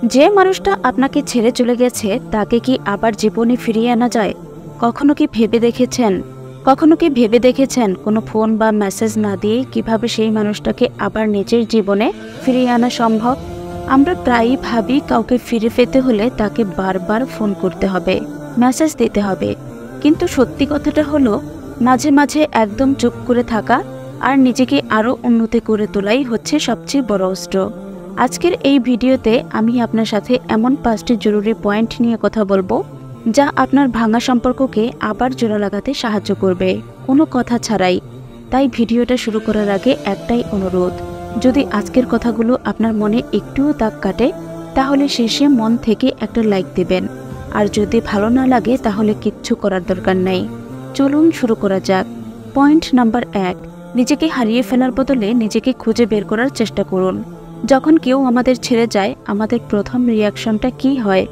যে মানুষটা আপনাকে ছেড়ে চলে গেছে তাকে কি আবার জীবনে ফিরিয়ে আনা যায়? কখনো কি ভেবে দেখেছেন কোনো ফোন বা মেসেজ না দিয়ে কিভাবে সেই মানুষটাকে আবার নিজের জীবনে ফিরিয়ে আনা সম্ভব? আমরা প্রায়ই ভাবি কাউকে ফিরে পেতে হলে তাকে বারবার ফোন করতে হবে, মেসেজ দিতে হবে। কিন্তু সত্যি কথাটা হলো, মাঝে মাঝে একদম চুপ করে থাকা আর নিজেকে আরও উন্নতি করে তোলাই হচ্ছে সবচেয়ে বড় অস্ত্র। আজকের এই ভিডিওতে আমি আপনার সাথে এমন 5টি জরুরি পয়েন্ট নিয়ে কথা বলবো যা আপনার ভাঙা সম্পর্ককে আবার জোড়া লাগাতে সাহায্য করবে, কোনো কথা ছাড়াই। তাই ভিডিওটা শুরু করার আগে একটাই অনুরোধ, যদি আজকের কথাগুলো আপনার মনে একটুও দাগ কাটে তাহলে শেষে মন থেকে একটা লাইক দেবেন। আর যদি ভালো না লাগে তাহলে কিচ্ছু করার দরকার নেই। চলুন শুরু করা যাক। পয়েন্ট নাম্বার 1, নিজেকে হারিয়ে ফেলার বদলে নিজেকে খুঁজে বের করার চেষ্টা করুন। যখন কেউ আমাদের ছেড়ে যায় আমাদের প্রথম রিয়াকশনটা কি হয়?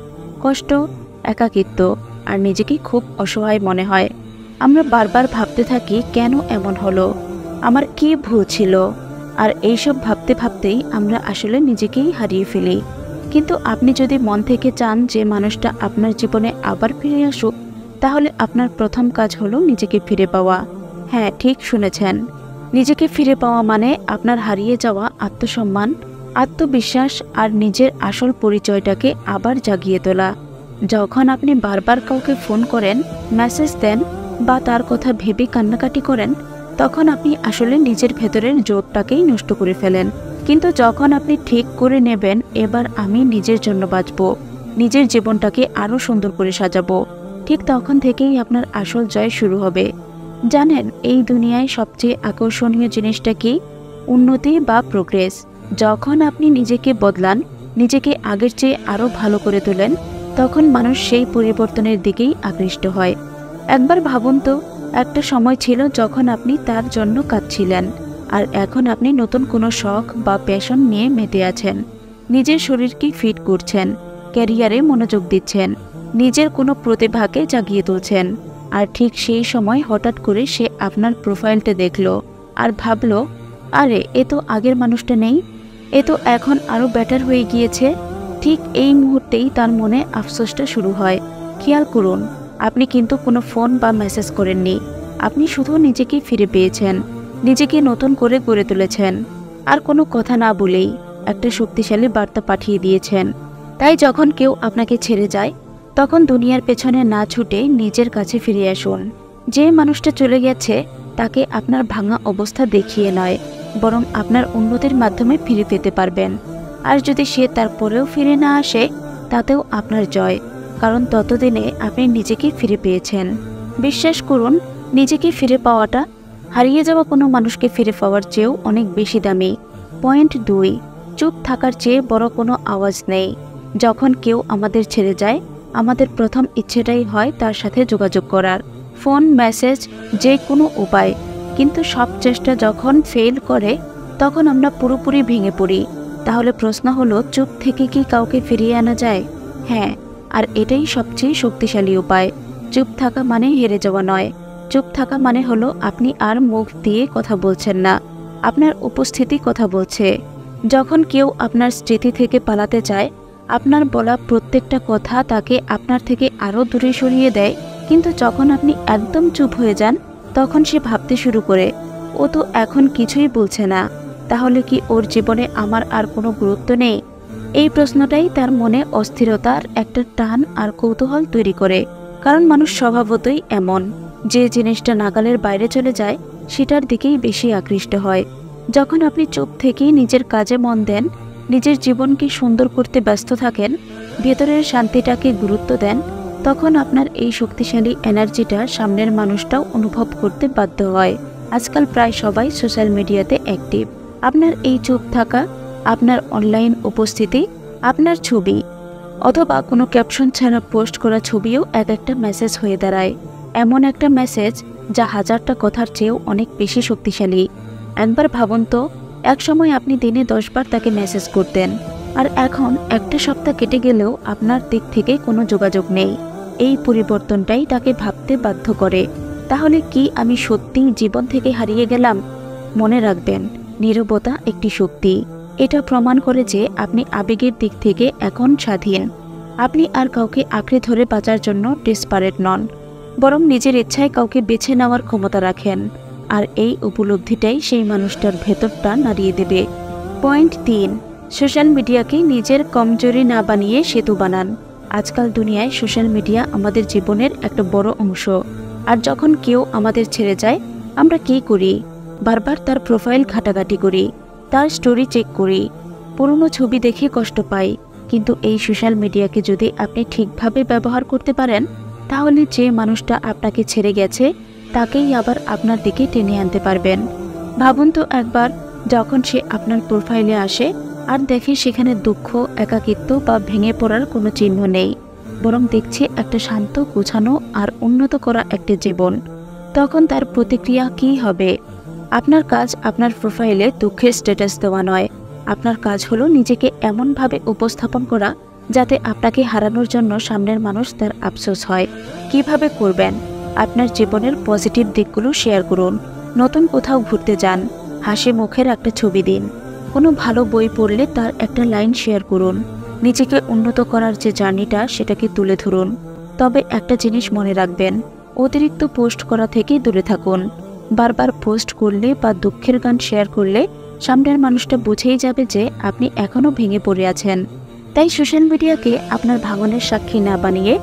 কষ্ট, একাকিত্ব আর নিজেকে খুব অসহায় মনে হয়। আমরা বারবার ভাবতে থাকি, কেন এমন হলো, আমার কি ভুল ছিল? আর এইসব ভাবতে ভাবতেই আমরা আসলে নিজেকেই হারিয়ে ফেলি। কিন্তু আপনি যদি মন থেকে চান যে মানুষটা আপনার জীবনে আবার ফিরে আসুক, তাহলে আপনার প্রথম কাজ হলো নিজেকে ফিরে পাওয়া। হ্যাঁ, ঠিক শুনেছেন, নিজেকে ফিরে পাওয়া মানে আপনার হারিয়ে যাওয়া আত্মসম্মান, আত্মবিশ্বাস আর নিজের আসল পরিচয়টাকে আবার জাগিয়ে তোলা। যখন আপনি বারবার কাউকে ফোন করেন, মেসেজ দেন বা তার কথা ভেবে কান্নাকাটি করেন, তখন আপনি আসলে নিজের ভেতরের জোরটাকেই নষ্ট করে ফেলেন। কিন্তু যখন আপনি ঠিক করে নেবেন, এবার আমি নিজের জন্য বাঁচব, নিজের জীবনটাকে আরও সুন্দর করে সাজাবো, ঠিক তখন থেকেই আপনার আসল জয় শুরু হবে। জানেন, এই দুনিয়ায় সবচেয়ে আকর্ষণীয় জিনিসটা কি? উন্নতি বা প্রোগ্রেস। যখন আপনি নিজেকে বদলান, নিজেকে আগের চেয়ে আরও ভালো করে তোলেন, তখন মানুষ সেই পরিবর্তনের দিকেই আকৃষ্ট হয়। একবার ভাবুন তো, একটা সময় ছিল যখন আপনি তার জন্য কাঁদছিলেন, আর এখন আপনি নতুন কোনো শখ বা প্যাশন নিয়ে মেতে আছেন। নিজের শরীরকে ফিট করছেন, ক্যারিয়ারে মনোযোগ দিচ্ছেন, নিজের কোনো প্রতিভাকে জাগিয়ে তুলছেন। আর ঠিক সেই সময় হঠাৎ করে সে আপনার প্রোফাইলটা দেখলো আর ভাবলো, আরে এ তো আগের মানুষটা নেই, এ তো এখন আরও বেটার হয়ে গিয়েছে। ঠিক এই মুহূর্তেই তার মনে আফসোসটা শুরু হয়। খেয়াল করুন, আপনি কিন্তু কোনো ফোন বা মেসেজ করেননি, আপনি শুধু নিজেকে ফিরে পেয়েছেন, নিজেকে নতুন করে গড়ে তুলেছেন। আর কোনো কথা না বলেই একটা শক্তিশালী বার্তা পাঠিয়ে দিয়েছেন। তাই যখন কেউ আপনাকে ছেড়ে যায়, তখন দুনিয়ার পেছনে না ছুটে নিজের কাছে ফিরে আসুন। যে মানুষটা চলে গেছে তাকে আপনার ভাঙা অবস্থা দেখিয়ে নয়, বরং আপনার উন্নতির মাধ্যমে ফিরে পেতে পারবেন। আর যদি সে তারপরেও ফিরে না আসে, তাতেও আপনার জয়, কারণ ততদিনে আপনি নিজেকে ফিরে পেয়েছেন। বিশ্বাস করুন, নিজেকে ফিরে পাওয়াটা হারিয়ে যাওয়া কোনো মানুষকে ফিরে পাওয়ার চেয়েও অনেক বেশি দামি। পয়েন্ট 2, চুপ থাকার চেয়ে বড় কোনো আওয়াজ নেই। যখন কেউ আমাদের ছেড়ে যায়, আমাদের প্রথম ইচ্ছেটাই হয় তার সাথে যোগাযোগ করার, ফোন, মেসেজ, যে কোনো উপায়। কিন্তু সব চেষ্টা যখন ফেল করে, তখন আমরা পুরোপুরি ভেঙে পড়ি। তাহলে প্রশ্ন হলো, চুপ থেকে কি কাউকে ফিরিয়ে আনা যায়? হ্যাঁ, আর এটাই সবচেয়ে শক্তিশালী উপায়। চুপ থাকা মানে হেরে যাওয়া নয়, চুপ থাকা মানে হলো আপনি আর মুখ দিয়ে কথা বলছেন না, আপনার উপস্থিতি কথা বলছে। যখন কেউ আপনার স্মৃতি থেকে পালাতে চায়, আপনার বলা প্রত্যেকটা কথা তাকে আপনার থেকে আরও দূরে সরিয়ে দেয়। কিন্তু যখন আপনি একদম চুপ হয়ে যান, তখন সে ভাবতে শুরু করে, ও তো এখন কিছুই বলছে না, তাহলে কি ওর জীবনে আমার আর কোনো গুরুত্ব নেই? এই প্রশ্নটাই তার মনে অস্থিরতার একটা টান আর কৌতূহল তৈরি করে। কারণ মানুষ স্বভাবতই এমন, যে জিনিসটা নাগালের বাইরে চলে যায় সেটার দিকেই বেশি আকৃষ্ট হয়। যখন আপনি চুপ থেকেই নিজের কাজে মন দেন, নিজের জীবনকে সুন্দর করতে ব্যস্ত থাকেন, ভেতরের শান্তিটাকে গুরুত্ব দেন, তখন আপনার এই শক্তিশালী এনার্জিটা সামনের মানুষটাও অনুভব করতে বাধ্য হয়। আজকাল প্রায় সবাই সোশ্যাল মিডিয়াতে অ্যাক্টিভ। আপনার এই চুপ থাকা, আপনার অনলাইন উপস্থিতি, আপনার ছবি অথবা কোনো ক্যাপশন ছাড়া পোস্ট করা ছবিও এক একটা মেসেজ হয়ে দাঁড়ায়। এমন একটা মেসেজ যা হাজারটা কথার চেয়েও অনেক বেশি শক্তিশালী। একবার ভাবুন তো, এক সময় আপনি দিনে 10 বার তাকে মেসেজ করতেন, আর এখন একটা সপ্তাহ কেটে গেলেও আপনার দিক থেকে কোনো যোগাযোগ নেই। এই পরিবর্তনটাই তাকে ভাবতে বাধ্য করে, তাহলে কি আমি সত্যিই জীবন থেকে হারিয়ে গেলাম? মনে রাখবেন, নীরবতা একটি শক্তি। এটা প্রমাণ করে যে আপনি আবেগের দিক থেকে এখন স্বাধীন। আপনি আর কাউকে আঁকড়ে ধরে বাঁচার জন্য ডেসপারেট নন, বরং নিজের ইচ্ছায় কাউকে বেছে নেওয়ার ক্ষমতা রাখেন। আর এই উপলব্ধিটাই সেই মানুষটার ভেতরটা নাড়িয়ে দেবে। পয়েন্ট 3, সোশ্যাল মিডিয়াকে নিজের কমজোরি না বানিয়ে সেতু বানান। আজকাল দুনিয়ায় সোশ্যাল মিডিয়া আমাদের জীবনের একটা বড় অংশ। আর যখন কেউ আমাদের ছেড়ে যায়, আমরা কী করি? বারবার তার প্রোফাইল ঘাটাঘাটি করি, তার স্টোরি চেক করি, পুরনো ছবি দেখে কষ্ট পাই। কিন্তু এই সোশ্যাল মিডিয়াকে যদি আপনি ঠিকভাবে ব্যবহার করতে পারেন, তাহলে যে মানুষটা আপনাকে ছেড়ে গেছে তাকেই আবার আপনার দিকে টেনে আনতে পারবেন। ভাবুন তো একবার, যখন সে আপনার প্রোফাইলে আসে আর দেখে সেখানে দুঃখ, একাকিত্ব বা ভেঙে পড়ার কোনো চিহ্ন নেই, বরং দেখছে একটা শান্ত, গোছানো আর উন্নত করা একটা জীবন, তখন তার প্রতিক্রিয়া কী হবে? আপনার কাজ আপনার প্রোফাইলে দুঃখের স্ট্যাটাস দেওয়া নয়। আপনার কাজ হলো নিজেকে এমনভাবে উপস্থাপন করা যাতে আপনাকে হারানোর জন্য সামনের মানুষ তার আফসোস হয়। কিভাবে করবেন? আপনার জীবনের পজিটিভ দিকগুলো শেয়ার করুন। নতুন কোথাও ঘুরতে যান, হাসি মুখের একটা ছবি দিন। কোনো ভালো বই পড়লে তার একটা লাইন শেয়ার করুন। নিজেকে উন্নত করার যে জার্নিটা, সেটাকে তুলে ধরুন। তবে একটা জিনিস মনে রাখবেন, অতিরিক্ত পোস্ট করা থেকে দূরে থাকুন। বারবার পোস্ট করলে বা দুঃখের গান শেয়ার করলে সামনের মানুষটা বুঝেই যাবে যে আপনি এখনও ভেঙে পড়ে আছেন। তাই সোশ্যাল মিডিয়াকে আপনার ভাঙনের সাক্ষী না বানিয়ে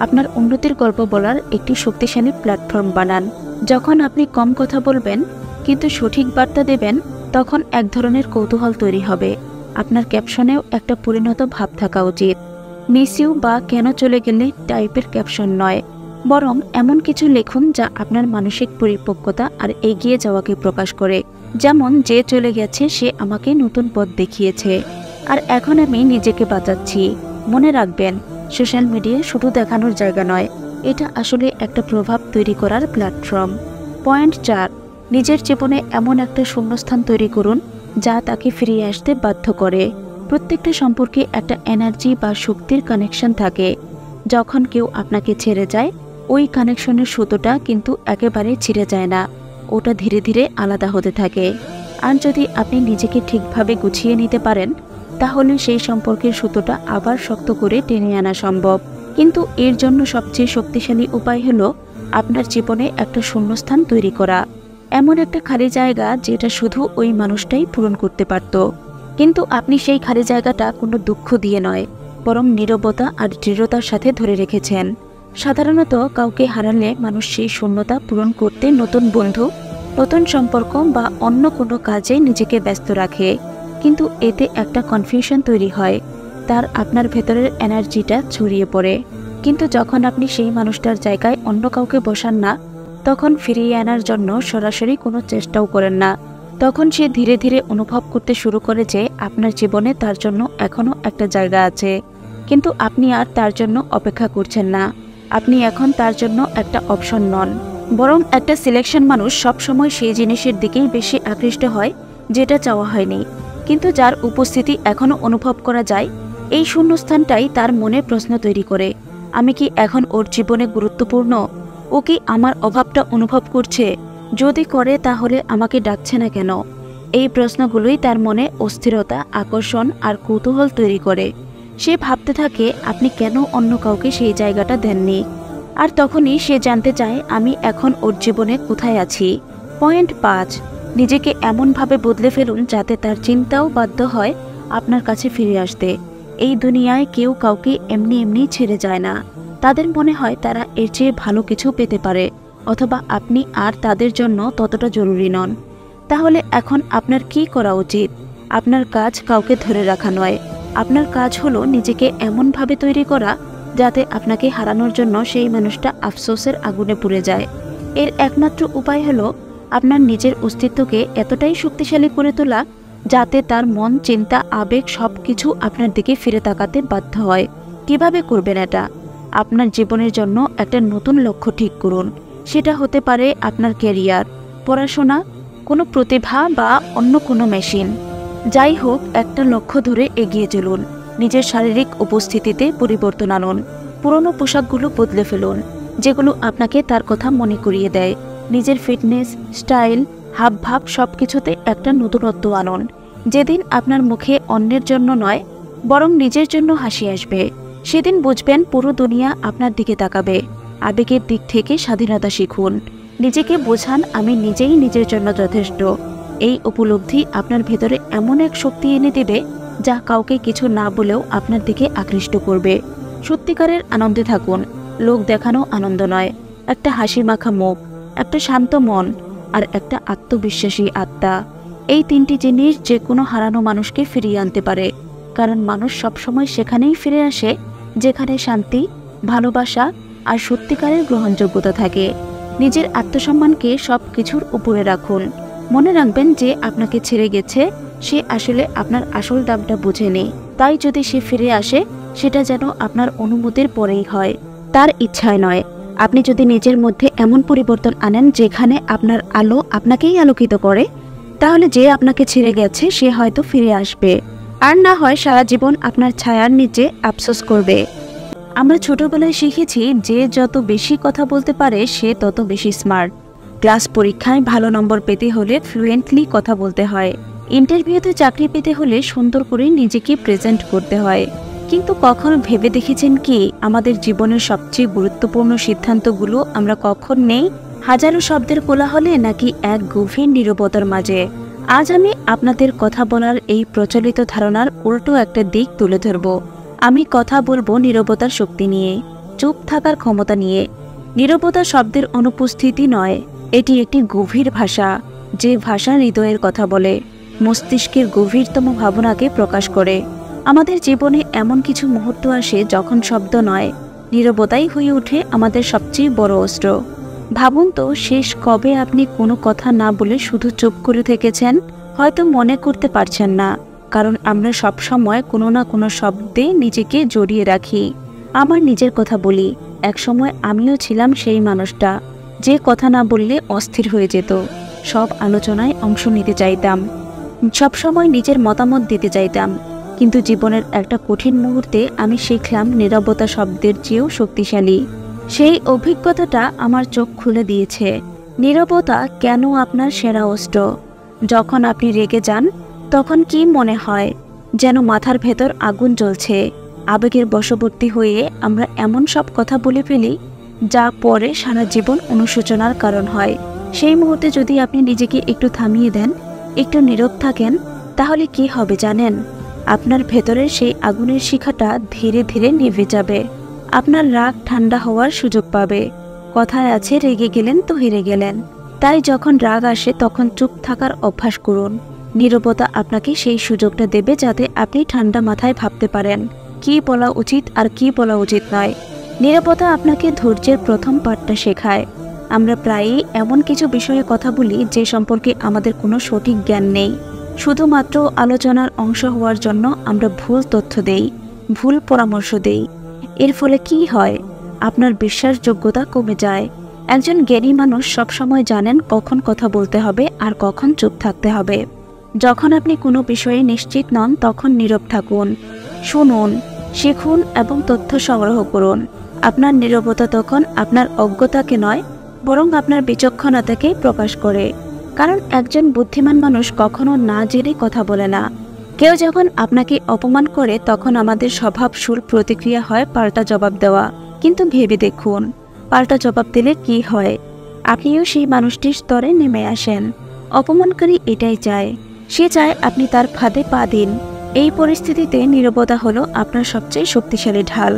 আপনার উন্নতির গল্প বলার একটি শক্তিশালী প্ল্যাটফর্ম বানান। যখন আপনি কম কথা বলবেন কিন্তু সঠিক বার্তা দেবেন, তখন এক ধরনের কৌতূহল তৈরি হবে। আপনার ক্যাপশনেও একটা পরিণত ভাব থাকা উচিত। মিস ইউ বা কেন চলে গেলে টাইপের ক্যাপশন নয়, বরং এমন কিছু লিখুন যা আপনার মানসিক পরিপক্কতা আর এগিয়ে যাওয়াকে প্রকাশ করে। যেমন, যে চলে গেছে সে আমাকে নতুন পথ দেখিয়েছে, আর এখন আমি নিজেকে বাঁচাচ্ছি। মনে রাখবেন, সোশ্যাল মিডিয়া শুধু দেখানোর জায়গা নয়, এটা আসলে একটা প্রভাব তৈরি করার প্ল্যাটফর্ম। পয়েন্ট 4, নিজের জীবনে এমন একটা শূন্যস্থান তৈরি করুন যা তাকে ফিরিয়ে আসতে বাধ্য করে। প্রত্যেকটা সম্পর্কে একটা এনার্জি বা শক্তির কানেকশন থাকে। যখন কেউ আপনাকে ছেড়ে যায়, ওই কানেকশনের সুতোটা কিন্তু একেবারে ছিঁড়ে যায় না, ওটা ধীরে ধীরে আলাদা হতে থাকে। আর যদি আপনি নিজেকে ঠিকভাবে গুছিয়ে নিতে পারেন, তাহলে সেই সম্পর্কের সুতোটা আবার শক্ত করে টেনে আনা সম্ভব। কিন্তু এর জন্য সবচেয়ে শক্তিশালী উপায় হলো আপনার জীবনে একটা শূন্যস্থান তৈরি করা। এমন একটা খালি জায়গা যেটা শুধু ওই মানুষটাই পূরণ করতে পারত। কিন্তু আপনি সেই খালি জায়গাটা কোনো দুঃখ দিয়ে নয়, বরং নীরবতা আর দৃঢ়তার সাথে ধরে রেখেছেন। সাধারণত কাউকে হারালে মানুষ সেই শূন্যতা পূরণ করতে নতুন বন্ধু, নতুন সম্পর্ক বা অন্য কোনো কাজে নিজেকে ব্যস্ত রাখে। কিন্তু এতে একটা কনফিউশন তৈরি হয়, তার আপনার ভেতরের এনার্জিটা ছড়িয়ে পড়ে। কিন্তু যখন আপনি সেই মানুষটার জায়গায় অন্য কাউকে বসান না, তখন ফিরিয়ে আনার জন্য সরাসরি কোনো চেষ্টাও করেন না, তখন সে ধীরে ধীরে অনুভব করতে শুরু করে যে আপনার জীবনে তার জন্য এখনও একটা জায়গা আছে। কিন্তু আপনি আর তার জন্য অপেক্ষা করছেন না। আপনি এখন তার জন্য একটা অপশন নন, বরং একটা সিলেকশন। মানুষ সবসময় সেই জিনিসের দিকেই বেশি আকৃষ্ট হয় যেটা চাওয়া হয়নি, কিন্তু যার উপস্থিতি এখনও অনুভব করা যায়। এই শূন্যস্থানটাই তার মনে প্রশ্ন তৈরি করে, আমি কি এখন ওর জীবনে গুরুত্বপূর্ণ? ও কি আমার অভাবটা অনুভব করছে? যদি করে, তাহলে আমাকে ডাকছে না কেন? এই প্রশ্নগুলোই তার মনে অস্থিরতা, আকর্ষণ আর কৌতূহল তৈরি করে। সে ভাবতে থাকে আপনি কেন অন্য কাউকে সেই জায়গাটা দেননি। আর তখনই সে জানতে চায় আমি এখন ওর জীবনে কোথায় আছি। পয়েন্ট 5, নিজেকে এমনভাবে বদলে ফেলুন যাতে তার চিন্তাও বাধ্য হয় আপনার কাছে ফিরে আসতে। এই দুনিয়ায় কেউ কাউকে এমনি এমনি ছেড়ে যায় না। তাদের মনে হয় তারা এর চেয়ে ভালো কিছু পেতে পারে, অথবা আপনি আর তাদের জন্য ততটা জরুরি নন। তাহলে এখন আপনার কি করা উচিত? আপনার কাজ কাউকে ধরে রাখা নয়, আপনার কাজ হলো নিজেকে এমনভাবে তৈরি করা যাতে আপনাকে হারানোর জন্য সেই মানুষটা আফসোসের আগুনে পুড়ে যায়। এর একমাত্র উপায় হলো আপনার নিজের অস্তিত্বকে এতটাই শক্তিশালী করে তোলা যাতে তার মন, চিন্তা, আবেগ সব কিছু আপনার দিকে ফিরে তাকাতে বাধ্য হয়। কিভাবে করবেন এটা? আপনার জীবনের জন্য একটা নতুন লক্ষ্য ঠিক করুন। সেটা হতে পারে আপনার ক্যারিয়ার, পড়াশোনা, কোনো প্রতিভা বা অন্য কোনো মেশিন। যাই হোক, একটা লক্ষ্য ধরে এগিয়ে চলুন। নিজের শারীরিক উপস্থিতিতে পরিবর্তন আনুন। পুরনো পোশাকগুলো বদলে ফেলুন যেগুলো আপনাকে তার কথা মনে করিয়ে দেয়। নিজের ফিটনেস, স্টাইল, হাবভাব সব কিছুতে একটা নতুনত্ব আনুন। যেদিন আপনার মুখে অন্যের জন্য নয় বরং নিজের জন্য হাসি আসবে, সেদিন বুঝবেন পুরো দুনিয়া আপনার দিকে তাকাবে। আবেগের দিক থেকে স্বাধীনতা শিখুন। নিজেকে বোঝান, আমি নিজেই নিজের জন্য যথেষ্ট। এই উপলব্ধি আপনার ভেতরে এমন এক শক্তি এনে দেবে যা কাউকে কিছু না বলেও আপনার দিকে আকৃষ্ট করবে। সত্যিকারের আনন্দে থাকুন, লোক দেখানো আনন্দ নয়। একটা হাসি মাখা মুখ, একটা শান্ত মন আর একটা আত্মবিশ্বাসী আত্মা, এই তিনটি জিনিস যে কোনো হারানো মানুষকে ফিরিয়ে আনতে পারে। কারণ মানুষ সবসময় সেখানেই ফিরে আসে যেখানে শান্তি, ভালোবাসা আর সত্যিকারের গ্রহণযোগ্যতা থাকে। নিজের আত্মসম্মানকে সব কিছুর উপরে রাখুন। মনে রাখবেন যে আপনাকে ছেড়ে গেছে সে আসলে আপনার আসল দামটা বুঝেনি। তাই যদি সে ফিরে আসে সেটা যেন আপনার অনুমতির পরেই হয়, তার ইচ্ছায় নয়। আপনি যদি নিজের মধ্যে এমন পরিবর্তন আনেন যেখানে আপনার আলো আপনাকেই আলোকিত করে, তাহলে যে আপনাকে ছেড়ে গেছে সে হয়তো ফিরে আসবে, আর না হয় সারা জীবন আপনার ছায়ার নিচে আফসোস করবে। আমরা ছোটবেলায় শিখেছি যে যত বেশি কথা বলতে পারে সে তত বেশি স্মার্ট। ক্লাস পরীক্ষায় ভালো নম্বর পেতে হলে ফ্লুয়েন্টলি কথা বলতে হয়, ইন্টারভিউতে চাকরি পেতে হলে সুন্দর করে নিজেকে প্রেজেন্ট করতে হয়। কিন্তু কখনো ভেবে দেখেছেন কি আমাদের জীবনের সবচেয়ে গুরুত্বপূর্ণ সিদ্ধান্তগুলো আমরা কখন নেই হাজারো শব্দের কোলাহলে নাকি এক গভীর নীরবতার মাঝে? আজ আমি আপনাদের কথা বলার এই প্রচলিত ধারণার উল্টো একটা দিক তুলে ধরব। আমি কথা বলবো নীরবতার শক্তি নিয়ে, চুপ থাকার ক্ষমতা নিয়ে। নীরবতা শব্দের অনুপস্থিতি নয়, এটি একটি গভীর ভাষা, যে ভাষা হৃদয়ের কথা বলে, মস্তিষ্কের গভীরতম ভাবনাকে প্রকাশ করে। আমাদের জীবনে এমন কিছু মুহূর্ত আসে যখন শব্দ নয়, নীরবতাই হয়ে ওঠে আমাদের সবচেয়ে বড় অস্ত্র। ভাবুন তো, শেষ কবে আপনি কোনো কথা না বলে শুধু চুপ করে থেকেছেন? হয়তো মনে করতে পারছেন না, কারণ আমরা সব সময় কোনো না কোনো শব্দে নিজেকে জড়িয়ে রাখি। আমার নিজের কথা বলি, একসময় আমিও ছিলাম সেই মানুষটা যে কথা না বললে অস্থির হয়ে যেত। সব আলোচনায় অংশ নিতে চাইতাম, সবসময় নিজের মতামত দিতে চাইতাম। কিন্তু জীবনের একটা কঠিন মুহূর্তে আমি শিখলাম নীরবতা শব্দের চেয়েও শক্তিশালী। সেই অভিজ্ঞতাটা আমার চোখ খুলে দিয়েছে নীরবতা কেন আপনার সেরা অস্ত্র। যখন আপনি রেগে যান তখন কি মনে হয় যেন মাথার ভেতর আগুন জ্বলছে। আবেগের বশবর্তী হয়ে আমরা এমন সব কথা বলে ফেলি যা পরে সারা জীবন অনুশোচনার কারণ হয়। সেই মুহূর্তে যদি আপনি নিজেকে একটু থামিয়ে দেন, একটু নীরব থাকেন, তাহলে কি হবে জানেন? আপনার ভেতরের সেই আগুনের শিখাটা ধীরে ধীরে নিভে যাবে। আপনার রাগ ঠান্ডা হওয়ার সুযোগ পাবে। কথায় আছে, রেগে গেলেন তো হেরে গেলেন। তাই যখন রাগ আসে তখন চুপ থাকার অভ্যাস করুন। নীরবতা আপনাকে সেই সুযোগটা দেবে যাতে আপনি ঠান্ডা মাথায় ভাবতে পারেন কি বলা উচিত আর কি বলা উচিত নয়। নীরবতা আপনাকে ধৈর্যের প্রথম পাঠটা শেখায়। আমরা প্রায়ই এমন কিছু বিষয়ে কথা বলি যে সম্পর্কে আমাদের কোনো সঠিক জ্ঞান নেই। শুধুমাত্র আলোচনার অংশ হওয়ার জন্য আমরা ভুল তথ্য দেই, ভুল পরামর্শ দেই। এর ফলে কি হয়? আপনার বিশ্বাসযোগ্যতা কমে যায়। একজন জ্ঞানী মানুষ সবসময় জানেন কখন কথা বলতে হবে আর কখন চুপ থাকতে হবে। যখন আপনি কোনো বিষয়ে নিশ্চিত নন তখন নীরব থাকুন, শুনুন, শিখুন এবং তথ্য সংগ্রহ করুন। আপনার নীরবতা তখন আপনার অজ্ঞতাকে নয় বরং আপনার বিচক্ষণতাকে প্রকাশ করে। কারণ একজন বুদ্ধিমান মানুষ কখনো না জেনে কথা বলে না। কেউ যখন আপনাকে অপমান করে তখন আমাদের স্বভাবশূল প্রতিক্রিয়া হয় পাল্টা জবাব দেওয়া। কিন্তু ভেবে দেখুন, পাল্টা জবাব দিলে কি হয়? আপনিও সেই মানুষটির স্তরে নেমে আসেন। অপমানকারী এটাই চায়, সে চায় আপনি তার ফাঁদে পা দিন। এই পরিস্থিতিতে নীরবতা হলো আপনার সবচেয়ে শক্তিশালী ঢাল।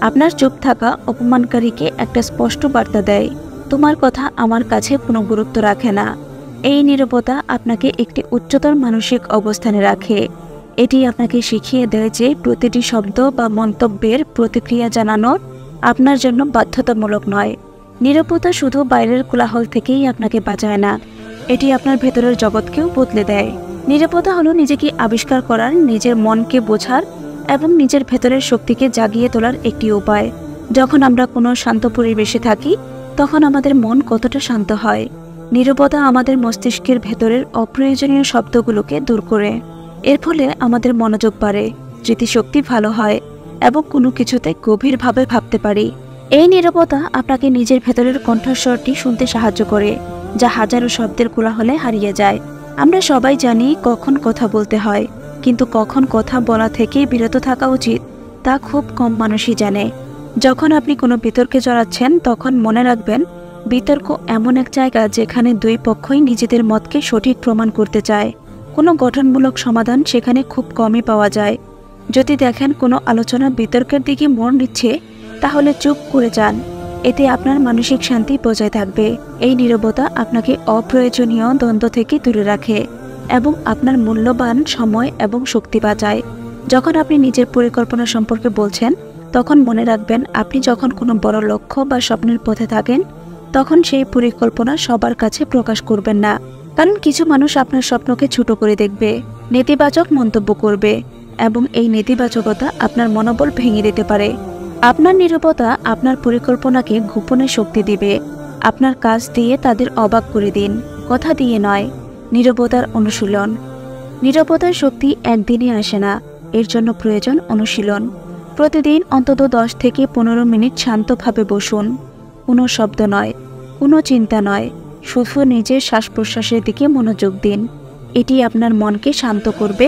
আপনার চুপ থাকা অপমানকারীকে একটা স্পষ্ট বার্তা দেয়, তোমার কথা আমার কাছে কোনো গুরুত্ব রাখে না। এই নীরবতা আপনাকে একটি উচ্চতর মানসিক অবস্থানে রাখে। এটি আপনাকে শিখিয়ে দেয় যে প্রতিটি শব্দ বা মন্তব্যের প্রতিক্রিয়া জানানো আপনার জন্য বাধ্যতামূলক নয়। নীরবতা শুধু বাইরের কোলাহল থেকেই আপনাকে বাঁচায় না, এটি আপনার ভেতরের জগৎকেও বদলে দেয়। নীরবতা হলো নিজেকে আবিষ্কার করার, নিজের মনকে বোঝার এবং নিজের ভেতরের শক্তিকে জাগিয়ে তোলার একটি উপায়। যখন আমরা কোনো শান্ত পরিবেশে থাকি তখন আমাদের মন কতটা শান্ত হয়। নীরবতা আমাদের মস্তিষ্কের ভেতরের অপ্রয়োজনীয় শব্দগুলোকে দূর করে। এর ফলে আমাদের মনোযোগ বাড়ে, স্মৃতিশক্তি ভালো হয় এবং কোনো কিছুতে গভীরভাবে ভাবতে পারি। এই নীরবতা আপনাকে নিজের ভেতরের কণ্ঠস্বরটি শুনতে সাহায্য করে, যা হাজারো শব্দের কোলাহলে হারিয়ে যায়। আমরা সবাই জানি কখন কথা বলতে হয়, কিন্তু কখন কথা বলা থেকে বিরত থাকা উচিত তা খুব কম মানুষই জানে। যখন আপনি কোনো বিতর্কে জড়াচ্ছেন তখন মনে রাখবেন, বিতর্ক এমন এক জায়গা যেখানে দুই পক্ষই নিজেদের মতকে সঠিক প্রমাণ করতে চায়। কোনো গঠনমূলক সমাধান সেখানে খুব কমই পাওয়া যায়। যদি দেখেন কোনো আলোচনা বিতর্কের দিকে মোড় নিচ্ছে, তাহলে চুপ করে যান। এতে আপনার মানসিক শান্তি বজায় থাকবে। এই নীরবতা আপনাকে অপ্রয়োজনীয় দ্বন্দ্ব থেকে দূরে রাখে এবং আপনার মূল্যবান সময় এবং শক্তি বাঁচায়। যখন আপনি নিজের পরিকল্পনা সম্পর্কে বলছেন, তখন মনে রাখবেন, আপনি যখন কোনো বড় লক্ষ্য বা স্বপ্নের পথে থাকেন, তখন সেই পরিকল্পনা সবার কাছে প্রকাশ করবেন না। কারণ কিছু মানুষ আপনার স্বপ্নকে ছোট করে দেখবে, নেতিবাচক মন্তব্য করবে এবং এই নেতিবাচকতা আপনার মনোবল ভেঙে দিতে পারে। আপনার নীরবতা আপনার পরিকল্পনাকে গোপনে শক্তি দিবে। আপনার কাজ দিয়ে তাদের অবাক করে দিন, কথা দিয়ে নয়। নীরবতার অনুশীলন। নীরবতার শক্তি একদিনে আসে না, এর জন্য প্রয়োজন অনুশীলন। প্রতিদিন অন্তত 10 থেকে 15 মিনিট শান্তভাবে বসুন। কোনো শব্দ নয়, কোনো চিন্তা নয়, শুধু নিজের শ্বাস প্রশ্বাসের দিকে মনোযোগ দিন। এটি আপনার মনকে শান্ত করবে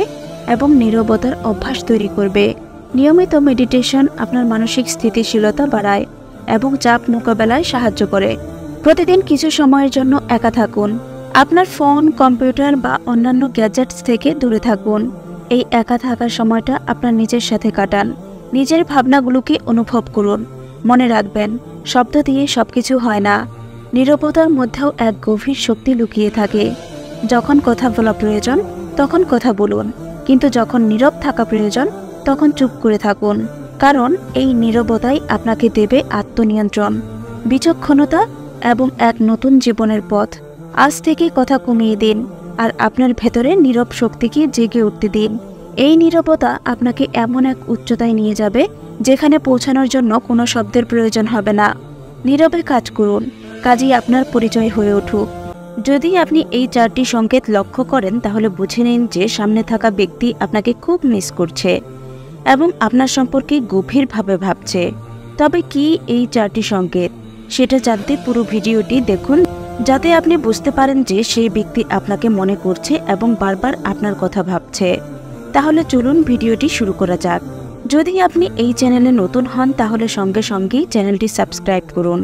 এবং নীরবতার অভ্যাস তৈরি করবে। নিয়মিত মেডিটেশন আপনার মানসিক স্থিতিশীলতা বাড়ায় এবং চাপ মোকাবেলায় সাহায্য করে। প্রতিদিন কিছু সময়ের জন্য একা থাকুন। আপনার ফোন, কম্পিউটার বা অন্যান্য গ্যাজেটস থেকে দূরে থাকুন। এই একা থাকার সময়টা আপনার নিজের সাথে কাটান। নিজের ভাবনাগুলোকে অনুভব করুন। মনে রাখবেন, শব্দ দিয়ে সবকিছু হয় না। নীরবতার মধ্যেও এক গভীর শক্তি লুকিয়ে থাকে। যখন কথা বলা প্রয়োজন তখন কথা বলুন, কিন্তু যখন নীরব থাকা প্রয়োজন তখন চুপ করে থাকুন। কারণ এই নীরবতাই আপনাকে দেবে আত্মনিয়ন্ত্রণ, বিচক্ষণতা এবং এক নতুন জীবনের পথ। আজ থেকে কথা কমিয়ে দিন আর আপনার ভেতরে নীরব শক্তিকে জেগে উঠতে দিন। এই নীরবতা আপনাকে এমন এক উচ্চতায় নিয়ে যাবে যেখানে পৌঁছানোর জন্য কোনো শব্দের প্রয়োজন হবে না। নীরবে কাজ করুন, কাজই আপনার পরিচয় হয়ে উঠুক। যদি আপনি এই 4টি সংকেত লক্ষ্য করেন, তাহলে বুঝে নিন যে সামনে থাকা ব্যক্তি আপনাকে খুব মিস করছে এবং আপনার সম্পর্কে গভীরভাবে ভাবছে। তবে কি এই 4টি সংকেত, সেটা জানতে পুরো ভিডিওটি দেখুন, যাতে আপনি বুঝতে পারেন যে সেই ব্যক্তি আপনাকে মনে করছে এবং বারবার আপনার কথা ভাবছে। তাহলে চলুন ভিডিওটি শুরু করা যাক। যদি আপনি এই চ্যানেলে নতুন হন, তাহলে সঙ্গে সঙ্গেই চ্যানেলটি সাবস্ক্রাইব করুন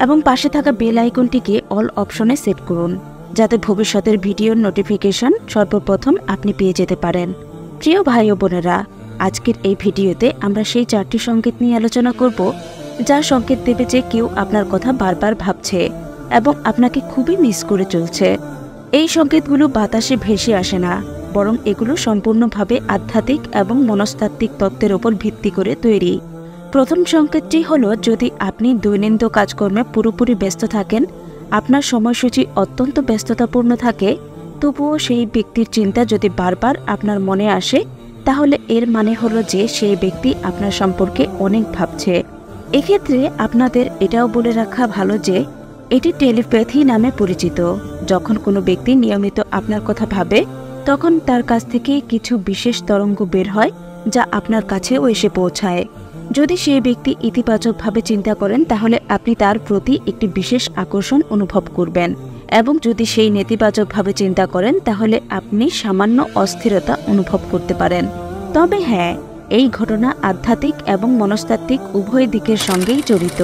এবং পাশে থাকা বেল আইকনটিকে অল অপশনে সেট করুন, যাতে ভবিষ্যতের ভিডিওর নোটিফিকেশন সর্বপ্রথম আপনি পেয়ে যেতে পারেন। প্রিয় ভাই ও বোনেরা, আজকের এই ভিডিওতে আমরা সেই 4টি সংকেত নিয়ে আলোচনা করব, যা সংকেত দেবে যে কেউ আপনার কথা বারবার ভাবছে এবং আপনাকে খুবই মিস করে চলছে। এই সংকেতগুলো বাতাসে ভেসে আসে না, বরং এগুলো সম্পূর্ণভাবে আধ্যাত্মিক এবং মনস্তাত্ত্বিক তত্ত্বের উপর ভিত্তি করে তৈরি। প্রথম সংকেতটি হলো, যদি আপনি দৈনন্দিন কাজকর্মে পুরোপুরি ব্যস্ত থাকেন, আপনার সময়সূচি অত্যন্ত ব্যস্ততাপূর্ণ থাকে, তবুও সেই ব্যক্তির চিন্তা যদি বারবার আপনার মনে আসে, তাহলে এর মানে হলো যে সেই ব্যক্তি আপনার সম্পর্কে অনেক ভাবছে। এক্ষেত্রে আপনাদের এটাও বলে রাখা ভালো যে এটি টেলিপ্যাথি নামে পরিচিত। যখন কোনো ব্যক্তি নিয়মিত আপনার কথা ভাবে, তখন তার কাছ থেকে কিছু বিশেষ তরঙ্গ বের হয় যা আপনার কাছেও এসে পৌঁছায়। যদি সেই ব্যক্তি ইতিবাচকভাবে চিন্তা করেন, তাহলে আপনি তার প্রতি একটি বিশেষ আকর্ষণ অনুভব করবেন, এবং যদি সেই নেতিবাচকভাবে চিন্তা করেন, তাহলে আপনি সামান্য অস্থিরতা অনুভব করতে পারেন। তবে হ্যাঁ, এই ঘটনা আধ্যাত্মিক এবং মনস্তাত্ত্বিক উভয় দিকের সঙ্গেই জড়িত।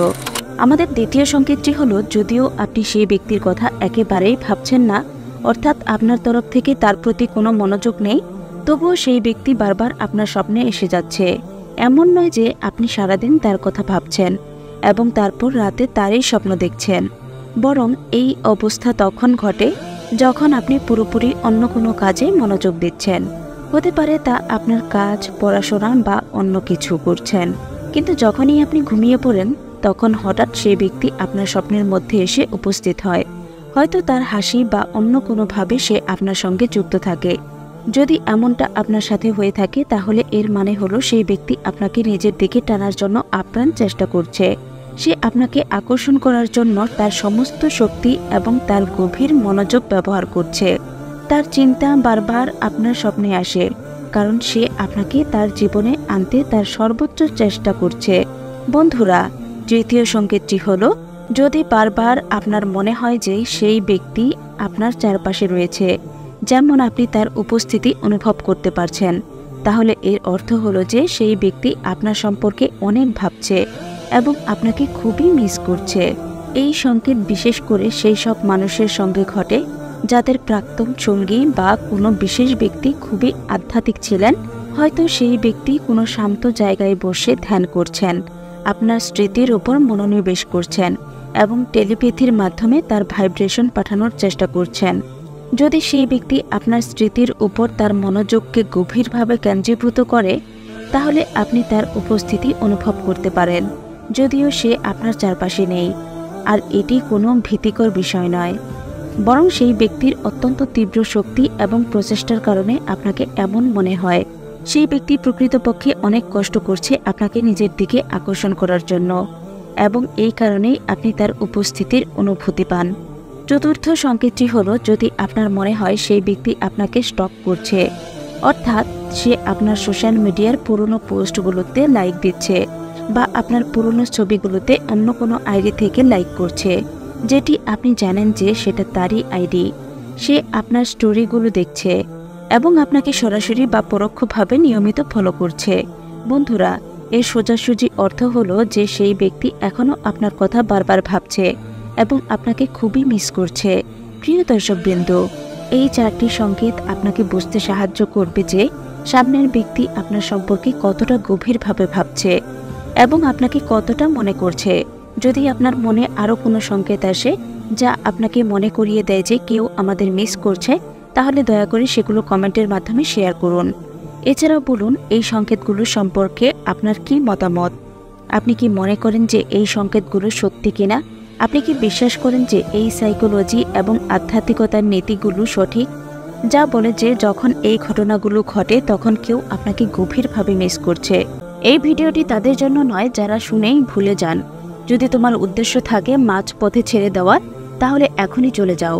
আমাদের দ্বিতীয় সংকেতটি হলো, যদিও আপনি সেই ব্যক্তির কথা একেবারেই ভাবছেন না, অর্থাৎ আপনার তরফ থেকে তার প্রতি কোনো মনোযোগ নেই, তবুও সেই ব্যক্তি বারবার আপনার স্বপ্নে এসে যাচ্ছে। এমন নয় যে আপনি সারাদিন তার কথা ভাবছেন এবং তারপর রাতে তারই স্বপ্ন দেখছেন, বরং এই অবস্থা তখন ঘটে যখন আপনি পুরোপুরি অন্য কোনো কাজে মনোযোগ দিচ্ছেন। হতে পারে তা আপনার কাজ, পড়াশোনা বা অন্য কিছু করছেন, কিন্তু যখনই আপনি ঘুমিয়ে পড়েন, তখন হঠাৎ সেই ব্যক্তি আপনার স্বপ্নের মধ্যে এসে উপস্থিত হয়। হয়তো তার হাসি বা অন্য কোনোভাবে সে আপনার সঙ্গে যুক্ত থাকে। যদি এমনটা আপনার সাথে হয়ে থাকে, তাহলে এর মানে হলো সেই ব্যক্তি আপনাকে নিজের দিকে টানার জন্য আপ্রাণ চেষ্টা করছে। সে আপনাকে আকর্ষণ করার জন্য তার সমস্ত শক্তি এবং তার গভীর মনোযোগ ব্যবহার করছে। তার চিন্তা বারবার আপনার স্বপ্নে আসে, কারণ সে আপনাকে তার জীবনে আনতে তার সর্বোচ্চ চেষ্টা করছে। বন্ধুরা, তৃতীয় সংকেতটি হলো, যদি বারবার আপনার মনে হয় যে সেই ব্যক্তি আপনার চারপাশে রয়েছে, যেমন আপনি তার উপস্থিতি অনুভব করতে পারছেন, তাহলে এর অর্থ হলো যে সেই ব্যক্তি আপনার সম্পর্কে অনেক ভাবছে এবং আপনাকে খুবই মিস করছে। এই সংকেত বিশেষ করে সেই সব মানুষের সঙ্গে ঘটে যাদের প্রাক্তন সঙ্গী বা কোনো বিশেষ ব্যক্তি খুবই আধ্যাত্মিক ছিলেন। হয়তো সেই ব্যক্তি কোনো শান্ত জায়গায় বসে ধ্যান করছেন, আপনার স্মৃতির উপর মনোনিবেশ করছেন এবং টেলিপ্যাথির মাধ্যমে তার ভাইব্রেশন পাঠানোর চেষ্টা করছেন। যদি সেই ব্যক্তি আপনার স্মৃতির উপর তার মনোযোগকে গভীরভাবে কেন্দ্রীভূত করে, তাহলে আপনি তার উপস্থিতি অনুভব করতে পারেন, যদিও সে আপনার চারপাশে নেই। আর এটি কোনো ভীতিকর বিষয় নয়, বরং সেই ব্যক্তির অত্যন্ত তীব্র শক্তি এবং প্রচেষ্টার কারণে আপনাকে এমন মনে হয়। সেই ব্যক্তি প্রকৃতপক্ষে অনেক কষ্ট করছে আপনাকে নিজের দিকে আকর্ষণ করার জন্য, এবং এই কারণেই আপনি তার উপস্থিতির অনুভূতি পান। চতুর্থ সংকেতটি হলো, যদি আপনার মনে হয় সেই ব্যক্তি আপনাকে স্টক করছে, অর্থাৎ সে আপনার সোশ্যাল মিডিয়ার পুরনো পোস্টগুলোতে লাইক দিচ্ছে বা আপনার পুরনো ছবিগুলোতে অন্য কোনো আইডি থেকে লাইক করছে, যেটি আপনি জানেন যে সেটা তারই আইডি। সে আপনার স্টোরিগুলো দেখছে এবং আপনাকে সরাসরি বা পরোক্ষভাবে নিয়মিত ফলো করছে। বন্ধুরা, এর সোজাসুজি অর্থ হলো যে সেই ব্যক্তি এখনও আপনার কথা বারবার ভাবছে এবং আপনাকে খুবই মিস করছে। প্রিয় দর্শকবৃন্দ, এই 4টি সংকেত আপনাকে বুঝতে সাহায্য করবে যে সামনের ব্যক্তি আপনার সম্পর্কে কতটা গভীরভাবে ভাবছে এবং আপনাকে কতটা মনে করছে। যদি আপনার মনে আরও কোনো সংকেত আসে যা আপনাকে মনে করিয়ে দেয় যে কেউ আমাদের মিস করছে, তাহলে দয়া করে সেগুলো কমেন্টের মাধ্যমে শেয়ার করুন। এছাড়াও বলুন এই সংকেতগুলো সম্পর্কে আপনার কি মতামত। আপনি কি মনে করেন যে এই সংকেতগুলো সত্যি কিনা? আপনি কি বিশ্বাস করেন যে এই সাইকোলজি এবং আধ্যাত্মিকতার নীতিগুলো সঠিক, যা বলে যে যখন এই ঘটনাগুলো ঘটে তখন কেউ আপনাকে গভীরভাবে মিস করছে? এই ভিডিওটি তাদের জন্য নয় যারা শুনেই ভুলে যান। যদি তোমার উদ্দেশ্য থাকে মাঝ পথে ছেড়ে দেওয়ার, তাহলে এখনই চলে যাও,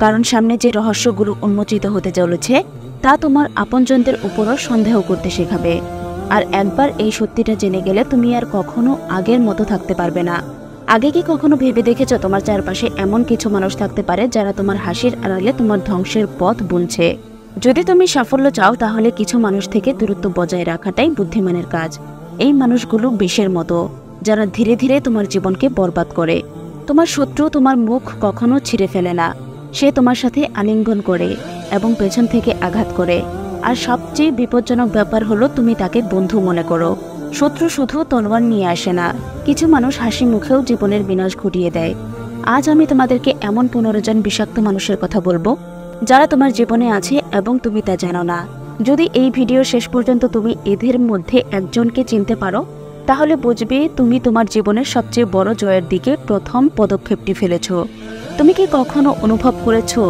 কারণ সামনে যে রহস্যগুলো উন্মোচিত হতে চলেছে তা তোমার আপনজনদের উপরও সন্দেহ করতে শেখাবে। আর একবার এই সত্যিটা জেনে গেলে তুমি আর কখনো আগের মতো থাকতে পারবে না। আগে কি কখনো ভেবে দেখেছো তোমার চারপাশে এমন কিছু মানুষ থাকতে পারে যারা তোমার হাসির আড়ালে তোমার ধ্বংসের পথ বুনছে? যদি তুমি সাফল্য চাও, তাহলে কিছু মানুষ থেকে দূরত্ব বজায় রাখাটাই বুদ্ধিমানের কাজ। এই মানুষগুলো বিষের মতো, যারা ধীরে ধীরে তোমার জীবনকে বরবাদ করে। তোমার শত্রু তোমার মুখ কখনো ছিঁড়ে ফেলে না, সে তোমার সাথে আলিঙ্গন করে এবং পেছন থেকে আঘাত করে। আর সবচেয়ে বিপজ্জনক ব্যাপার হলো তুমি তাকে বন্ধু মনে করো। শত্রু শুধু তলোয়ার নিয়ে আসে না, কিছু মানুষ হাসি মুখেও জীবনের বিনাশ ঘটিয়ে দেয়। আজ আমি তোমাদেরকে এমন 15 জন বিষাক্ত মানুষের কথা বলবো যারা তোমার জীবনে আছে এবং তুমি তা জানো না। যদি এই ভিডিওর শেষ পর্যন্ত তুমি এদের মধ্যে একজনকে চিনতে পারো, তাহলে বুঝবে তুমি তোমার জীবনের সবচেয়ে বড় জয়ের দিকে প্রথম পদক্ষেপটি ফেলেছ। তুমি কি কখনো অনুভব করেছো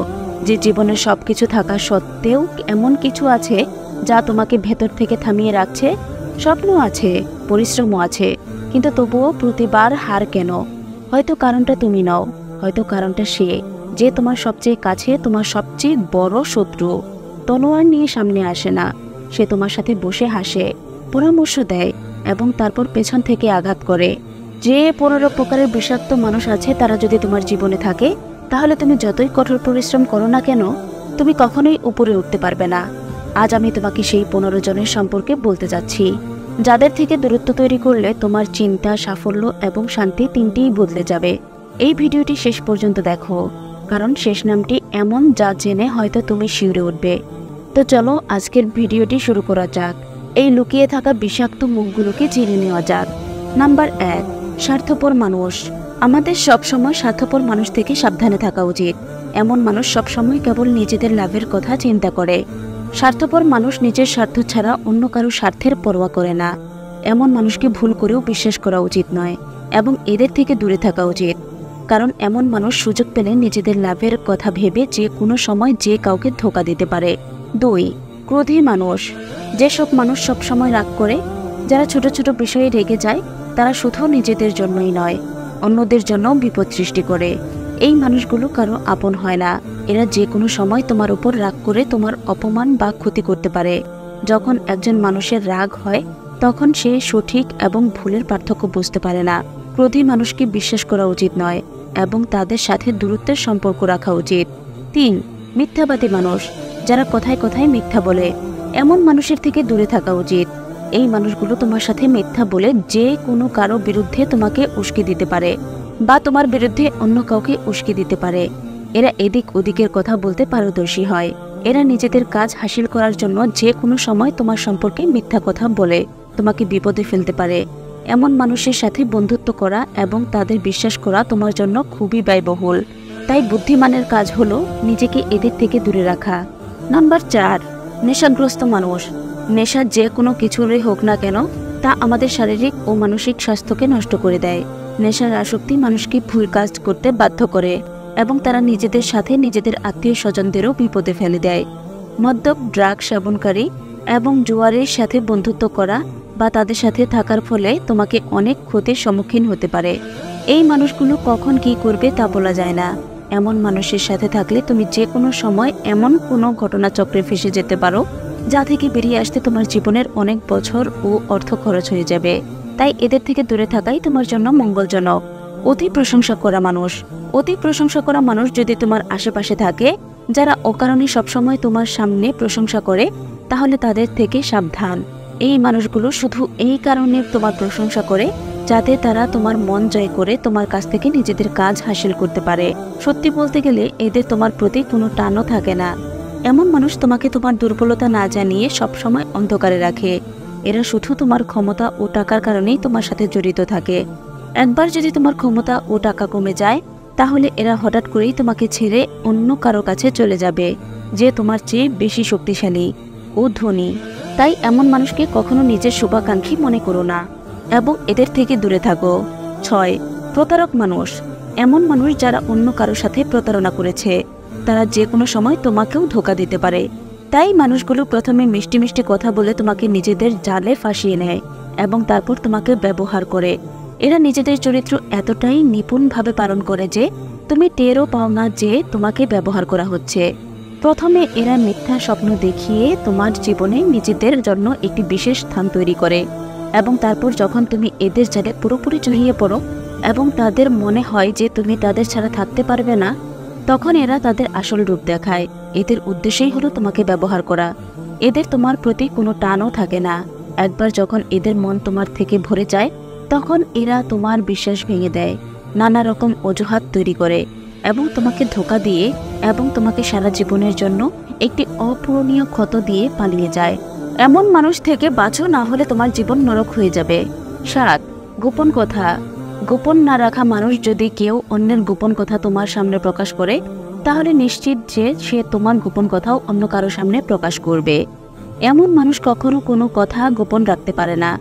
যে জীবনের সবকিছু থাকা সত্ত্বেও এমন কিছু আছে যা তোমাকে ভেতর থেকে থামিয়ে রাখছে? স্বপ্ন আছে, পরিশ্রমও আছে, কিন্তু তবুও প্রতিবার হার কেন? হয়তো কারণটা তুমি নও, হয়তো কারণটা সে, যে তোমার সবচেয়ে কাছে, তোমার সবচেয়ে বড় শত্রু। তলোয়ার নিয়ে সামনে আসে না, সে তোমার সাথে বসে হাসে, পরামর্শ দেয় এবং তারপর পেছন থেকে আঘাত করে। যে 15 প্রকারের বিষাক্ত মানুষ আছে তারা যদি তোমার জীবনে থাকে, তাহলে তুমি যতই কঠোর পরিশ্রম করো না কেন, তুমি কখনোই উপরে উঠতে পারবে না। আজ আমি তোমাকে সেই 15 জনের সম্পর্কে বলতে যাচ্ছি, যাদের থেকে দূরত্ব তৈরি করলে তোমার চিন্তা, সাফল্য এবং শান্তি তিনটিই বদলে যাবে। এই ভিডিওটি শেষ পর্যন্ত দেখো, কারণ শেষ নামটি এমন যা জেনে হয়তো তুমি শিউরে উঠবে। তো চলো আজকের ভিডিওটি শুরু করা যাক। এই লুকিয়ে থাকা বিষাক্ত মুখগুলোকে চিনে নেওয়া যাক। নাম্বার 1, স্বার্থপর মানুষ। আমাদের সবসময় স্বার্থপর মানুষ থেকে সাবধানে থাকা উচিত। এমন মানুষ সবসময় কেবল নিজেদের লাভের কথা চিন্তা করে। স্বার্থপর মানুষ নিজের স্বার্থ ছাড়া অন্য কারো স্বার্থের পরোয়া করে না। এমন মানুষকে ভুল করেও বিশ্বাস করা উচিত নয় এবং এদের থেকে দূরে থাকা উচিত, কারণ এমন মানুষ সুযোগ পেলে নিজেদের লাভের কথা ভেবে যে কোনো সময় যে কাউকে ধোঁকা দিতে পারে। 2, ক্রোধী মানুষ। যেসব মানুষ সবসময় রাগ করে, যারা ছোট ছোট বিষয়ে রেগে যায়, তারা শুধু নিজেদের জন্যই নয়, অন্যদের জন্য বিপদ সৃষ্টি করে। এই মানুষগুলো কারো আপন হয় না। এরা যে কোনো সময় তোমার উপর রাগ করে তোমার অপমান বা ক্ষতি করতে পারে। যখন একজন মানুষের রাগ হয়, তখন সে সঠিক এবং ভুলের পার্থক্য বুঝতে পারে না। ক্রোধী মানুষকে বিশ্বাস করা উচিত নয় এবং তাদের সাথে দূরত্বের সম্পর্ক রাখা উচিত। 3, মিথ্যাবাদী মানুষ। যারা কথায় কথায় মিথ্যা বলে। এমন মানুষের থেকে দূরে থাকা উচিত। এই মানুষগুলো তোমার সাথে মিথ্যা বলে যে কোনো কারো বিরুদ্ধে তোমাকে উস্কে দিতে পারে বা তোমার বিরুদ্ধে অন্য কাউকে উস্কে দিতে পারে। এরা এদিক ওদিকের কথা বলতে পারদর্শী হয়। এরা নিজেদের কাজ হাসিল করার জন্য যে কোনো সময় তোমার সম্পর্কে মিথ্যা কথা বলে তোমাকে বিপদে ফেলতে পারে। এমন মানুষের সাথে বন্ধুত্ব করা এবং তাদের বিশ্বাস করা তোমার জন্য খুবই ব্যয়বহুল। তাই বুদ্ধিমানের কাজ হলো নিজেকে এদের থেকে দূরে রাখা। নাম্বার 4, নেশাগ্রস্ত মানুষ। নেশা যে কোনো কিছুরই হোক না কেন, তা আমাদের শারীরিক ও মানসিক স্বাস্থ্যকে নষ্ট করে দেয়। নেশার আসক্তি মানুষকে ভুল কাজ করতে বাধ্য করে এবং তারা নিজেদের সাথে নিজেদের আত্মীয় স্বজনদেরও বিপদে ফেলে দেয়। মদ্যপ, ড্রাগ সেবনকারী এবং জুয়ারের সাথে বন্ধুত্ব করা বা তাদের সাথে থাকার ফলে তোমাকে অনেক ক্ষতির সম্মুখীন হতে পারে। এই মানুষগুলো কখন কি করবে তা বলা যায় না। এমন মানুষের সাথে থাকলে তুমি যে কোনো সময় এমন কোনো ঘটনাচক্রে ফেসে যেতে পারো যা থেকে বেরিয়ে আসতে তোমার জীবনের অনেক বছর ও অর্থ খরচ হয়ে যাবে। তাই এদের থেকে দূরে থাকাই তোমার জন্য মঙ্গলজনক। অতি প্রশংসা করা মানুষ। অতি প্রশংসা করা মানুষ যদি তোমার আশেপাশে থাকে, যারা অকারণে সবসময় তোমার সামনে প্রশংসা করে, তাহলে তাদের থেকে সাবধান। এই মানুষগুলো শুধু এই কারণে তোমার প্রশংসা করে যাতে তারা তোমার মন জয় করে তোমার কাছ থেকে নিজেদের কাজ হাসিল করতে পারে। সত্যি বলতে গেলে এদের তোমার প্রতি কোনো টানও থাকে না। এমন মানুষ তোমাকে তোমার দুর্বলতা না জানিয়ে সবসময় অন্ধকারে রাখে। এরা শুধু তোমার ক্ষমতা ও টাকার কারণেই তোমার সাথে জড়িত থাকে। একবার যদি তোমার ক্ষমতা ও টাকা কমে যায়, তাহলে এরা হঠাৎ করেই তোমাকে ছেড়ে অন্য কারো কাছে চলে যাবে যে তোমার চেয়ে বেশি শক্তিশালী ও ধনী। তাই এমন মানুষকে কখনো নিজের শুভাকাঙ্ক্ষী মনে করো না এবং এদের থেকে দূরে থাকো। 6, প্রতারক মানুষ। এমন মানুষ যারা অন্য কারোর সাথে প্রতারণা করেছে, তারা যে কোনো সময় তোমাকেও ধোঁকা দিতে পারে। তাই মানুষগুলো প্রথমে মিষ্টি মিষ্টি কথা বলে তোমাকে নিজেদের জালে ফাঁসিয়ে নেয় এবং তারপর তোমাকে ব্যবহার করে। এরা নিজেদের চরিত্র এতটাই নিপুণভাবে পালন করে যে তুমি টেরও পাও না যে তোমাকে ব্যবহার করা হচ্ছে। প্রথমে এরা মিথ্যা স্বপ্ন দেখিয়ে তোমার জীবনে নিজেদের জন্য একটি বিশেষ স্থান তৈরি করে এবং তারপর যখন তুমি এদের জালে পুরোপুরি জড়িয়ে পড়ো এবং তাদের মনে হয় যে তুমি তাদের ছাড়া থাকতে পারবে না, তখন এরা তাদের আসল রূপ দেখায়। এদের উদ্দেশ্যই হলো তোমাকে ব্যবহার করা। এদের তোমার প্রতি কোনো টানও থাকে না। একবার যখন এদের মন তোমার থেকে ভরে যায়, তখন এরা তোমার বিশ্বাস ভেঙে দেয়, নানা রকম অজুহাত তৈরি করে এবং তোমাকে ধোঁকা দিয়ে এবং তোমাকে সারা জীবনের জন্য একটি অপূরণীয় ক্ষত দিয়ে পালিয়ে যায়। এমন মানুষ থেকে বাঁচো, না হলে তোমার জীবন নরক হয়ে যাবে। 7, গোপন কথা। গোপন না রাখা মানুষ। যদি কেউ অন্যের গোপন কথা তোমার সামনে প্রকাশ করে, তাহলে নিশ্চিত যে সে তোমার গোপন কথাও অন্য কারো সামনে প্রকাশ করবে। এমন মানুষ কখনো কোনো কথা গোপন রাখতে পারে না।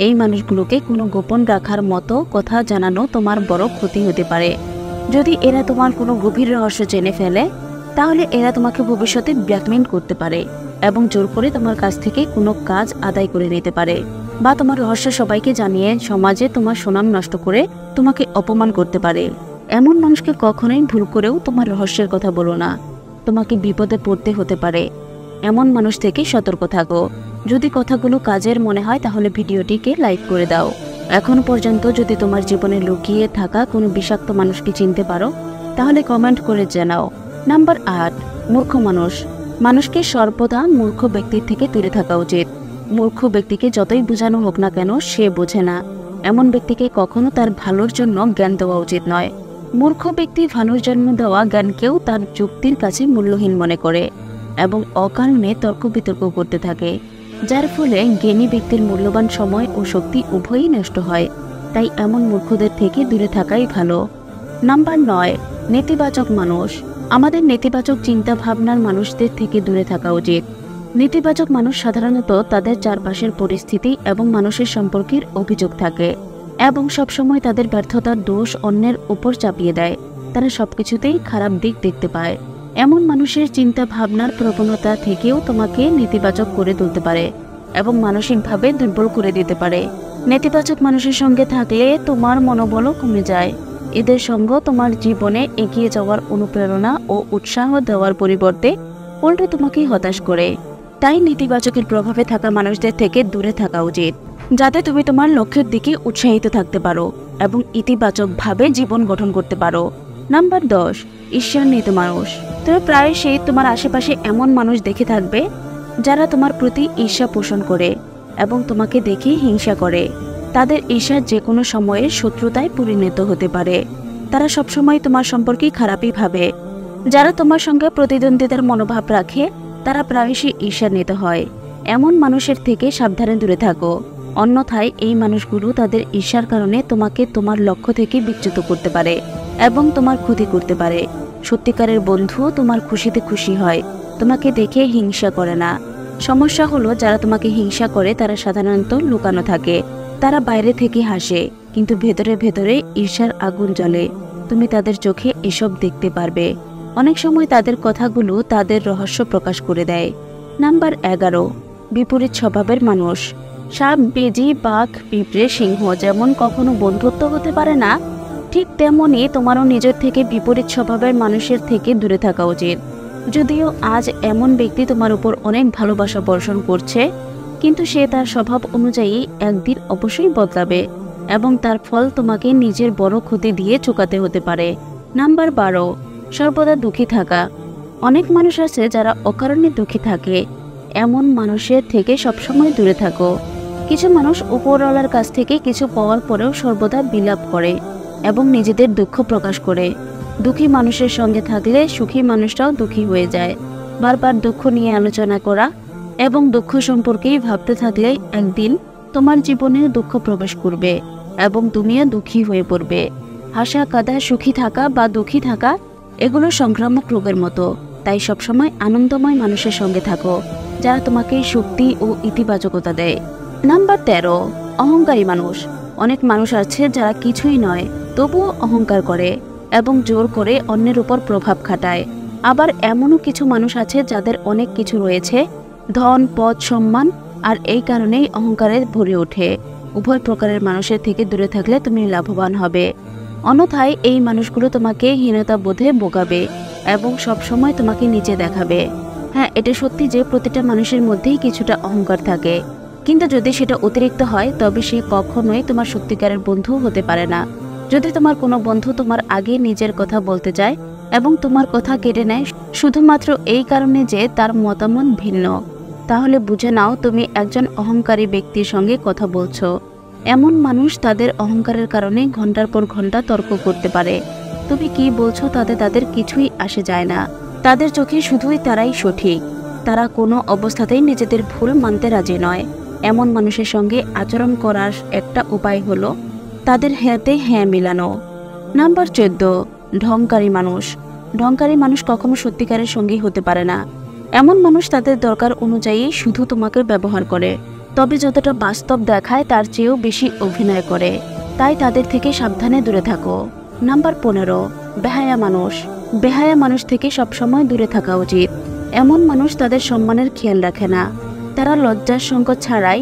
এই মানুষগুলোকে কোনো গোপন রাখার মতো কথা জানানো তোমার বড় ক্ষতি হতে পারে। যদি এরা তোমার কোনো গভীর রহস্য জেনে ফেলে, তাহলে এরা তোমাকে ভবিষ্যতে ব্ল্যাকমেইল করতে পারে এবং জোর করে তোমার কাছ থেকে কোনো কাজ আদায় করে নিতে পারে বা তোমার রহস্য সবাইকে জানিয়ে সমাজে তোমার সুনাম নষ্ট করে তোমাকে অপমান করতে পারে। এমন মানুষকে কখনোই ভুল করেও তোমার রহস্যের কথা বলো না, তোমাকে বিপদে পড়তে হতে পারে। এমন মানুষ থেকে সতর্ক থাকো। যদি কথাগুলো কাজের মনে হয় তাহলে ভিডিওটিকে লাইক করে দাও। এখন পর্যন্ত যদি তোমার জীবনে লুকিয়ে থাকা কোনো বিষাক্ত মানুষকে চিনতে পারো, তাহলে কমেন্ট করে জানাও। নাম্বার 8, মূর্খ মানুষ। মানুষকে সর্বদা মূর্খ ব্যক্তির থেকে দূরে থাকা উচিত। মূর্খ ব্যক্তিকে যতই বোঝানো হোক না কেন, সে বোঝে না। এমন ব্যক্তিকে কখনো তার ভালোর জন্য জ্ঞান দেওয়া উচিত নয়। মূর্খ ব্যক্তি ভালোর জন্য দেওয়া জ্ঞানকেও তার যুক্তির কাছে মূল্যহীন মনে করে এবং অকারণে তর্ক বিতর্ক করতে থাকে, যার ফলে জ্ঞানী ব্যক্তির মূল্যবান সময় ও শক্তি উভয়ই নষ্ট হয়। তাই এমন মূর্খদের থেকে দূরে থাকাই ভালো। নাম্বার 9, নেতিবাচক মানুষ। আমাদের নেতিবাচক চিন্তা ভাবনার মানুষদের থেকে দূরে থাকা উচিত। নেতিবাচক মানুষ সাধারণত তাদের চারপাশের পরিস্থিতি এবং মানুষের সম্পর্কের অভিযোগ থাকে এবং সবসময় তাদের ব্যর্থতার দোষ অন্যের উপর চাপিয়ে দেয়। তারা সবকিছুতেই খারাপ দিক দেখতে পায়। এমন মানুষের চিন্তা ভাবনার প্রবণতা থেকেও তোমাকে নেতিবাচক করে তুলতে পারে এবং মানসিকভাবে দুর্বল করে দিতে পারে। নেতিবাচক মানুষের সঙ্গে থাকলে তোমার মনোবলও কমে যায়। এদের সঙ্গ তোমার জীবনে এগিয়ে যাওয়ার অনুপ্রেরণা ও উৎসাহ দেওয়ার পরিবর্তে উল্টে তোমাকে হতাশ করে। তাই নেতিবাচকের প্রভাবে থাকা মানুষদের থেকে দূরে থাকা উচিত, যাতে তুমি তোমার লক্ষ্যের দিকে উৎসাহিত থাকতে পারো এবং ইতিবাচকভাবে জীবন গঠন করতে পারো। নাম্বার 10, ঈর্ষান্বিত মানুষ। তুমি প্রায়শই তোমার আশেপাশে এমন মানুষ দেখে থাকবে যারা তোমার প্রতি ঈর্ষা পোষণ করে এবং তোমাকে দেখে হিংসা করে। তাদের ঈর্ষা যে কোনো সময়ে শত্রুতায় পরিণত হতে পারে। তারা সবসময় তোমার সম্পর্কে খারাপই ভাবে। যারা তোমার সঙ্গে প্রতিদ্বন্দ্বিতার মনোভাব রাখে তারা প্রায়শই ঈর্ষান্বিত হয়। এমন মানুষের থেকে সাবধানে দূরে থাকো, অন্যথায় এই মানুষগুলো তাদের ঈর্ষার কারণে তোমাকে তোমার লক্ষ্য থেকে বিচ্যুত করতে পারে এবং তোমার ক্ষতি করতে পারে। সত্যিকারের বন্ধু তোমার খুশিতে খুশি হয়, তোমাকে দেখে হিংসা করে না। সমস্যা হলো যারা তোমাকে হিংসা করে তারা সাধারণত লুকানো থাকে। তারা বাইরে থেকে হাসে কিন্তু ভেতরে ভেতরে ঈর্ষার আগুন জ্বলে। তুমি তাদের চোখে এসব দেখতে পারবে। অনেক সময় তাদের কথাগুলো তাদের রহস্য প্রকাশ করে দেয়। নাম্বার 11, বিপরীত স্বভাবের মানুষ। সাপ, বেজি, বাঘ, পিঁপড়ে, সিংহ যেমন কখনো বন্ধুত্ব হতে পারে না, ঠিক তেমনই তোমারও নিজের থেকে বিপরীত স্বভাবের মানুষের থেকে দূরে থাকা উচিত। যদিও আজ এমন ব্যক্তি তোমার উপর অনেক ভালোবাসা বর্ষণ করছে, কিন্তু সে তার স্বভাব অনুযায়ী একদিন অবশ্যই বদলাবে এবং তার ফল তোমাকে নিজের বড় ক্ষতি দিয়ে চুকাতে হতে পারে। নাম্বার 12, সর্বদা দুঃখী থাকা। অনেক মানুষ আছে যারা অকারণে দুঃখী থাকে। এমন মানুষের থেকে সবসময় দূরে থাকো। কিছু মানুষ উপরওয়ালার কাছ থেকে কিছু পাওয়ার পরেও সর্বদা বিলাপ করে এবং নিজেদের দুঃখ প্রকাশ করে। দুঃখী মানুষের সঙ্গে থাকলে সুখী মানুষটাও দুঃখী হয়ে যায়। বারবার দুঃখ নিয়ে আলোচনা করা এবং দুঃখ সম্পর্কেই ভাবতে থাকলে একদিন তোমার জীবনে দুঃখ প্রবেশ করবে এবং তুমিও দুঃখী হয়ে পড়বে। হাসা, কাঁদা, সুখী থাকা বা দুঃখী থাকা এগুলো সংক্রামক রোগের মতো। তাই সবসময় আনন্দময় মানুষের সঙ্গে থাকো যারা তোমাকে শক্তি ও ইতিবাচকতা দেয়। নাম্বার 13, অহংকারী মানুষ। অনেক মানুষ আছে যারা কিছুই নয় তবুও অহংকার করে এবং জোর করে অন্যের উপর প্রভাব খাটায়। আবার এমনও কিছু মানুষ আছে যাদের অনেক কিছু রয়েছে, ধন, পদ, সম্মান, আর এই কারণেই অহংকারে ভরে ওঠে। উভয় প্রকারের মানুষের থেকে দূরে থাকলে তুমি লাভবান হবে। অন্যথায় এই মানুষগুলো তোমাকে হীনতা বোধে বোগাবে এবং সবসময় তোমাকে নিচে দেখাবে। হ্যাঁ, এটা সত্যি যে প্রতিটা মানুষের মধ্যেই কিছুটা অহংকার থাকে, কিন্তু যদি সেটা অতিরিক্ত হয় তবে সে কখনোই তোমার সত্যিকারের বন্ধু হতে পারে না। যদি তোমার কোনো বন্ধু তোমার আগে নিজের কথা বলতে চায় এবং তোমার কথা কেটে নেয় শুধুমাত্র এই কারণে যে তার মতামত ভিন্ন, তাহলে বুঝে নাও তুমি একজন অহংকারী ব্যক্তির সঙ্গে কথা বলছো। এমন মানুষ তাদের অহংকারের কারণে ঘন্টার পর ঘন্টা তর্ক করতে পারে। তুমি কি বলছো তাতে তাদের কিছুই আসে যায় না। তাদের চোখে শুধুই তারাই সঠিক। তারা কোনো অবস্থাতেই নিজেদের ভুল মানতে রাজি নয়। এমন মানুষের সঙ্গে আচরণ করার একটা উপায় হলো তাদের হ্যাঁতে হ্যাঁ মিলানো। নাম্বার 14, ঢংকারী মানুষ। ঢংকারী মানুষ কখনো সত্যিকারের সঙ্গী হতে পারে না। এমন মানুষ তাদের দরকার অনুযায়ী শুধু তোমাকে ব্যবহার করে, তবে যতটা বাস্তব দেখায় তার চেয়েও বেশি অভিনয় করে। তাই তাদের থেকে সাবধানে দূরে থাকো। নাম্বার 15, বেহায়া মানুষ। বেহায়া মানুষ থেকে সবসময় দূরে থাকা উচিত। এমন মানুষ তাদের সম্মানের খেয়াল রাখে না। তারা লজ্জার সংকোচ ছাড়াই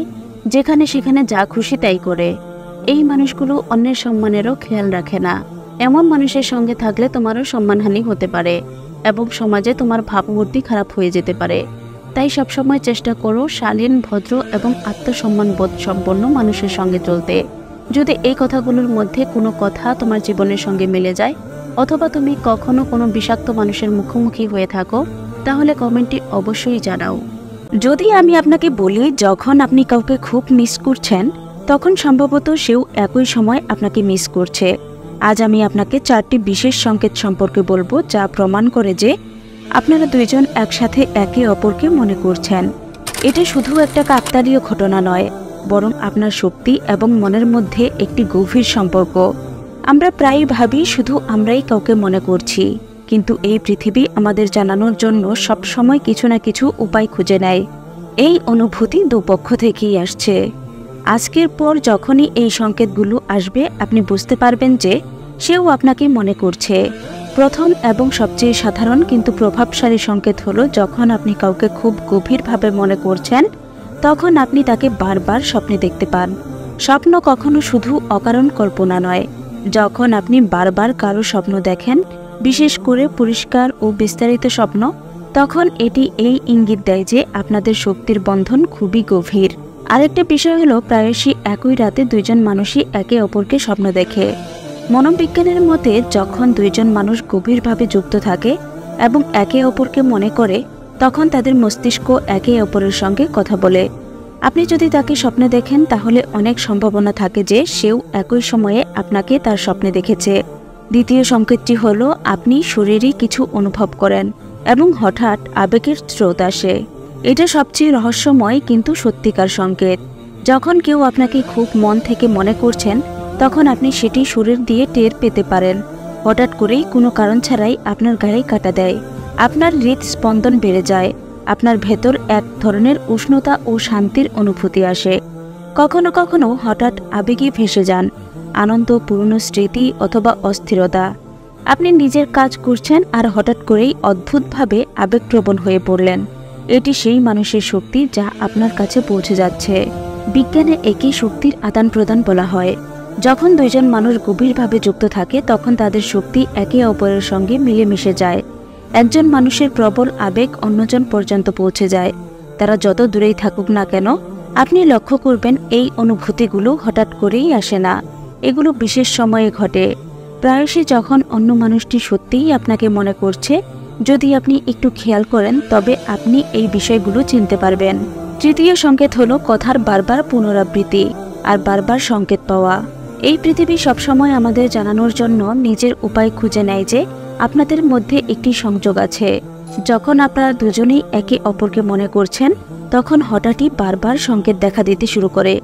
যেখানে সেখানে যা খুশি তাই করে। এই মানুষগুলো অন্যের সম্মানেরও খেয়াল রাখে না। এমন মানুষের সঙ্গে থাকলে তোমারও সম্মানহানি হতে পারে এবং সমাজে তোমার ভাবমূর্তি খারাপ হয়ে যেতে পারে। তাই সবসময় চেষ্টা করো শালীন, ভদ্র এবং আত্মসম্মানবোধ সম্পন্ন মানুষের সঙ্গে চলতে। যদি এই কথাগুলোর মধ্যে কোনো কথা তোমার জীবনের সঙ্গে মিলে যায় অথবা তুমি কখনো কোনো বিষাক্ত মানুষের মুখোমুখি হয়ে থাকো তাহলে কমেন্টে অবশ্যই জানাও। যদি আমি আপনাকে বলি যখন আপনি কাউকে খুব মিস করছেন তখন সম্ভবত সেও একই সময় আপনাকে মিস করছে। আজ আমি আপনাকে 4টি বিশেষ সংকেত সম্পর্কে বলবো যা প্রমাণ করে যে আপনারা দুইজন একসাথে একে অপরকে মনে করছেন। এটা শুধু একটা কাকতালীয় ঘটনা নয়, বরং আপনার শক্তি এবং মনের মধ্যে একটি গভীর সম্পর্ক। আমরা প্রায়ই ভাবি শুধু আমরাই কাউকে মনে করছি, কিন্তু এই পৃথিবী আমাদের জানানোর জন্য সব সময় কিছু না কিছু উপায় খুঁজে নেয়। এই অনুভূতি দুপক্ষ থেকেই আসছে। আজকের পর যখনই এই সংকেতগুলো আসবে আপনি বুঝতে পারবেন যে সেও আপনাকে মনে করছে। প্রথম এবং সবচেয়ে সাধারণ কিন্তু প্রভাবশালী সংকেত হলো যখন আপনি কাউকে খুব গভীরভাবে মনে করছেন তখন আপনি তাকে বারবার স্বপ্নে দেখতে পান। স্বপ্ন কখনো শুধু অকারণ কল্পনা নয়। যখন আপনি বারবার কারো স্বপ্ন দেখেন, বিশেষ করে পরিষ্কার ও বিস্তারিত স্বপ্ন, তখন এটি এই ইঙ্গিত দেয় যে আপনাদের শক্তির বন্ধন খুবই গভীর। আরেকটা বিষয় হলো প্রায়শই একই রাতে দুইজন মানুষই একে অপরকে স্বপ্ন দেখে। মনোবিজ্ঞানের মতে যখন দুইজন মানুষ গভীরভাবে যুক্ত থাকে এবং একে অপরকে মনে করে, তখন তাদের মস্তিষ্ক একে অপরের সঙ্গে কথা বলে। আপনি যদি তাকে স্বপ্নে দেখেন, তাহলে অনেক সম্ভাবনা থাকে যে সেও একই সময়ে আপনাকে তার স্বপ্নে দেখেছে। দ্বিতীয় সংকেতটি হলো আপনি শরীরে কিছু অনুভব করেন এবং হঠাৎ আবেগের স্রোত আসে। এটা সবচেয়ে রহস্যময় কিন্তু সত্যিকার সংকেত। যখন কেউ আপনাকে খুব মন থেকে মনে করছেন, তখন আপনি সেটি শরীর দিয়ে টের পেতে পারেন। হঠাৎ করেই কোনো কারণ ছাড়াই আপনার গায়ে কাটা দেয়, আপনার হৃদস্পন্দন বেড়ে যায়, আপনার ভেতর এক ধরনের উষ্ণতা ও শান্তির অনুভূতি আসে। কখনো কখনো হঠাৎ আবেগে ভেসে যান, আনন্দ, পুরনো স্মৃতি অথবা অস্থিরতা। আপনি নিজের কাজ করছেন আর হঠাৎ করেই অদ্ভুতভাবে আবেগপ্রবণ হয়ে পড়লেন। এটি সেই মানুষের শক্তি যা আপনার কাছে পৌঁছে যাচ্ছে। বিজ্ঞানে একে শক্তির আদান প্রদান বলা হয়। যখন দুইজন মানুষ গভীরভাবে যুক্ত থাকে, তখন তাদের শক্তি একে অপরের সঙ্গে মিলেমিশে যায়। একজন মানুষের প্রবল আবেগ অন্যজন পর্যন্ত পৌঁছে যায়। তারা যত দূরেই থাকুক না কেন, আপনি লক্ষ্য করবেন এই অনুভূতিগুলো হঠাৎ করেই আসে না, এগুলো বিশেষ সময়ে ঘটে। প্রায়শই যখন অন্য মানুষটি সত্যিই আপনাকে মনে করছে, যদি আপনি একটু খেয়াল করেন, তবে আপনি এই বিষয়গুলো চিনতে পারবেন। তৃতীয় সংকেত হলো কথার বারবার পুনরাবৃত্তি আর বারবার সংকেত পাওয়া। এই পৃথিবী সবসময় আমাদের জানানোর জন্য নিজের উপায় খুঁজে নেয় যে আপনাদের মধ্যে একটি সংযোগ আছে। যখন আপনারা দুজনেই একে অপরকে মনে করছেন, তখন হঠাৎই বারবার সংকেত দেখা দিতে শুরু করে।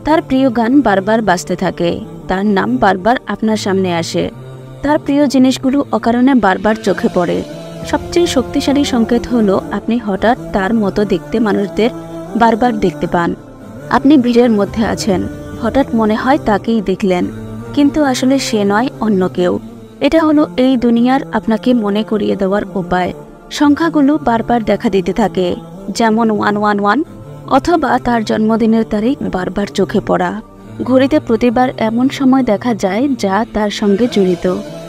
তার প্রিয় গান বারবার বাজতে থাকে, তার নাম বারবার আপনার সামনে আসে, তার প্রিয় জিনিসগুলো অকারণে বারবার চোখে পড়ে। সবচেয়ে শক্তিশালী সংকেত হলো আপনি হঠাৎ তার মতো দেখতে মানুষদের বারবার দেখতে পান। আপনি ভিড়ের মধ্যে আছেন, হঠাৎ মনে হয় তাকেই দেখলেন, কিন্তু আসলে সে নয়, অন্য কেউ। এটা হলো এই দুনিয়ার আপনাকে মনে করিয়ে দেওয়ার উপায়। সংখ্যাগুলো বারবার দেখা দিতে থাকে, যেমন 111, অথবা তার জন্মদিনের তারিখ বারবার চোখে পড়া। ঘড়িতে প্রতিবার এমন সময় দেখা যায় যা তার সঙ্গে জড়িত,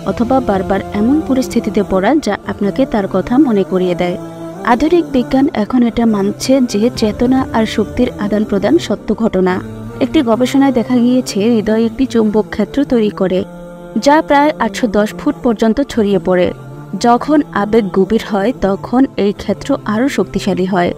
অথবা বারবার এমন পরিস্থিতিতে পড়া যা আপনাকে তার কথা মনে করিয়ে দেয়। আধুনিক বিজ্ঞান এখন এটা মানছে যে চেতনা আর শক্তির আদান প্রদান সত্য ঘটনা। একটি গবেষণায় দেখা গিয়েছে হৃদয় একটি চৌম্বক ক্ষেত্র তৈরি করে, যা প্রায় 810 ফুট পর্যন্ত ছড়িয়ে পড়ে। যখন আবেগ গভীর হয়, তখন এই ক্ষেত্র আরও শক্তিশালী হয়।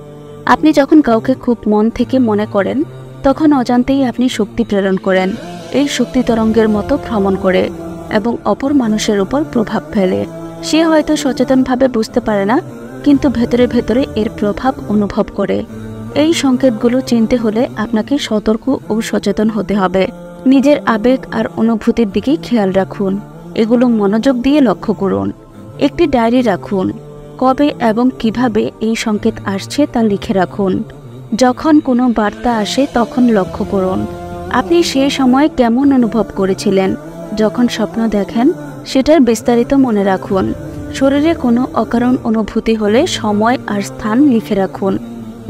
আপনি যখন কাউকে খুব মন থেকে মনে করেন, তখন অজান্তেই আপনি শক্তি প্রেরণ করেন। এই শক্তি তরঙ্গের মতো ভ্রমণ করে এবং অপর মানুষের উপর প্রভাব ফেলে। সে হয়তো সচেতনভাবে বুঝতে পারে না, কিন্তু ভেতরে ভেতরে এর প্রভাব অনুভব করে। এই সংকেতগুলো চিনতে হলে আপনাকে সতর্ক ও সচেতন হতে হবে। নিজের আবেগ আর অনুভূতির দিকে খেয়াল রাখুন, এগুলো মনোযোগ দিয়ে লক্ষ্য করুন। একটি ডায়েরি রাখুন, কবে এবং কিভাবে এই সংকেত আসছে তা লিখে রাখুন। যখন কোনো বার্তা আসে, তখন লক্ষ্য করুন আপনি সেই সময় কেমন অনুভব করেছিলেন। যখন স্বপ্ন দেখেন, সেটার বিস্তারিত মনে রাখুন। শরীরে কোনো অকারণ অনুভূতি হলে সময় আর স্থান লিখে রাখুন।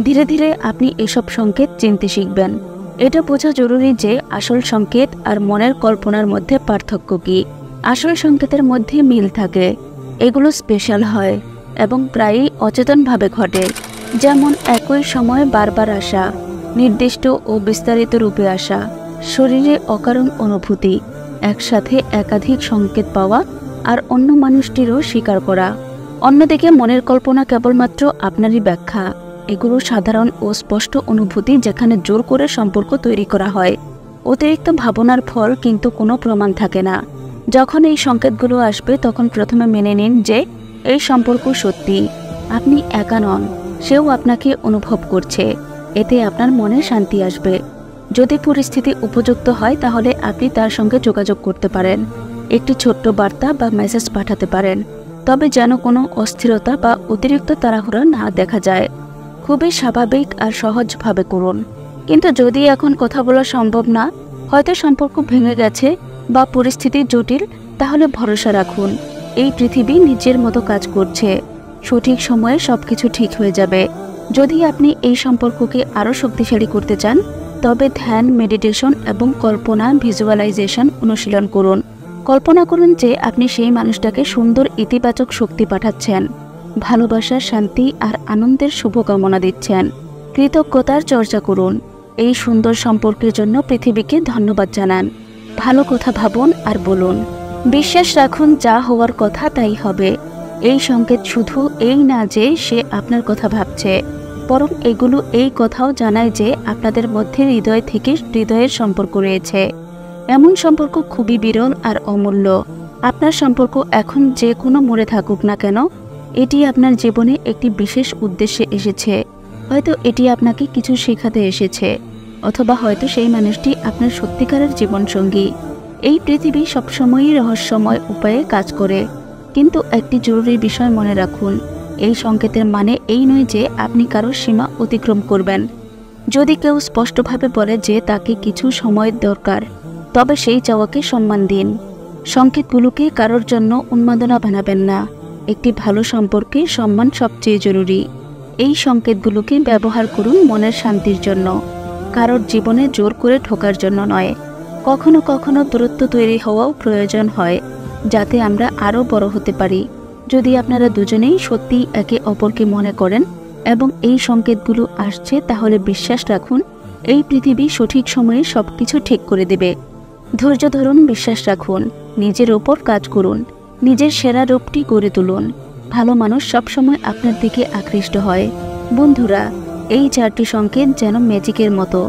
ধীরে ধীরে আপনি এসব সংকেত চিনতে শিখবেন। এটা বোঝা জরুরি যে আসল সংকেত আর মনের কল্পনার মধ্যে পার্থক্য কী। আসল সংকেতের মধ্যে মিল থাকে, এগুলো স্পেশাল হয় এবং প্রায়ই অচেতনভাবে ঘটে। যেমন একই সময়ে বারবার আসা, নির্দিষ্ট ও বিস্তারিত রূপে আসা, শরীরে অকারণ অনুভূতি, একসাথে একাধিক সংকেত পাওয়া আর অন্য মানুষটিরও স্বীকার করা। অন্যদিকে মনের কল্পনা কেবলমাত্র আপনারই ব্যাখ্যা। এগুলো সাধারণ ও স্পষ্ট অনুভূতি, যেখানে জোর করে সম্পর্ক তৈরি করা হয়। অতিরিক্ত ভাবনার ফল, কিন্তু কোনো প্রমাণ থাকে না। যখন এই সংকেতগুলো আসবে, তখন প্রথমে মেনে নিন যে এই সম্পর্ক সত্যি। আপনি একা নন, সেও আপনাকে অনুভব করছে। এতে আপনার মনে শান্তি আসবে। যদি পরিস্থিতি উপযুক্ত হয়, তাহলে আপনি তার সঙ্গে যোগাযোগ করতে পারেন। একটি ছোট্ট বার্তা বা মেসেজ পাঠাতে পারেন, তবে যেন কোনো অস্থিরতা বা অতিরিক্ত তাড়াহুড়া না দেখা যায়। খুবই স্বাভাবিক আর সহজভাবে করুন। কিন্তু যদি এখন কথা বলা সম্ভব না, হয়তো সম্পর্ক ভেঙে গেছে বা পরিস্থিতি জটিল, তাহলে ভরসা রাখুন এই পৃথিবী নিজের মতো কাজ করছে। সঠিক সময়ে সবকিছু ঠিক হয়ে যাবে। যদি আপনি এই সম্পর্ককে আরও শক্তিশালী করতে চান, তবে ধ্যান, মেডিটেশন এবং কল্পনা ভিজুয়ালাইজেশন অনুশীলন করুন। কল্পনা করুন যে আপনি সেই মানুষটাকে সুন্দর ইতিবাচক শক্তি পাঠাচ্ছেন, ভালোবাসা, শান্তি আর আনন্দের শুভকামনা দিচ্ছেন। কৃতজ্ঞতার চর্চা করুন। এই সুন্দর সম্পর্কের জন্য পৃথিবীকে ধন্যবাদ জানান। ভালো কথা ভাবুন আর বলুন। বিশ্বাস রাখুন, যা হওয়ার কথা তাই হবে। এই সংকেত শুধু এই না যে সে আপনার কথা ভাবছে, বরং এগুলো এই কথাও জানায় যে আপনাদের মধ্যে হৃদয় থেকে হৃদয়ের সম্পর্ক রয়েছে। এমন সম্পর্ক খুবই বিরল আর অমূল্য। আপনার সম্পর্ক এখন যে কোনো মোড়ে থাকুক না কেন, এটি আপনার জীবনে একটি বিশেষ উদ্দেশ্যে এসেছে। হয়তো এটি আপনাকে কিছু শেখাতে এসেছে, অথবা হয়তো সেই মানুষটি আপনার সত্যিকারের জীবনসঙ্গী। এই পৃথিবী সবসময়ই রহস্যময় উপায়ে কাজ করে, কিন্তু একটি জরুরি বিষয় মনে রাখুন, এই সংকেতের মানে এই নয় যে আপনি কারোর সীমা অতিক্রম করবেন। যদি কেউ স্পষ্টভাবে বলে যে তাকে কিছু সময়ের দরকার, তবে সেই চাওয়াকে সম্মান দিন। সংকেতগুলোকে কারোর জন্য উন্মাদনা বানাবেন না। একটি ভালো সম্পর্কে সম্মান সবচেয়ে জরুরি। এই সংকেতগুলোকে ব্যবহার করুন মনের শান্তির জন্য, কারোর জীবনে জোর করে ঢোকার জন্য নয়। কখনো কখনো দূরত্ব তৈরি হওয়াও প্রয়োজন হয়, যাতে আমরা আরও বড় হতে পারি। যদি আপনারা দুজনেই সত্যিই একে অপরকে মনে করেন এবং এই সংকেতগুলো আসছে, তাহলে বিশ্বাস রাখুন, এই পৃথিবী সঠিক সময়ে সবকিছু ঠিক করে দেবে। ধৈর্য ধরুন, বিশ্বাস রাখুন, নিজের ওপর কাজ করুন, নিজের সেরা রূপটি গড়ে তুলুন। ভালো মানুষ সবসময় আপনার দিকে আকৃষ্ট হয়। বন্ধুরা, এই 4টি সংকেত যেন ম্যাজিকের মতো,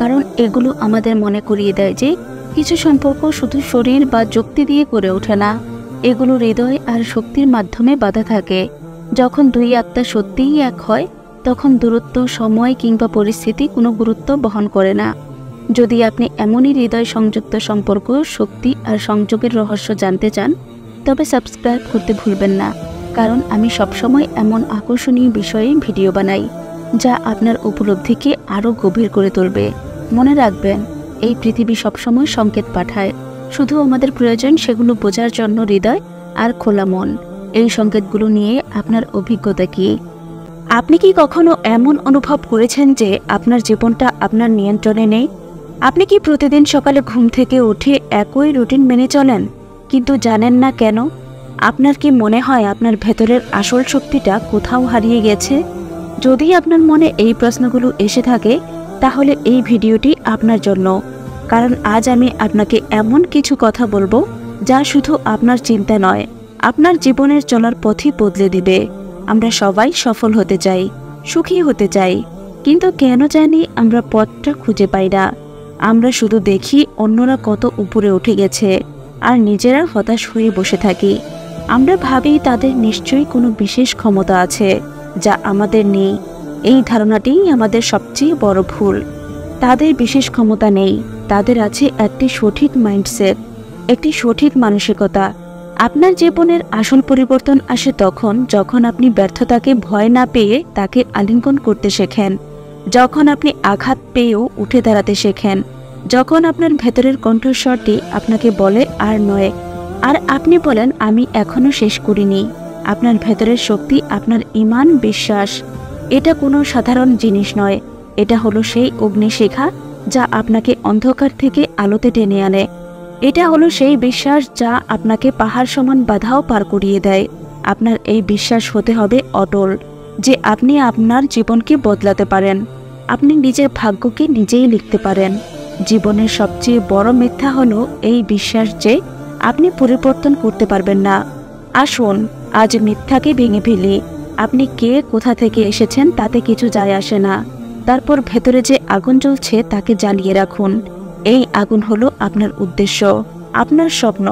কারণ এগুলো আমাদের মনে করিয়ে দেয় যে কিছু সম্পর্ক শুধু শরীর বা যুক্তি দিয়ে গড়ে ওঠে না, এগুলো হৃদয় আর শক্তির মাধ্যমে বাঁধা থাকে। যখন দুই আত্মা সত্যিই এক হয়, তখন দূরত্ব, সময় কিংবা পরিস্থিতি কোনো গুরুত্ব বহন করে না। যদি আপনি এমনই হৃদয় সংযুক্ত সম্পর্ক, শক্তি আর সংযোগের রহস্য জানতে চান, তবে সাবস্ক্রাইব করতে ভুলবেন না, কারণ আমি সবসময় এমন আকর্ষণীয় বিষয়ে ভিডিও বানাই যা আপনার উপলব্ধিকে আরও গভীর করে তুলবে। মনে রাখবেন, এই পৃথিবী সবসময় সংকেত পাঠায়, শুধু আমাদের প্রয়োজন সেগুলো বোঝার জন্য হৃদয় আর খোলা মন। এই সংকেতগুলো নিয়ে আপনার অভিজ্ঞতা কি? আপনি কি কখনো এমন অনুভব করেছেন যে আপনার জীবনটা আপনার নিয়ন্ত্রণে নেই? আপনি কি প্রতিদিন সকালে ঘুম থেকে উঠে একই রুটিন মেনে চলেন, কিন্তু জানেন না কেন? আপনার কি মনে হয় আপনার ভেতরের আসল শক্তিটা কোথাও হারিয়ে গেছে? যদি আপনার মনে এই প্রশ্নগুলো এসে থাকে, তাহলে এই ভিডিওটি আপনার জন্য, কারণ আজ আমি আপনাকে এমন কিছু কথা বলবো যা শুধু আপনার চিন্তা নয়, আপনার জীবনের চলার পথই বদলে দিবে। আমরা সবাই সফল হতে চাই, সুখী হতে চাই, কিন্তু কেন জানি আমরা পথটা খুঁজে পাই না। আমরা শুধু দেখি অন্যরা কত উপরে উঠে গেছে আর নিজেরা হতাশ হয়ে বসে থাকি। আমরা ভাবি তাদের নিশ্চয়ই কোনো বিশেষ ক্ষমতা আছে যা আমাদের নেই। এই ধারণাটিই আমাদের সবচেয়ে বড় ভুল। তাদের বিশেষ ক্ষমতা নেই, তাদের আছে একটি সঠিক মাইন্ডসেট, একটি সঠিক মানসিকতা। আপনার জীবনের আসল পরিবর্তন আসে তখন যখন আপনি ব্যর্থতাকে ভয় না পেয়ে তাকে আলিঙ্গন করতে শেখেন, যখন আপনি আঘাত পেয়েও উঠে দাঁড়াতে শেখেন, যখন আপনার ভেতরের কণ্ঠস্বরটি আপনাকে বলে আর নয়, আর আপনি বলেন আমি এখনো শেষ করিনি। আপনার ভেতরের শক্তি, আপনার ঈমান, বিশ্বাস, এটা কোনো সাধারণ জিনিস নয়। এটা হলো সেই অগ্নিশিখা যা আপনাকে অন্ধকার থেকে আলোতে টেনে আনে। এটা হলো সেই বিশ্বাস যা আপনাকে পাহাড় সমান বাধাও পার করিয়ে দেয়। আপনার এই বিশ্বাস হতে হবে অটল, যে আপনি আপনার জীবনকে বদলাতে পারেন, আপনি নিজের ভাগ্যকে নিজেই লিখতে পারেন। জীবনের সবচেয়ে বড় মিথ্যা হলো এই বিশ্বাস যে আপনি পরিবর্তন করতে পারবেন না। আসুন আজ মিথ্যাকে ভেঙে ফেলি। আপনি কে, কোথা থেকে এসেছেন তাতে কিছু যায় আসে না। তারপর ভেতরে যে আগুন জ্বলছে তাকে জ্বালিয়ে রাখুন। এই আগুন হলো আপনার উদ্দেশ্য, আপনার স্বপ্ন,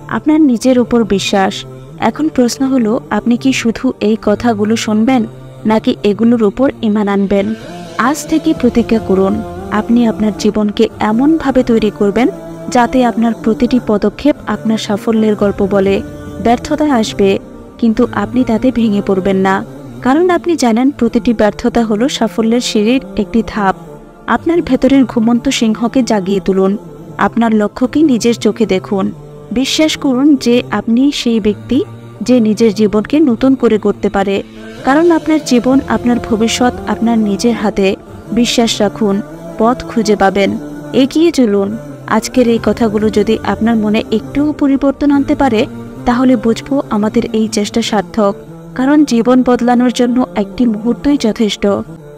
আপনার নিজের উপর বিশ্বাস। এখন প্রশ্ন হলো, আপনি কি শুধু এই কথাগুলো শুনবেন, নাকি এগুলোর উপর ঈমান আনবেন? আজ থেকে প্রতিজ্ঞা করুন, আপনি আপনার জীবনকে এমনভাবে তৈরি করবেন যাতে আপনার প্রতিটি পদক্ষেপ আপনার সাফল্যের গল্প বলে। ব্যর্থতা আসবে, কিন্তু আপনি তাতে ভেঙে পড়বেন না, কারণ আপনি জানেন প্রতিটি ব্যর্থতা হলো সাফল্যের সিঁড়ির একটি ধাপ। আপনার ভেতরের ঘুমন্ত সিংহকে জাগিয়ে তুলুন, আপনার লক্ষ্যকে নিজের চোখে দেখুন। বিশ্বাস করুন যে আপনি সেই ব্যক্তি যে নিজের জীবনকে নতুন করে গড়তে পারে, কারণ আপনার জীবন, আপনার ভবিষ্যৎ আপনার নিজের হাতে। বিশ্বাস রাখুন, পথ খুঁজে পাবেন। এগিয়ে চলুন। আজকের এই কথাগুলো যদি আপনার মনে একটুও পরিবর্তন আনতে পারে, তাহলে বুঝবো আমাদের এই চেষ্টা সার্থক, কারণ জীবন বদলানোর জন্য একটি মুহূর্তই যথেষ্ট।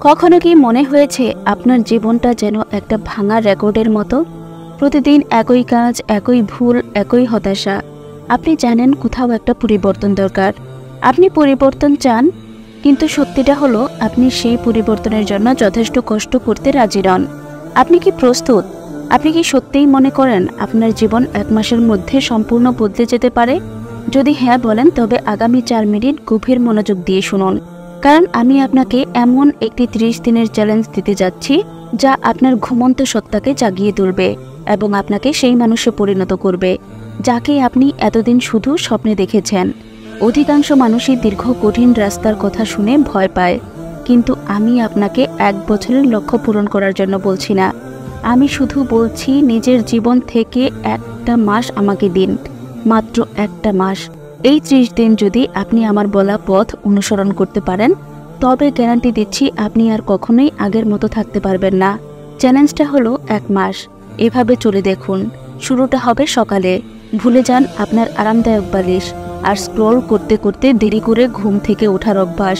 কখনো কি মনে হয়েছে আপনার জীবনটা যেন একটা ভাঙা রেকর্ডের মতো? প্রতিদিন একই কাজ, একই ভুল, একই হতাশা। আপনি জানেন কোথাও একটা পরিবর্তন দরকার। আপনি পরিবর্তন চান, কিন্তু সত্যিটা হলো আপনি সেই পরিবর্তনের জন্য যথেষ্ট কষ্ট করতে রাজি নন। আপনি কি প্রস্তুত? আপনি কি সত্যিই মনে করেন আপনার জীবন 1 মাসের মধ্যে সম্পূর্ণ বদলে যেতে পারে? যদি হ্যাঁ বলেন, তবে আগামী 4 মিনিট গভীর মনোযোগ দিয়ে শুনুন, কারণ আমি আপনাকে এমন একটি 30 দিনের চ্যালেঞ্জ দিতে যাচ্ছি যা আপনার ঘুমন্ত সত্তাকে জাগিয়ে তুলবে এবং আপনাকে সেই মানুষে পরিণত করবে যাকে আপনি এতদিন শুধু স্বপ্নে দেখেছেন। অধিকাংশ মানুষই দীর্ঘ কঠিন রাস্তার কথা শুনে ভয় পায়, কিন্তু আমি আপনাকে 1 বছরের লক্ষ্য পূরণ করার জন্য বলছি না। আমি শুধু বলছি, নিজের জীবন থেকে 1টা মাস আমাকে দিন, মাত্র 1টা মাস। এই 30 দিন যদি আপনি আমার বলা পথ অনুসরণ করতে পারেন, তবে গ্যারান্টি দিচ্ছি আপনি আর কখনোই আগের মতো থাকতে পারবেন না। চ্যালেঞ্জটা হলো 1 মাস। এভাবে চলে দেখুন। শুরুটা হবে সকালে। ভুলে যান আপনার আরামদায়ক বালিশ আর স্ক্রল করতে করতে দেরি করে ঘুম থেকে ওঠার অভ্যাস।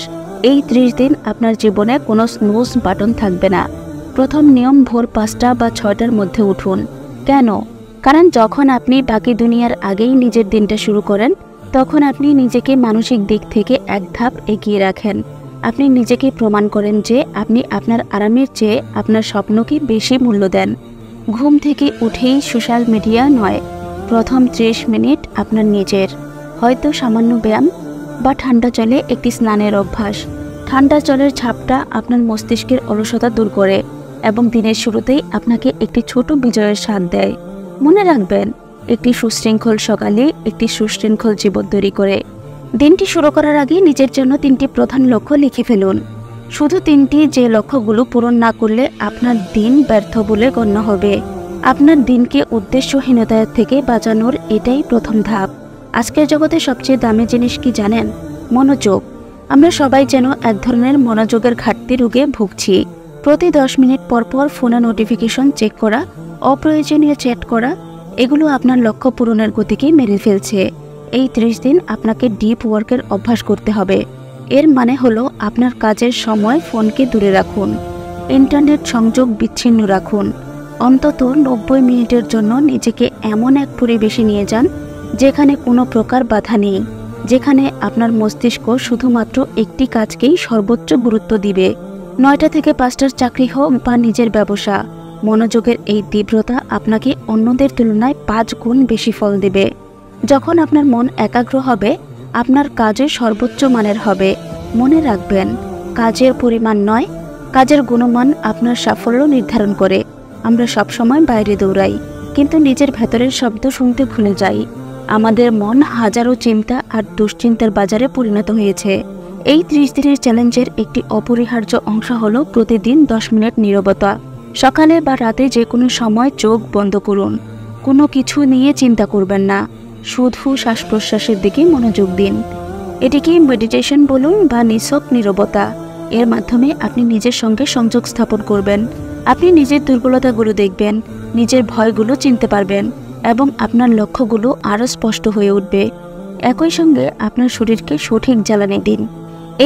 এই 30 দিন আপনার জীবনে কোনো স্নুজ বাটন থাকবে না। প্রথম নিয়ম, ভোর 5টা বা 6টার মধ্যে উঠুন। কেন? কারণ যখন আপনি বাকি দুনিয়ার আগেই নিজের দিনটা শুরু করেন, তখন আপনি নিজেকে মানসিক দিক থেকে 1 ধাপ এগিয়ে রাখেন। আপনি নিজেকে প্রমাণ করেন যে আপনি আপনার আরামের চেয়ে আপনার স্বপ্নকে বেশি মূল্য দেন। ঘুম থেকে উঠেই সোশ্যাল মিডিয়া নয়। প্রথম 30 মিনিট আপনার নিজের, হয়তো সামান্য ব্যায়াম বা ঠান্ডা জলে একটি স্নানের অভ্যাস। ঠান্ডা জলের ছাপটা আপনার মস্তিষ্কের অলসতা দূর করে এবং দিনের শুরুতেই আপনাকে একটি ছোট বিজয়ের স্বাদ দেয়। মনে রাখবেন, একটি সুশৃঙ্খল সকালে একটি সুশৃঙ্খল জীবন তৈরি করে। দিনটি শুরু করার আগে নিজের জন্য 3টি প্রধান লক্ষ্য লিখে ফেলুন। শুধু 3টি, যে লক্ষ্যগুলো পূরণ না করলে আপনার দিন ব্যর্থ বলে গণ্য হবে। আপনার দিনকে উদ্দেশ্যহীনতা থেকে বাঁচানোর এটাই প্রথম ধাপ। আজকের জগতে সবচেয়ে দামি জিনিস কি জানেন? মনোযোগ। আমরা সবাই যেন এক ধরনের মনোযোগের ঘাটতি রোগে ভুগছি। প্রতি 10 মিনিট পর পর ফোনে নোটিফিকেশন চেক করা, অপ্রয়োজনীয় চ্যাট করা, এগুলো আপনার লক্ষ্য পূরণের গতিকে মেরে ফেলছে। এই 30 দিন আপনাকে ডিপ ওয়ার্কের অভ্যাস করতে হবে। এর মানে হলো আপনার কাজের সময় ফোনকে দূরে রাখুন, ইন্টারনেট সংযোগ বিচ্ছিন্ন রাখুন। অন্তত 90 মিনিটের জন্য নিজেকে এমন এক পরিবেশে নিয়ে যান যেখানে কোনো প্রকার বাধা নেই, যেখানে আপনার মস্তিষ্ক শুধুমাত্র একটি কাজকেই সর্বোচ্চ গুরুত্ব দিবে। 9টা থেকে 5টার চাকরি হোক বা নিজের ব্যবসা, মনোযোগের এই তীব্রতা আপনাকে অন্যদের তুলনায় 5 গুণ বেশি ফল দেবে। যখন আপনার মন একাগ্র হবে, আপনার কাজে সর্বোচ্চ মানের হবে। মনে রাখবেন, কাজের পরিমাণ নয়, কাজের গুণমান আপনার সাফল্য নির্ধারণ করে। আমরা সবসময় বাইরে দৌড়াই, কিন্তু নিজের ভেতরের শব্দ শুনতে ভুলে যাই। আমাদের মন হাজারো চিন্তা আর দুশ্চিন্তার বাজারে পরিণত হয়েছে। এই 30 দিনের চ্যালেঞ্জের একটি অপরিহার্য অংশ হলো প্রতিদিন 10 মিনিট নীরবতা। সকালে বা রাতে যে কোনো সময় চোখ বন্ধ করুন। কোনো কিছু নিয়ে চিন্তা করবেন না, শুধু শ্বাস প্রশ্বাসের দিকে মনোযোগ দিন। এটিকে মেডিটেশন বলুন বা নিছক নীরবতা। এর মাধ্যমে আপনি নিজের সঙ্গে সংযোগ স্থাপন করবেন। আপনি নিজের দুর্বলতাগুলো দেখবেন, নিজের ভয়গুলো চিনতে পারবেন এবং আপনার লক্ষ্যগুলো আরও স্পষ্ট হয়ে উঠবে। একই সঙ্গে আপনার শরীরকে সঠিক জ্বালানি দিন।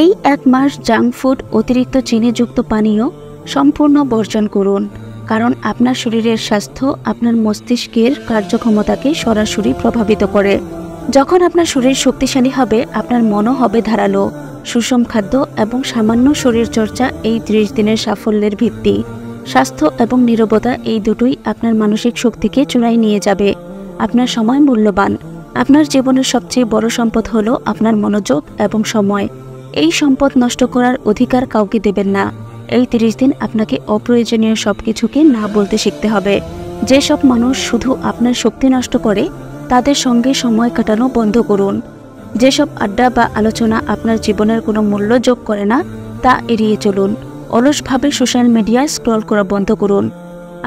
এই 1 মাস জাঙ্ক ফুড, অতিরিক্ত চিনিযুক্ত পানীয় সম্পূর্ণ বর্জন করুন, কারণ আপনার শরীরের স্বাস্থ্য আপনার মস্তিষ্কের কার্যক্ষমতাকে সরাসরি প্রভাবিত করে। যখন আপনার শরীর শক্তিশালী হবে, আপনার মনও হবে ধারালো। সুষম খাদ্য এবং সামান্য শরীরচর্চা এই 30 দিনের সাফল্যের ভিত্তি। স্বাস্থ্য এবং নীরবতা, এই দুটোই আপনার মানসিক শক্তিকে চূড়ায় নিয়ে যাবে। আপনার সময় মূল্যবান। আপনার জীবনের সবচেয়ে বড় সম্পদ হলো আপনার মনোযোগ এবং সময়। এই সম্পদ নষ্ট করার অধিকার কাউকে দেবেন না। এই 30 দিন আপনাকে অপ্রয়োজনীয় সবকিছুকে না বলতে শিখতে হবে। যেসব মানুষ শুধু আপনার শক্তি নষ্ট করে, তাদের সঙ্গে সময় কাটানো বন্ধ করুন। যেসব আড্ডা বা আলোচনা আপনার জীবনের কোনো মূল্য যোগ করে না, তা এড়িয়ে চলুন। অলসভাবে সোশ্যাল মিডিয়ায় স্ক্রল করা বন্ধ করুন।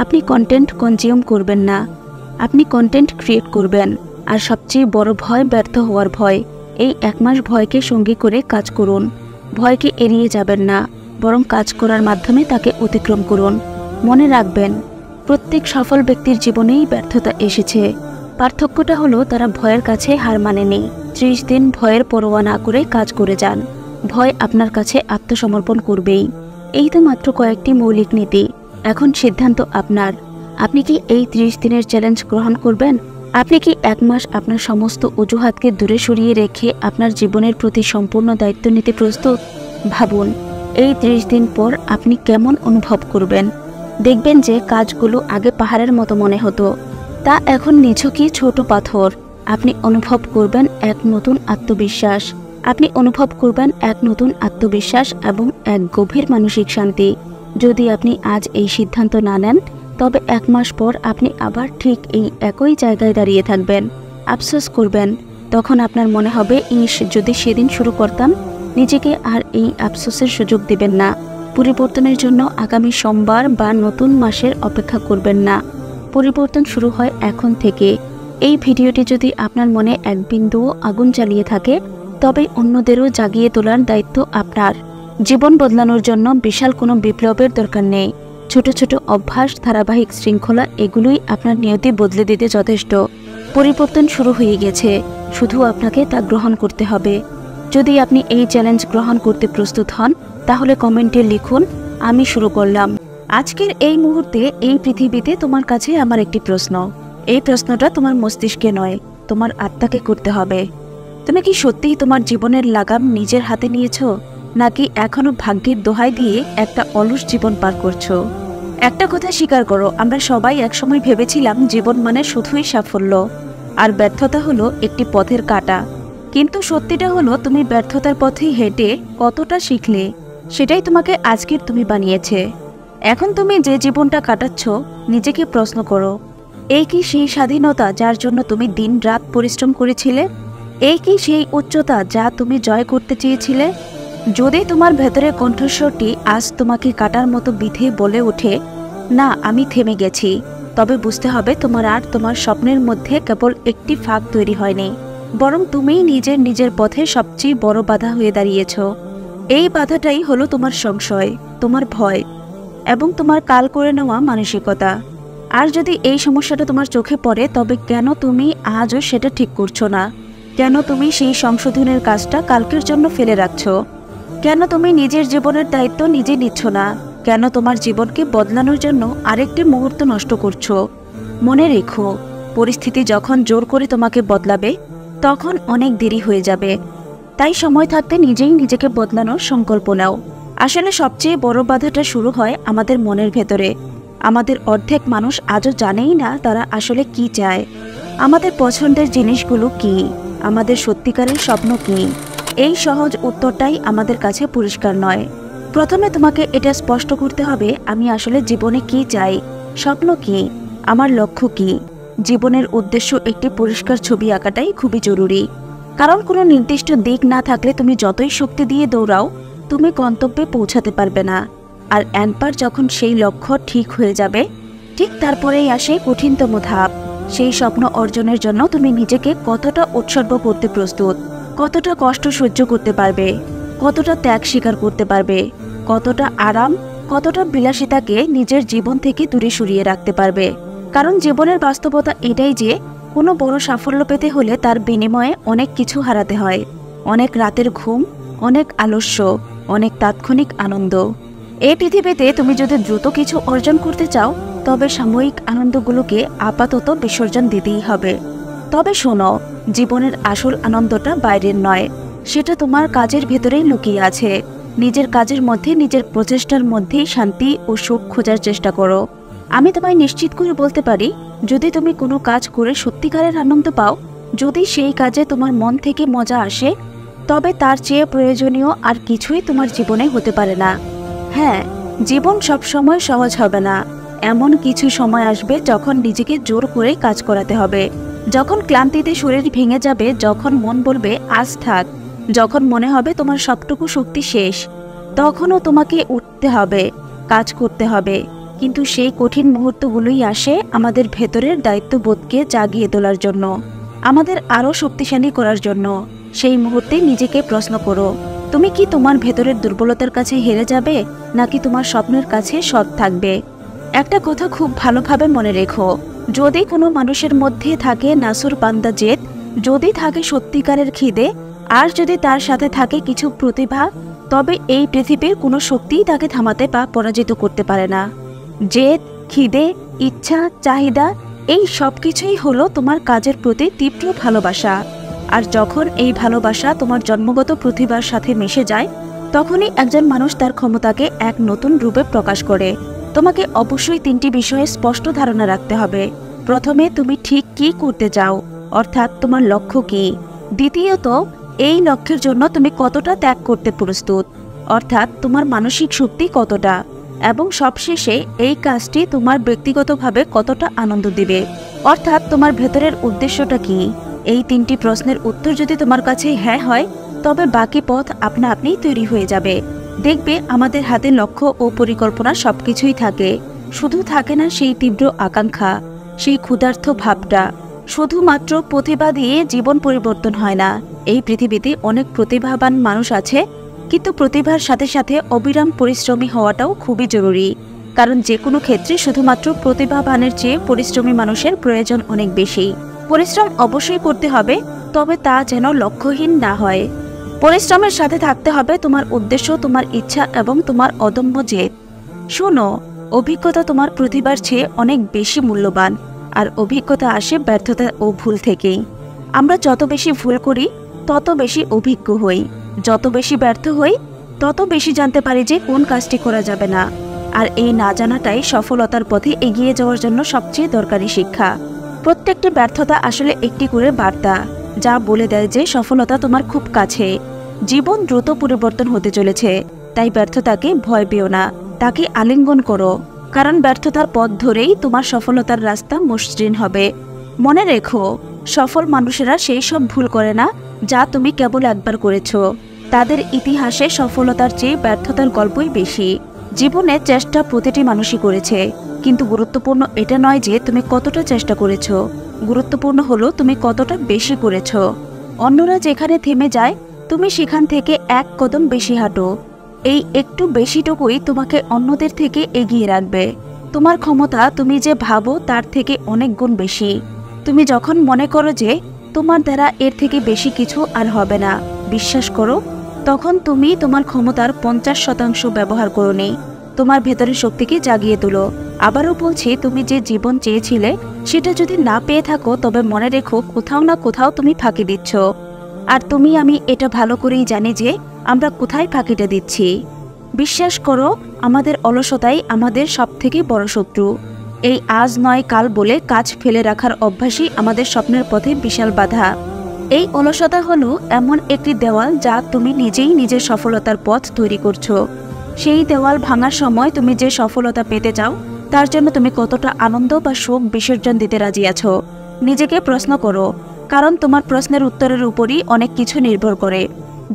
আপনি কন্টেন্ট কনজিউম করবেন না, আপনি কন্টেন্ট ক্রিয়েট করবেন। আর সবচেয়ে বড় ভয়, ব্যর্থ হওয়ার ভয়। এই 1 মাস ভয়কে সঙ্গী করে কাজ করুন। ভয়কে এড়িয়ে যাবেন না, বরং কাজ করার মাধ্যমে তাকে অতিক্রম করুন। মনে রাখবেন, প্রত্যেক সফল ব্যক্তির জীবনেই ব্যর্থতা এসেছে। পার্থক্যটা হলো তারা ভয়ের কাছে হার মানেনি। 30 দিন ভয়ের পরোয়া না করে কাজ করে যান। ভয় আপনার কাছে আত্মসমর্পণ করবেই। এই তো মাত্র কয়েকটি মৌলিক নীতি। এখন সিদ্ধান্ত আপনার। আপনি কি এই 30 দিনের চ্যালেঞ্জ গ্রহণ করবেন, আপনি কি 1 মাস আপনার সমস্ত অজুহাতকে দূরে সরিয়ে রেখে আপনার জীবনের প্রতি সম্পূর্ণ দায়িত্ব নিতে প্রস্তুত? ভাবুন, এই 30 দিন পর আপনি কেমন অনুভব করবেন। দেখবেন যে কাজগুলো আগে পাহাড়ের মতো মনে হতো, তা এখন নিছকই ছোট পাথর। আপনি অনুভব করবেন এক নতুন আত্মবিশ্বাস। এবং এক গভীর মানসিক শান্তি। যদি আপনি আজ এই সিদ্ধান্ত না নেন, তবে 1 মাস পর আপনি আবার ঠিক এই একই জায়গায় দাঁড়িয়ে থাকবেন, আফসোস করবেন। তখন আপনার মনে হবে, ইস, যদি সেদিন শুরু করতাম। নিজেকে আর এই আফসোসের সুযোগ দিবেন না। পরিবর্তনের জন্য আগামী সোমবার বা নতুন মাসের অপেক্ষা করবেন না। পরিবর্তন শুরু হয় এখন থেকে। এই ভিডিওটি যদি আপনার মনে এক বিন্দুও আগুন জ্বালিয়ে থাকে, তবে অন্যদেরও জাগিয়ে তোলার দায়িত্ব আপনার। জীবন বদলানোর জন্য বিশাল কোনো বিপ্লবের দরকার নেই। ছোট ছোট অভ্যাস, ধারাবাহিক শৃঙ্খলা, এগুলোই আপনার নিয়তি বদলে দিতে যথেষ্ট। পরিবর্তন শুরু হয়ে গেছে, শুধু আপনাকে তা গ্রহণ করতে হবে। যদি আপনি এই চ্যালেঞ্জ গ্রহণ করতে প্রস্তুত হন, তাহলে কমেন্টে লিখুন, আমি শুরু করলাম। আজকের এই মুহূর্তে এই পৃথিবীতে তোমার কাছে আমার একটি প্রশ্ন। এই প্রশ্নটা তোমার মস্তিষ্কে নয়, তোমার আত্মাকে করতে হবে। তুমি কি সত্যিই তোমার জীবনের লাগাম নিজের হাতে নিয়েছো, নাকি এখনো ভাগ্যের দোহাই দিয়ে একটা অলস জীবন পার করছো? একটা কথা স্বীকার করো, আমরা সবাই একসময় ভেবেছিলাম জীবন মানে শুধুই সাফল্য, আর ব্যর্থতা হলো একটি পথের কাঁটা। কিন্তু সত্যিটা হলো, তুমি ব্যর্থতার পথে হেঁটে কতটা শিখলে, সেটাই তোমাকে আজকের তুমি বানিয়েছে। এখন তুমি যে জীবনটা কাটাচ্ছ, নিজেকে প্রশ্ন করো, এই কি সেই স্বাধীনতা যার জন্য তুমি দিন রাত পরিশ্রম করেছিলে? এই কি সেই উচ্চতা যা তুমি জয় করতে চেয়েছিলে? যদি তোমার ভেতরে কণ্ঠস্বরটি আজ তোমাকে কাটার মতো বিধে বলে ওঠে, না, আমি থেমে গেছি, তবে বুঝতে হবে তোমার আর তোমার স্বপ্নের মধ্যে কেবল একটি ফাঁক তৈরি হয়নি, বরং তুমিই নিজের পথে সবচেয়ে বড় বাধা হয়ে দাঁড়িয়েছ। এই বাধাটাই হলো তোমার সংশয়, তোমার ভয় এবং তোমার কাল করে নেওয়া মানসিকতা। আর যদি এই সমস্যাটা তোমার চোখে পড়ে, তবে কেন তুমি আজও সেটা ঠিক করছো না? কেন তুমি সেই সংশোধনের কাজটা কালকের জন্য ফেলে রাখছো? কেন তুমি নিজের জীবনের দায়িত্ব নিজে নিচ্ছ না? কেন তোমার জীবনকে বদলানোর জন্য আরেকটি মুহূর্ত নষ্ট করছো? মনে রেখো, পরিস্থিতি যখন জোর করে তোমাকে বদলাবে, তখন অনেক দেরি হয়ে যাবে। তাই সময় থাকতে নিজেই নিজেকে বদলানোর সংকল্প নাও। আসলে সবচেয়ে বড় বাধাটা শুরু হয় আমাদের মনের ভেতরে। আমাদের অর্ধেক মানুষ আজও জানেই না তারা আসলে কি চায়, আমাদের পছন্দের জিনিসগুলো কি, আমাদের সত্যিকারের স্বপ্ন কি। এই সহজ উত্তরটাই আমাদের কাছে পরিষ্কার নয়। প্রথমে তোমাকে এটা স্পষ্ট করতে হবে, আমি আসলে জীবনে কি চাই, স্বপ্ন কি, আমার লক্ষ্য কি। জীবনের উদ্দেশ্য একটি পরিষ্কার ছবি আঁকাটাই খুবই জরুরি। কারণ কোনো নির্দিষ্ট দিক না থাকলে তুমি যতই শক্তি দিয়ে দৌড়াও, তুমি গন্তব্যে পৌঁছাতে পারবে না। আর একবার যখন সেই লক্ষ্য ঠিক হয়ে যাবে, ঠিক তারপরেই আসে কঠিনতম ধাপ। সেই স্বপ্ন অর্জনের জন্য তুমি নিজেকে কতটা উৎসর্গ করতে প্রস্তুত, কতটা কষ্ট সহ্য করতে পারবে, কতটা ত্যাগ স্বীকার করতে পারবে, কতটা আরাম, কতটা বিলাসিতাকে নিজের জীবন থেকে দূরে সরিয়ে রাখতে পারবে। কারণ জীবনের বাস্তবতা এটাই যে কোনো বড় সাফল্য পেতে হলে তার বিনিময়ে অনেক কিছু হারাতে হয়। অনেক রাতের ঘুম, অনেক আলস্য, অনেক তাৎক্ষণিক আনন্দ। এই পৃথিবীতে তুমি যদি দ্রুত কিছু অর্জন করতে চাও, তবে সাময়িক আনন্দগুলোকে আপাতত বিসর্জন দিতেই হবে। তবে শোনো, জীবনের আসল আনন্দটা বাইরের নয়, সেটা তোমার কাজের ভেতরেই লুকিয়ে আছে। নিজের কাজের মধ্যে, নিজের প্রচেষ্টার মধ্যেই শান্তি ও সুখ খোঁজার চেষ্টা করো। আমি তোমায় নিশ্চিত করে বলতে পারি, যদি তুমি কোনো কাজ করে সত্যিকারের আনন্দ পাও, যদি সেই কাজে তোমার মন থেকে মজা আসে, তবে তার চেয়ে প্রয়োজনীয় আর কিছুই তোমার জীবনে হতে পারে না। হ্যাঁ, জীবন সবসময় সহজ হবে না। এমন কিছু সময় আসবে যখন নিজেকে জোর করে কাজ করাতে হবে, যখন ক্লান্তিতে শরীর ভেঙে যাবে, যখন মন বলবে আজ থাক, যখন মনে হবে তোমার সবটুকু শক্তি শেষ, তখনও তোমাকে উঠতে হবে, কাজ করতে হবে। কিন্তু সেই কঠিন মুহূর্তগুলোই আসে আমাদের ভেতরের দায়িত্ববোধকে জাগিয়ে তোলার জন্য, আমাদের আরও শক্তিশালী করার জন্য। সেই মুহূর্তে নিজেকে প্রশ্ন করো, তুমি কি তোমার ভেতরের দুর্বলতার কাছে হেরে যাবে, নাকি তোমার স্বপ্নের কাছে সৎ থাকবে? একটা কথা খুব ভালোভাবে মনে রেখো, যদি কোনো মানুষের মধ্যে থাকে নাসুর বান্দা জেদ, যদি থাকে সত্যিকারের খিদে, আর যদি তার সাথে থাকে কিছু প্রতিভা, তবে এই পৃথিবীর কোনো শক্তিই তাকে থামাতে বা পরাজিত করতে পারে না। জেদ, খিদে, ইচ্ছা, চাহিদা, এই সব কিছুই হলো তোমার কাজের প্রতি তীব্র ভালোবাসা। আর যখন এই ভালোবাসা তোমার জন্মগত প্রতিভার সাথে মিশে যায়, তখনই একজন মানুষ তার ক্ষমতাকে এক নতুন রূপে প্রকাশ করে। তোমাকে অবশ্যই 3টি বিষয়ে স্পষ্ট ধারণা রাখতে হবে। প্রথমে, তুমি ঠিক কি করতে চাও, অর্থাৎ তোমার লক্ষ্য কি। দ্বিতীয়ত, এই লক্ষ্যের জন্য তুমি কতটা ত্যাগ করতে প্রস্তুত, অর্থাৎ তোমার মানসিক শক্তি কতটা। এবং সবশেষে, এই কাজটি তোমার ব্যক্তিগতভাবে কতটা আনন্দ দিবে, অর্থাৎ তোমার ভেতরের উদ্দেশ্যটা কি। এই 3টি প্রশ্নের উত্তর যদি তোমার কাছে হ্যাঁ হয়, তবে বাকি পথ আপনা আপনিই তৈরি হয়ে যাবে। দেখবে আমাদের হাতে লক্ষ্য ও পরিকল্পনা সবকিছুই থাকে, শুধু থাকে না সেই তীব্র আকাঙ্ক্ষা, সেই ক্ষুধার্ত ভাবটা। শুধুমাত্র প্রতিভা দিয়ে জীবন পরিবর্তন হয় না। এই পৃথিবীতে অনেক প্রতিভাবান মানুষ আছে, কিন্তু প্রতিভার সাথে সাথে অবিরাম পরিশ্রমী হওয়াটাও খুবই জরুরি। কারণ যে কোনো ক্ষেত্রে শুধুমাত্র প্রতিভাবানের চেয়ে পরিশ্রমী মানুষের প্রয়োজন অনেক বেশি। পরিশ্রম অবশ্যই করতে হবে, তবে তা যেন লক্ষ্যহীন না হয়। পরিশ্রমের সাথে থাকতে হবে তোমার উদ্দেশ্য, তোমার ইচ্ছা এবং তোমার অদম্য জেদ। শোনো, অভিজ্ঞতা তোমার প্রতিভার চেয়ে অনেক বেশি মূল্যবান, আর অভিজ্ঞতা আসে ব্যর্থতা ও ভুল থেকেই। আমরা যত বেশি ভুল করি, তত বেশি অভিজ্ঞ হই। যত বেশি ব্যর্থ হই, তত বেশি জানতে পারি যে কোন কাজটি করা যাবে না। আর এই না জানাটাই সফলতার পথে এগিয়ে যাওয়ার জন্য সবচেয়ে দরকারি শিক্ষা। প্রত্যেকটি ব্যর্থতা আসলে একটি করে বার্তা, যা বলে দেয় যে সফলতা তোমার খুব কাছে। জীবন দ্রুত পরিবর্তন হতে চলেছে, তাই ব্যর্থতাকে ভয় পেও না, তাকে আলিঙ্গন করো। কারণ ব্যর্থতার পথ ধরেই তোমার সফলতার রাস্তা মসৃণ হবে। মনে রেখো, সফল মানুষেরা সেই সব ভুল করে না যা তুমি কেবল একবার করেছ। তাদের ইতিহাসে সফলতার চেয়ে ব্যর্থতার গল্পই বেশি। জীবনে চেষ্টা প্রতিটি মানুষই করেছে, কিন্তু গুরুত্বপূর্ণ এটা নয় যে তুমি কতটা চেষ্টা করেছ, গুরুত্বপূর্ণ হলো তুমি কতটা বেশি করেছ। অন্যরা যেখানে থেমে যায়, তুমি সেখান থেকে এক কদম বেশি হাঁটো। এই একটু বেশিটুকুই তোমাকে অন্যদের থেকে এগিয়ে রাখবে। তোমার ক্ষমতা তুমি যে ভাবো তার থেকে অনেক গুণ বেশি। তুমি যখন মনে করো যে তোমার দ্বারা এর থেকে বেশি কিছু আর হবে না, বিশ্বাস করো, তখন তুমি তোমার ক্ষমতার 50% ব্যবহার করোনি। তোমার ভেতরের শক্তিকে জাগিয়ে তোলো। আবারও বলছি, তুমি যে জীবন চেয়েছিলে সেটা যদি না পেয়ে থাকো, তবে মনে রেখো কোথাও না কোথাও তুমি ফাঁকি দিচ্ছ। আর আমি এটা ভালো করেই জানি যে আমরা কোথায় ফাঁকিটা দিচ্ছি। বিশ্বাস করো, আমাদের অলসতাই আমাদের সবথেকে বড় শত্রু। এই আজ নয় কাল বলে কাজ ফেলে রাখার অভ্যাসই আমাদের স্বপ্নের পথে বিশাল বাধা। এই অলসতা হলো এমন একটি দেওয়াল যা তুমি নিজেই নিজের সফলতার পথ তৈরি করছো। সেই দেওয়াল ভাঙার সময় তুমি যে সফলতা পেতে চাও, তার জন্য তুমি কতটা আনন্দ বা শোক বিসর্জন দিতে রাজি আছো, নিজেকে প্রশ্ন করো। কারণ তোমার প্রশ্নের উত্তরের উপরই অনেক কিছু নির্ভর করে।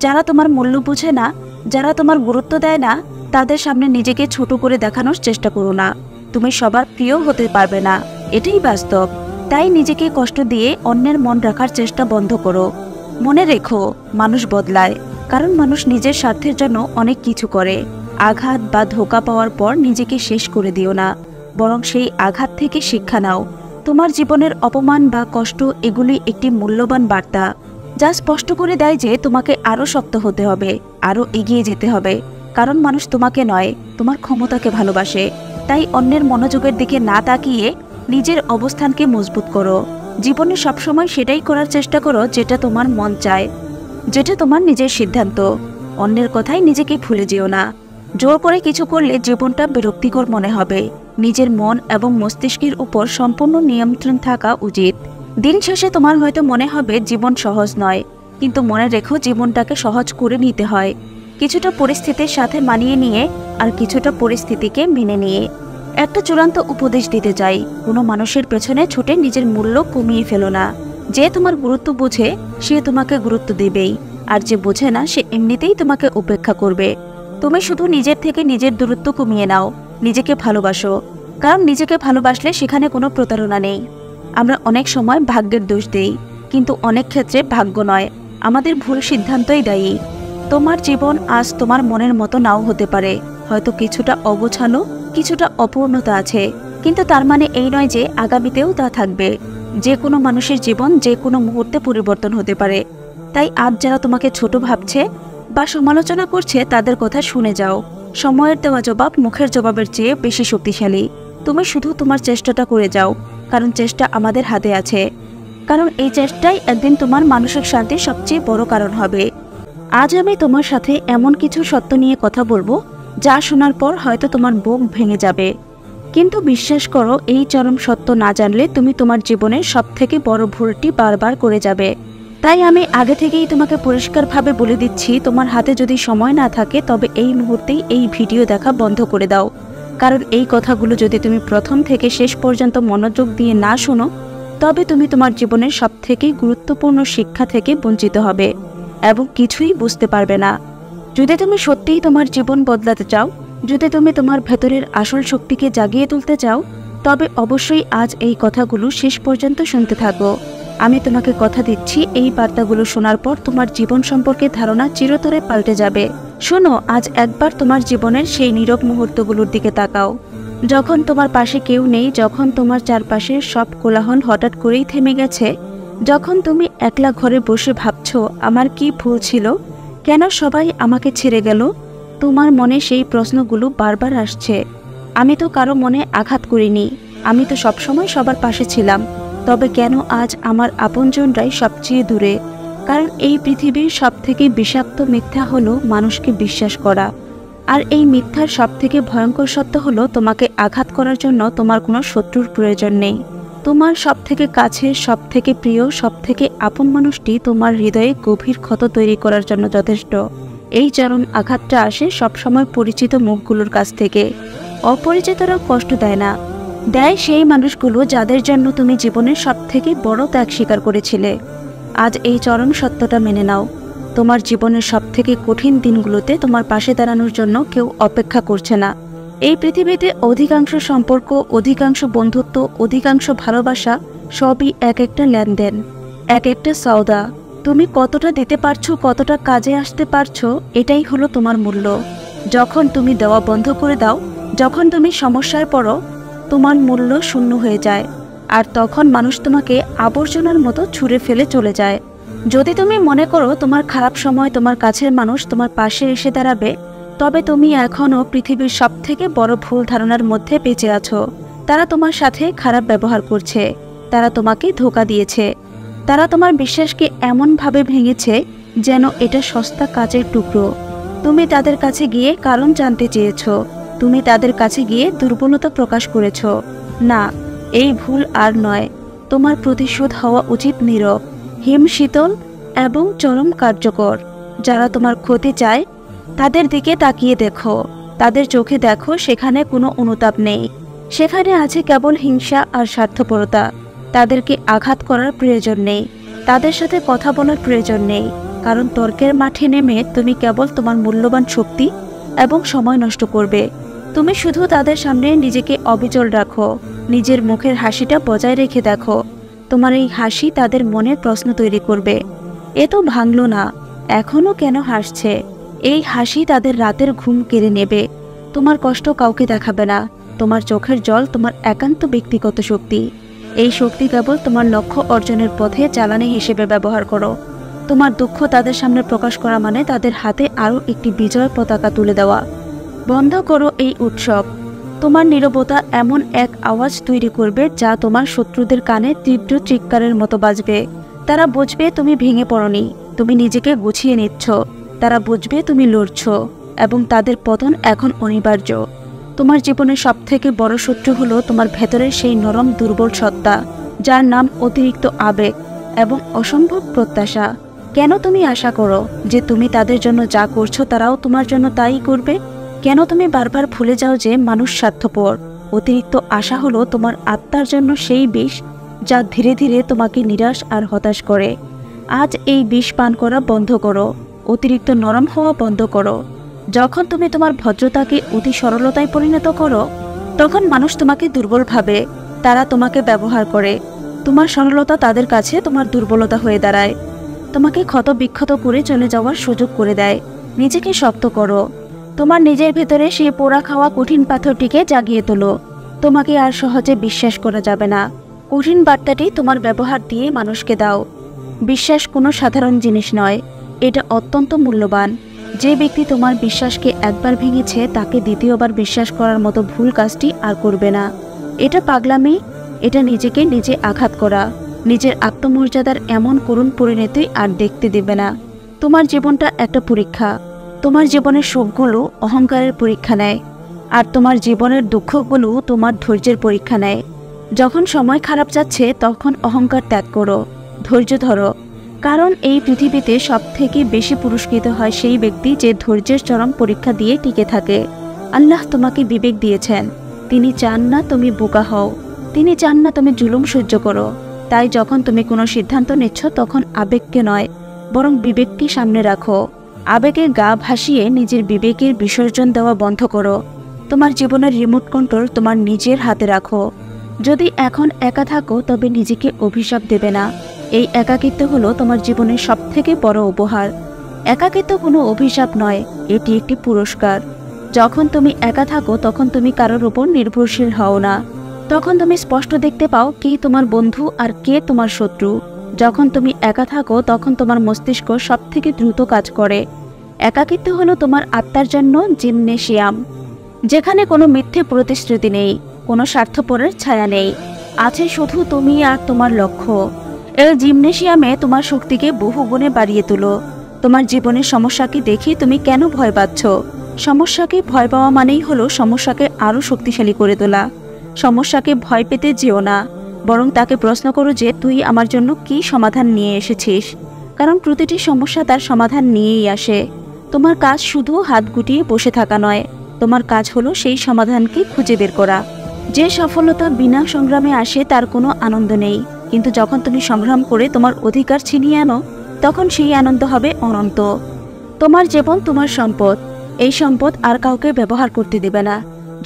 যারা তোমার মূল্য বুঝে না, যারা তোমার গুরুত্ব দেয় না, তাদের সামনে নিজেকে ছোট করে দেখানোর চেষ্টা করো না। তুমি সবার প্রিয় হতে পারবে না, এটাই বাস্তব। তাই নিজেকে কষ্ট দিয়ে অন্যের মন রাখার চেষ্টা বন্ধ করো। মনে রেখো, মানুষ বদলায়, কারণ মানুষ নিজের স্বার্থের জন্য অনেক কিছু করে। আঘাত বা ধোঁকা পাওয়ার পর নিজেকে শেষ করে দিও না, বরং সেই আঘাত থেকে শিক্ষা নাও। তোমার জীবনের অপমান বা কষ্ট এগুলি একটি মূল্যবান বার্তা, যা স্পষ্ট করে দেয় যে তোমাকে আরও শক্ত হতে হবে, আরও এগিয়ে যেতে হবে। কারণ মানুষ তোমাকে নয়, তোমার ক্ষমতাকে ভালোবাসে। তাই অন্যের মনোযোগের দিকে না তাকিয়ে নিজের অবস্থানকে মজবুত করো। জীবনে সবসময় সেটাই করার চেষ্টা করো যেটা তোমার মন চায়, যেটা তোমার নিজের সিদ্ধান্ত। অন্যের কথায় নিজেকে ভুলে যেও না। জোর করে কিছু করলে জীবনটা বিরক্তিকর মনে হবে। নিজের মন এবং মস্তিষ্কের উপর সম্পূর্ণ নিয়ন্ত্রণ থাকা উচিত। দিন শেষে তোমার হয়তো মনে হবে জীবন সহজ নয়, কিন্তু মনে রেখো, জীবনটাকে সহজ করে নিতে হয়, কিছুটা পরিস্থিতির সাথে মানিয়ে নিয়ে আর কিছুটা পরিস্থিতিকে মেনে নিয়ে। একটা চূড়ান্ত উপদেশ দিতে চাই, কোনো মানুষের পেছনে ছুটে নিজের মূল্য কমিয়ে ফেলো না। যে তোমার গুরুত্ব বোঝে সে তোমাকে গুরুত্ব দেবেই, আর যে বোঝে না সে এমনিতেই তোমাকে উপেক্ষা করবে। তুমি শুধু নিজের থেকে নিজের দূরত্ব কমিয়ে নাও, নিজেকে ভালোবাসো, কারণ নিজেকে ভালোবাসলে সেখানে কোনো প্রতারণা নেই। আমরা অনেক সময় ভাগ্যের দোষ দেই, কিন্তু অনেক ক্ষেত্রে ভাগ্য নয়, আমাদের ভুল সিদ্ধান্তই দায়ী। তোমার জীবন আজ তোমার মনের মতো নাও হতে পারে, হয়তো কিছুটা অগোছালো, কিছুটা অপূর্ণতা আছে, কিন্তু তার মানে এই নয় যে আগামীতেও তা থাকবে। যে কোনো মানুষের জীবন যে কোনো মুহূর্তে পরিবর্তন হতে পারে। তাই আজ যারা তোমাকে ছোট ভাবছে বা সমালোচনা করছে, তাদের কথা শুনে যাও। সময়ের দেওয়া জবাব মুখের জবাবের চেয়ে বেশি শক্তিশালী। তুমি শুধু তোমার চেষ্টাটা করে যাও, কারণ চেষ্টা আমাদের হাতে আছে, কারণ এই চেষ্টাই একদিন তোমার মানসিক শান্তির সবচেয়ে বড় কারণ হবে। আজ আমি তোমার সাথে এমন কিছু সত্য নিয়ে কথা বলবো যা শোনার পর হয়তো তোমার বুক ভেঙে যাবে, কিন্তু বিশ্বাস করো, এই চরম সত্য না জানলে তুমি তোমার জীবনের সবথেকে বড় ভুলটি বারবার করে যাবে। তাই আমি আগে থেকেই তোমাকে পরিষ্কারভাবে বলে দিচ্ছি, তোমার হাতে যদি সময় না থাকে তবে এই মুহূর্তেই এই ভিডিও দেখা বন্ধ করে দাও, কারণ এই কথাগুলো যদি তুমি প্রথম থেকে শেষ পর্যন্ত মনোযোগ দিয়ে না শোনো তবে তুমি তোমার জীবনের সবথেকে গুরুত্বপূর্ণ শিক্ষা থেকে বঞ্চিত হবে এবং কিছুই বুঝতে পারবে না। যদি তুমি সত্যিই তোমার জীবন বদলাতে চাও, যদি তুমি তোমার ভেতরের আসল শক্তিকে জাগিয়ে তুলতে চাও, তবে অবশ্যই আজ এই কথাগুলো শেষ পর্যন্ত শুনতে থাকো। আমি তোমাকে কথা দিচ্ছি, এই বার্তাগুলো শোনার পর তোমার জীবন সম্পর্কে ধারণা চিরতরে পাল্টে যাবে। শোনো, আজ একবার তোমার জীবনের সেই নীরব মুহূর্তগুলোর দিকে তাকাও, যখন তোমার পাশে কেউ নেই, যখন তোমার চারপাশের সব কোলাহল হঠাৎ করেই থেমে গেছে, যখন তুমি একলা ঘরে বসে ভাবছো আমার কি ভুল ছিল, কেন সবাই আমাকে ছেড়ে গেল। তোমার মনে সেই প্রশ্নগুলো বারবার আসছে। আমি তো কারো মনে আঘাত করিনি, আমি তো সবসময় সবার পাশে ছিলাম, তবে কেন আজ আমার আপনজনরাই সবচেয়ে দূরে। কারণ এই পৃথিবীর সবথেকে বিষাক্ত মিথ্যা হলো মানুষকে বিশ্বাস করা, আর এই মিথ্যার সবথেকে ভয়ঙ্কর সত্য হলো তোমাকে আঘাত করার জন্য তোমার কোনো শত্রুর প্রয়োজন নেই। তোমার সবথেকে কাছের, সবথেকে প্রিয়, সবথেকে আপন মানুষটি তোমার হৃদয়ে গভীর ক্ষত তৈরি করার জন্য যথেষ্ট। এই চরম আঘাতটা আসে সবসময় পরিচিত মুখগুলোর কাছ থেকে। অপরিচিতরা কষ্ট দেয় না, দেয় সেই মানুষগুলো যাদের জন্য তুমি জীবনের সবথেকে বড় ত্যাগ স্বীকার করেছিলে। আজ এই চরম সত্যটা মেনে নাও, তোমার জীবনের সবথেকে কঠিন দিনগুলোতে তোমার পাশে দাঁড়ানোর জন্য কেউ অপেক্ষা করছে না। এই পৃথিবীতে অধিকাংশ সম্পর্ক, অধিকাংশ বন্ধুত্ব, অধিকাংশ ভালোবাসা সবই এক একটা লেনদেন, এক একটা সওদা। তুমি কতটা দিতে পারছো, কতটা কাজে আসতে পারছো, এটাই হলো তোমার মূল্য। যখন তুমি দেওয়া বন্ধ করে দাও, যখন তুমি সমস্যায় পড়ো, তোমার মূল্য শূন্য হয়ে যায়, আর তখন মানুষ তোমাকে আবর্জনার মতো ছুঁড়ে ফেলে চলে যায়। যদি তুমি মনে করো তোমার খারাপ সময় তোমার কাছের মানুষ তোমার পাশে এসে দাঁড়াবে, তবে তুমি এখনও পৃথিবীর সবথেকে বড় ভুল ধারণার মধ্যে বেঁচে আছো। তারা তোমার সাথে খারাপ ব্যবহার করছে, তারা তোমাকে ধোঁকা দিয়েছে, তারা তোমার বিশ্বাসকে এমনভাবে ভেঙেছে যেন এটা সস্তা কাচের টুকরো। তুমি তাদের কাছে গিয়ে কারণ জানতে চেয়েছো, তুমি তাদের কাছে গিয়ে দুর্বলতা প্রকাশ করেছো। না, এই ভুল আর নয়। তোমার প্রতিশোধ হওয়া উচিত নীরব, হিমশীতল এবং চরম কার্যকর। যারা তোমার ক্ষতি চায় তাদের দিকে তাকিয়ে দেখো, তাদের চোখে দেখো, সেখানে কোনো অনুতাপ নেই, সেখানে আছে কেবল হিংসা আর স্বার্থপরতা। তাদেরকে আঘাত করার প্রয়োজন নেই, তাদের সাথে কথা বলার প্রয়োজন নেই, কারণ তর্কের মাঠে নেমে তুমি কেবল তোমার মূল্যবান শক্তি এবং সময় নষ্ট করবে। তুমি শুধু তাদের সামনে নিজেকে অবিচল রাখো, নিজের মুখের হাসিটা বজায় রেখে দেখো। তোমার এই হাসি তাদের মনে প্রশ্ন তৈরি করবে, এ তো ভাঙলো না, এখনো কেন হাসছে। এই হাসি তাদের রাতের ঘুম কেড়ে নেবে। তোমার কষ্ট কাউকে দেখাবে না, তোমার চোখের জল তোমার একান্ত ব্যক্তিগত শক্তি। এই শক্তি কেবল তোমার লক্ষ্য অর্জনের পথে জ্বালানি হিসেবে ব্যবহার করো। তোমার দুঃখ তাদের সামনে প্রকাশ করা মানে তাদের হাতে আরও একটি বিজয় পতাকা তুলে দেওয়া। বন্ধ করো এই উৎসব। তোমার নীরবতা এমন এক আওয়াজ তৈরি করবে যা তোমার শত্রুদের কানে তীব্র চিৎকারের মতো বাজবে। তারা বুঝবে তুমি ভেঙে পড়নি, তুমি নিজেকে গুছিয়ে নিচ্ছ। তারা বুঝবে তুমি লড়ছ এবং তাদের পতন এখন অনিবার্য। তোমার জীবনের সবথেকে বড় শত্রু হলো তোমার ভেতরের সেই নরম দুর্বল সত্তা, যার নাম অতিরিক্ত আবেগ এবং অসম্ভব প্রত্যাশা। কেন তুমি আশা করো যে তুমি তাদের জন্য যা করছো তারাও তোমার জন্য তাই করবে? কেন তুমি বারবার ভুলে যাও যে মানুষ স্বার্থপর? অতিরিক্ত আশা হলো তোমার আত্মার জন্য সেই বিষ যা ধীরে ধীরে তোমাকে নিরাশ আর হতাশ করে। আজ এই বিষ পান করা বন্ধ করো, অতিরিক্ত নরম হওয়া বন্ধ করো। যখন তুমি তোমার ভদ্রতাকে অতি সরলতায় পরিণত করো, তখন মানুষ তোমাকে দুর্বল ভাবে, তারা তোমাকে ব্যবহার করে। তোমার সরলতা তাদের কাছে তোমার দুর্বলতা হয়ে দাঁড়ায়, তোমাকে ক্ষত বিক্ষত করে চলে যাওয়ার সুযোগ করে দেয়। নিজেকে শক্ত করো, তোমার নিজের ভেতরে সেই পোড়া খাওয়া কঠিন পাথরটিকে জাগিয়ে তোলো। তোমাকে আর সহজে বিশ্বাস করা যাবে না। কঠিন বার্তাটি তোমার ব্যবহার দিয়ে মানুষকে দাও। বিশ্বাস কোনো সাধারণ জিনিস নয়, এটা অত্যন্ত মূল্যবান। যে ব্যক্তি তোমার বিশ্বাসকে একবার ভেঙেছে তাকে দ্বিতীয়বার বিশ্বাস করার মতো ভুল কাজটি আর করবে না। এটা পাগলামি, এটা নিজেকে নিজে আঘাত করা। নিজের আত্মমর্যাদার এমন করুণ পরিণতি আর দেখতে দেবে না। তোমার জীবনটা একটা পরীক্ষা। তোমার জীবনের সুখগুলো অহংকারের পরীক্ষা নেয়, আর তোমার জীবনের দুঃখগুলো তোমার ধৈর্যের পরীক্ষা নেয়। যখন সময় খারাপ যাচ্ছে তখন অহংকার ত্যাগ করো, ধৈর্য ধরো। কারণ এই পৃথিবীতে সবথেকে বেশি পুরস্কৃত হয় সেই ব্যক্তি যে ধৈর্যের চরম পরীক্ষা দিয়ে টিকে থাকে। আল্লাহ তোমাকে বিবেক দিয়েছেন। তিনি চান না তুমি বোকা হও, তিনি চান না তুমি জুলুম সহ্য করো। তাই যখন তুমি কোনো সিদ্ধান্ত নিচ্ছ তখন আবেগকে নয়, বরং বিবেককে সামনে রাখো। আবেগে গা ভাসিয়ে নিজের বিবেকের বিসর্জন দেওয়া বন্ধ করো। তোমার জীবনের রিমোট কন্ট্রোল তোমার নিজের হাতে রাখো। যদি এখন একা থাকো তবে নিজেকে অভিশাপ দেবে না। এই একাকিত্ব হলো তোমার জীবনের সবথেকে বড় উপহার। একাকিত্ব কোনো অভিশাপ নয়, এটি একটি পুরস্কার। যখন তুমি একা থাকো তখন তুমি কারোর উপর নির্ভরশীল হও না। তখন তুমি স্পষ্ট দেখতে পাও কে তোমার বন্ধু আর কে তোমার শত্রু। যখন তুমি একা থাকো তখন তোমার মস্তিষ্ক সবথেকে দ্রুত কাজ করে। একাকিত্ব হলো তোমার আত্মার জন্য জিমনেশিয়াম, যেখানে কোনো মিথ্যে প্রতিশ্রুতি নেই, কোনো স্বার্থপরের ছায়া নেই, আছে শুধু তুমি আর তোমার লক্ষ্য। এই জিমনেশিয়ামে তোমার শক্তিকে বহু গুণে বাড়িয়ে তোলো। তোমার জীবনের সমস্যাকে দেখে তুমি কেন ভয় পাচ্ছ? সমস্যাকে ভয় পাওয়া মানেই হলো সমস্যাকে আরও শক্তিশালী করে তোলা। সমস্যাকে ভয় পেতে যেও না, বরং তাকে প্রশ্ন করো যে তুই আমার জন্য কী সমাধান নিয়ে এসেছিস। কারণ প্রতিটি সমস্যা তার সমাধান নিয়েই আসে। তোমার কাজ শুধু হাত গুটিয়ে বসে থাকা নয়, তোমার কাজ হলো সেই সমাধানকে খুঁজে বের করা। যে সফলতা বিনা সংগ্রামে আসে তার কোনো আনন্দ নেই, কিন্তু যখন তুমি সংগ্রাম করে তোমার অধিকার ছিনিয়ে আনো তখন সেই আনন্দ হবে অনন্ত। তোমার জীবন তোমার সম্পদ, এই সম্পদ আর কাউকে ব্যবহার করতে দেবে না।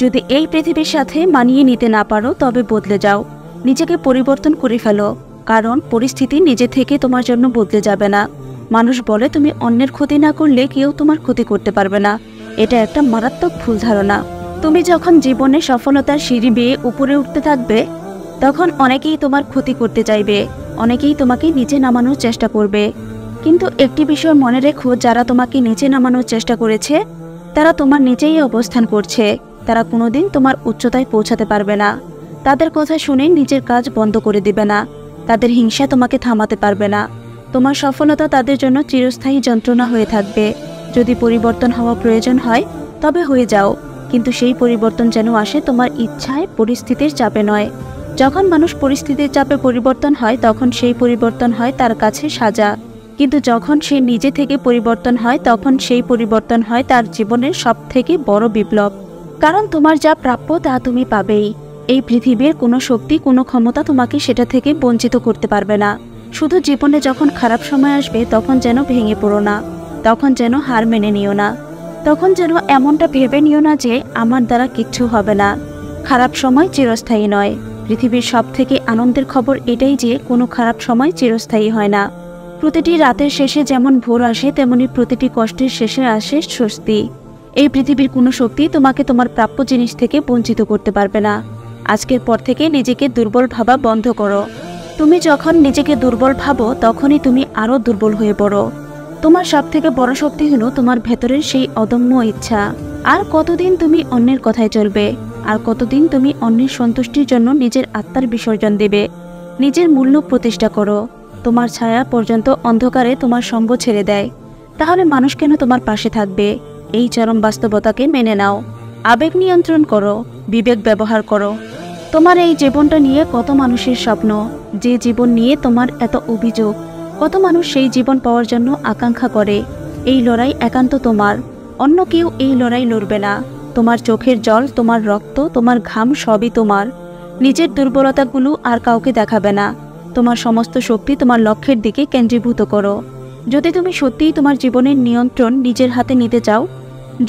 যদি এই পৃথিবীর সাথে মানিয়ে নিতে না পারো তবে বদলে যাও, নিজেকে পরিবর্তন করে ফেলো। কারণ পরিস্থিতি নিজে থেকে তোমার জন্য বদলে যাবে না। মানুষ বলে তুমি অন্যের ক্ষতি না করলে কেউ তোমার ক্ষতি করতে পারবে না। এটা একটা মারাত্মক ভুল ধারণা। তুমি যখন জীবনে সফলতার সিঁড়ি বেয়ে উপরে উঠতে থাকবে তখন অনেকেই তোমার ক্ষতি করতে চাইবে, অনেকেই তোমাকে নিচে নামানোর চেষ্টা করবে। কিন্তু একটি বিষয় মনে রেখো, যারা তোমাকে নিচে নামানোর চেষ্টা করেছে তারা তোমার নিচেই অবস্থান করছে। তারা কোনোদিন তোমার উচ্চতায় পৌঁছাতে পারবে না। তাদের কথা শুনে নিজের কাজ বন্ধ করে দিবে না। তাদের হিংসা তোমাকে থামাতে পারবে না। তোমার সফলতা তাদের জন্য চিরস্থায়ী যন্ত্রণা হয়ে থাকবে। যদি পরিবর্তন হওয়া প্রয়োজন হয় তবে হয়ে যাও, কিন্তু সেই পরিবর্তন যেন আসে তোমার ইচ্ছায়, পরিস্থিতির চাপে নয়। যখন মানুষ পরিস্থিতির চাপে পরিবর্তন হয় তখন সেই পরিবর্তন হয় তার কাছে সাজা, কিন্তু যখন সে নিজে থেকে পরিবর্তন হয় তখন সেই পরিবর্তন হয় তার জীবনের সবথেকে বড় বিপ্লব। কারণ তোমার যা প্রাপ্য তা তুমি পাবেই। এই পৃথিবীর কোনো শক্তি, কোনো ক্ষমতা তোমাকে সেটা থেকে বঞ্চিত করতে পারবে না। শুধু জীবনে যখন খারাপ সময় আসবে তখন যেন ভেঙে পড়ো না, তখন যেন হার মেনে নিও না, তখন যেন এমনটা ভেবে নিও না যে আমার দ্বারা কিচ্ছু হবে না। খারাপ সময় চিরস্থায়ী নয়। পৃথিবীর সবথেকে আনন্দের খবর এটাই যে কোনো খারাপ সময় চিরস্থায়ী হয় না। প্রতিটি রাতের শেষে যেমন ভোর আসে তেমনি প্রতিটি কষ্টের শেষে আসে স্বস্তি। এই পৃথিবীর কোনো শক্তি তোমাকে তোমার প্রাপ্য জিনিস থেকে বঞ্চিত করতে পারবে না। আজকের পর থেকে নিজেকে দুর্বল ভাবা বন্ধ করো। তুমি যখন নিজেকে দুর্বল ভাবো তখনই তুমি আরও দুর্বল হয়ে পড়ো। তোমার সবথেকে বড় শক্তি হলো তোমার ভেতরের সেই অদম্য ইচ্ছা। আর কতদিন তুমি অন্যের কথায় চলবে? আর কতদিন তুমি অন্যের সন্তুষ্টির জন্য নিজের আত্মার বিসর্জন দেবে? নিজের মূল্য প্রতিষ্ঠা করো। তোমার ছায়া পর্যন্ত অন্ধকারে তোমার সঙ্গ ছেড়ে দেয়, তাহলে মানুষ কেন তোমার পাশে থাকবে? এই চরম বাস্তবতাকে মেনে নাও। আবেগ নিয়ন্ত্রণ করো, বিবেক ব্যবহার করো। তোমার এই জীবনটা নিয়ে কত মানুষের স্বপ্ন, যে জীবন নিয়ে তোমার এত অভিযোগ। কত মানুষ সেই জীবন পাওয়ার জন্য আকাঙ্ক্ষা করে। এই লড়াই একান্ত তোমার, অন্য কেউ এই লড়াই লড়বে না। তোমার চোখের জল, তোমার রক্ত, তোমার ঘাম সবই তোমার। নিজের দুর্বলতাগুলো আর কাউকে দেখাবে না। তোমার সমস্ত শক্তি তোমার লক্ষ্যের দিকে কেন্দ্রীভূত করো। যদি তুমি সত্যিই তোমার জীবনের নিয়ন্ত্রণ নিজের হাতে নিতে চাও,